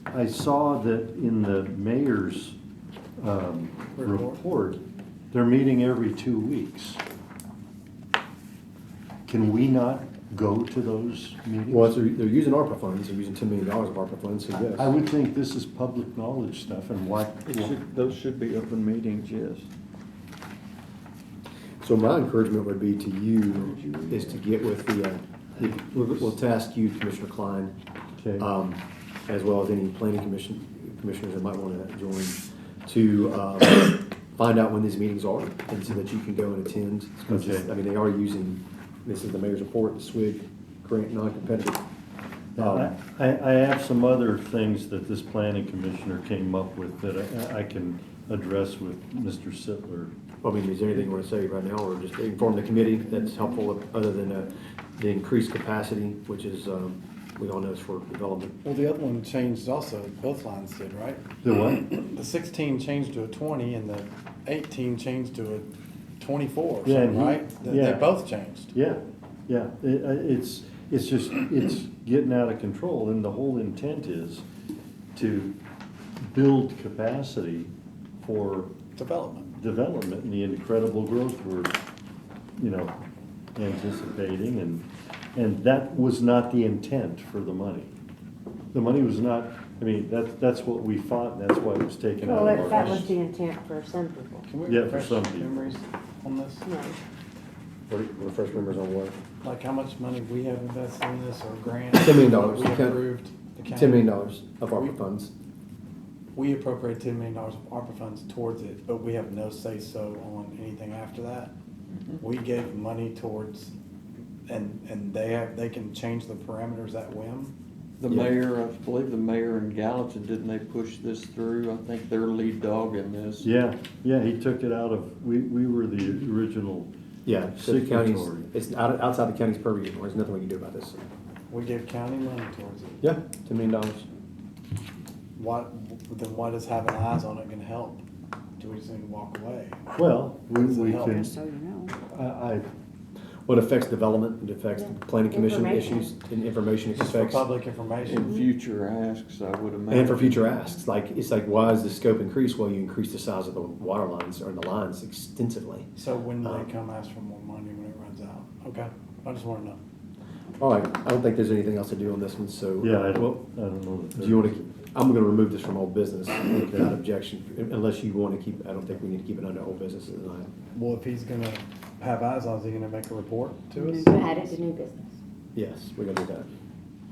I saw that in the mayor's report, they're meeting every 2 weeks. Can we not go to those meetings? Well, they're using ARPA funds. They're using $10 million of ARPA funds, so yes. I would think this is public knowledge stuff, and why? Those should be open meetings, yes. So my encouragement would be to you is to get with we'll task you, Commissioner Klein, Okay. as well as any planning commissioners that might want to join, to find out when these meetings are, and so that you can go and attend. Because Okay. I mean, they are using, this is the mayor's report, the SWIG grant non-competitive. Now, I have some other things that this planning commissioner came up with that I can address with Mr. Sittler. I mean, is there anything you want to say right now, or just inform the committee that's helpful, other than the increased capacity, which is, we all know is for development? Well, the other one changed also, both lines did, right? The what? The 16 changed to a 20 and the 18 changed to a 24 or Yeah, something, right? They both changed. Yeah, yeah, it's just, it's getting out of control, and the whole intent is to build capacity for Development. and the incredible growth we're, anticipating, and that was not the intent for the money. The money was not, I mean, that's what we fought, and that's why it was taken out Well, of our. that was the intent for some people. Can we Yeah, for refresh some people. memories on this? No. Refresh members on what? Like how much money we have invested in this or grant? $10 million. We approved. The county. $10 million of ARPA funds. We appropriate $10 million of ARPA funds towards it, but we have no say-so on anything after that. We gave money towards, and they can change the parameters at whim. The mayor, I believe the mayor in Gallatin, didn't they push this through? I think they're lead dog in this. Yeah, he took it out of, we were the original. Yeah, so the county's, signatory. it's outside the county's purview. There's nothing we can do about this. We gave county money towards it. Yeah, $10 million. Then why does having eyes on it gonna help? Do we just need to walk away? Well, we help? can, Just so you know. Well, it affects development, it affects the planning commission Information. issues and information, it Just for affects, public In information. future asks, I would imagine. and for future asks. Like, it's like, why is the scope increased? Well, you increase the size of the water lines or the lines extensively. So when do they come ask for more money when it runs out? Okay, I just wanna know. All right, I don't think there's anything else to do on this one, so. yeah, I well, don't know. that Do you want to, I'm going to remove this from old business Okay. without objection, unless you want to keep, I don't think we need to keep it under old business tonight. Well, if he's gonna have eyes on, is he gonna make a report to us? Add it to new business. Yes, we're going to do that.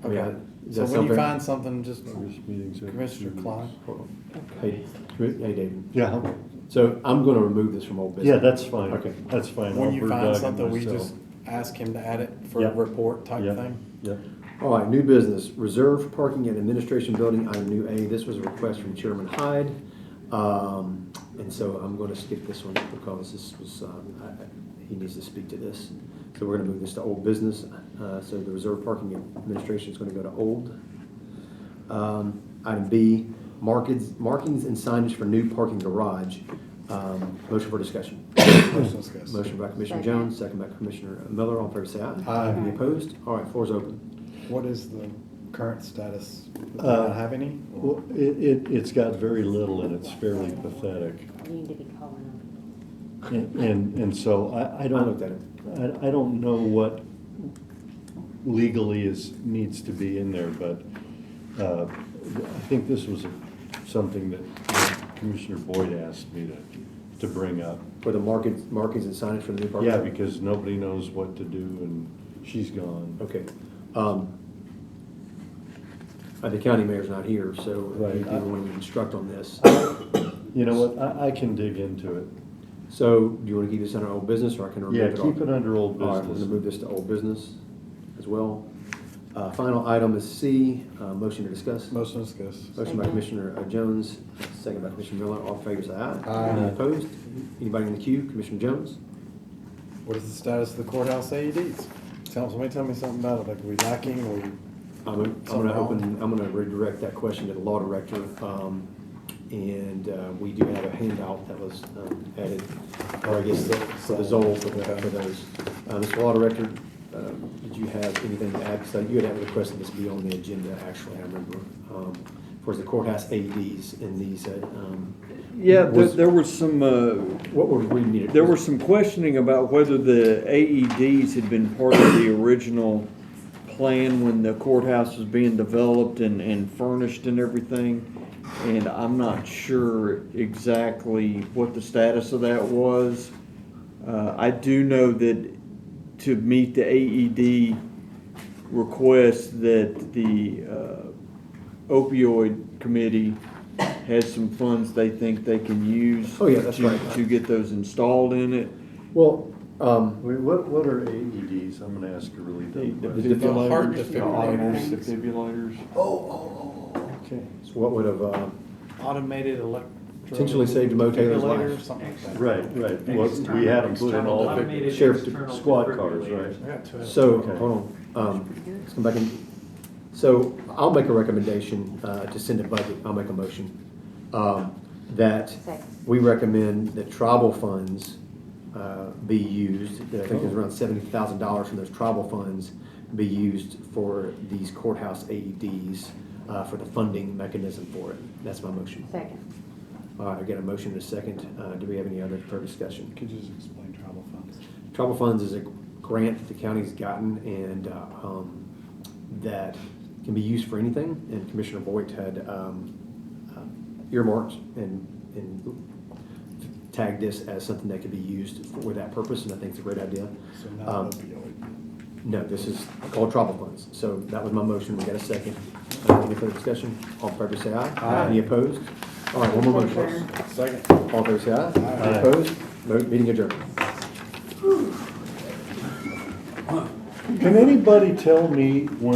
I mean, Okay. does So that when sound you fair? find something, just First meeting's at Commissioner 2 Klein. weeks. Hold on. Hey, David. Yeah, So I'm going to remove this from old business. yeah, that's fine. Okay. That's fine. when I'll you bird find dog it something, we myself. just ask him to add it for a Yep. report type Yep. thing. Yep. All right, new business, reserve parking at administration building, item new A. This was a request from Chairman Hyde. And so I'm going to skip this one because this was, he needs to speak to this. So we're going to move this to old business. So the reserve parking administration is going to go to old. Item B, markings and signage for new parking garage. Motion for discussion. Motion discussed. Motion by Commissioner Second. Jones, second by Commissioner Miller. All in favor, say aye. Aye. Any opposed? All right, floor is open. What is the current status? Do we Uh, not have any? Well, it's got very little and it's fairly pathetic. You need to be calling them. And so I I don't, looked at it. I don't know what legally needs to be in there, but I think this was something that Commissioner Boyd asked me to bring up. For the markings and signage for the new parking? Yeah, because nobody knows what to do and she's gone. Okay. The county mayor's not here, so Right. he didn't want to instruct on this. You know what, I can dig into it. So do you want to keep this under old business, or I can remove Yeah, it? keep it under old All right, we're going to business. move this to old business as well. Final item is C, motion to discuss. Motion discussed. Motion by Second. Commissioner Jones, second by Commissioner Miller. All in favor, say aye. Aye. Any opposed? Anybody in the queue? Commissioner Jones? What is the status of the courthouse AEDs? Somebody tell me something about it, like are we lacking or? I'm gonna redirect that question to the law director. And we do have a handout that was added, or I guess for the Zoll for those. Mr. Law Director, did you have anything to add? So you had requested this be on the agenda, actually, I remember, for the courthouse AEDs and these. Yeah, there was some, What were we needed? there was some questioning about whether the AEDs had been part of the original plan when the courthouse was being developed and furnished and everything. And I'm not sure exactly what the status of that was. I do know that to meet the AED request that the opioid committee has some funds they think they can use. Oh, yeah, that's right. To get those installed in it. Well, Wait, what are AEDs? I'm gonna ask a really dumb The question. The heart Defibrillators. defibrillators. okay, so what would have Automated electro. potentially saved Mo Taylor's defibrillator, life? Something like that. Right. Well, we had them put in all the Sheriff squad cars, right? I got two. So, Okay. hold on, let's come back in. So I'll make a recommendation to send a budget, I'll make a motion, that Second. we recommend that tribal funds be used, that I think there's around $70,000 from those tribal funds be used for these courthouse AEDs, for the funding mechanism for it. That's my motion. Second. All right, I got a motion and a second. Do we have any other for discussion? Could you just explain tribal funds? Tribal funds is a grant that the county's gotten and that can be used for anything. And Commissioner Boyd had earmarked and tagged this as something that could be used for that purpose, and I think it's a great idea. So not opioid. No, this is called tribal funds. So that was my motion. We got a second. Any further discussion? All in favor say aye. Aye. Any opposed? All right, one more motion. Second. All in favor say aye. Any Aye. opposed? Meeting adjourned. Can anybody tell me when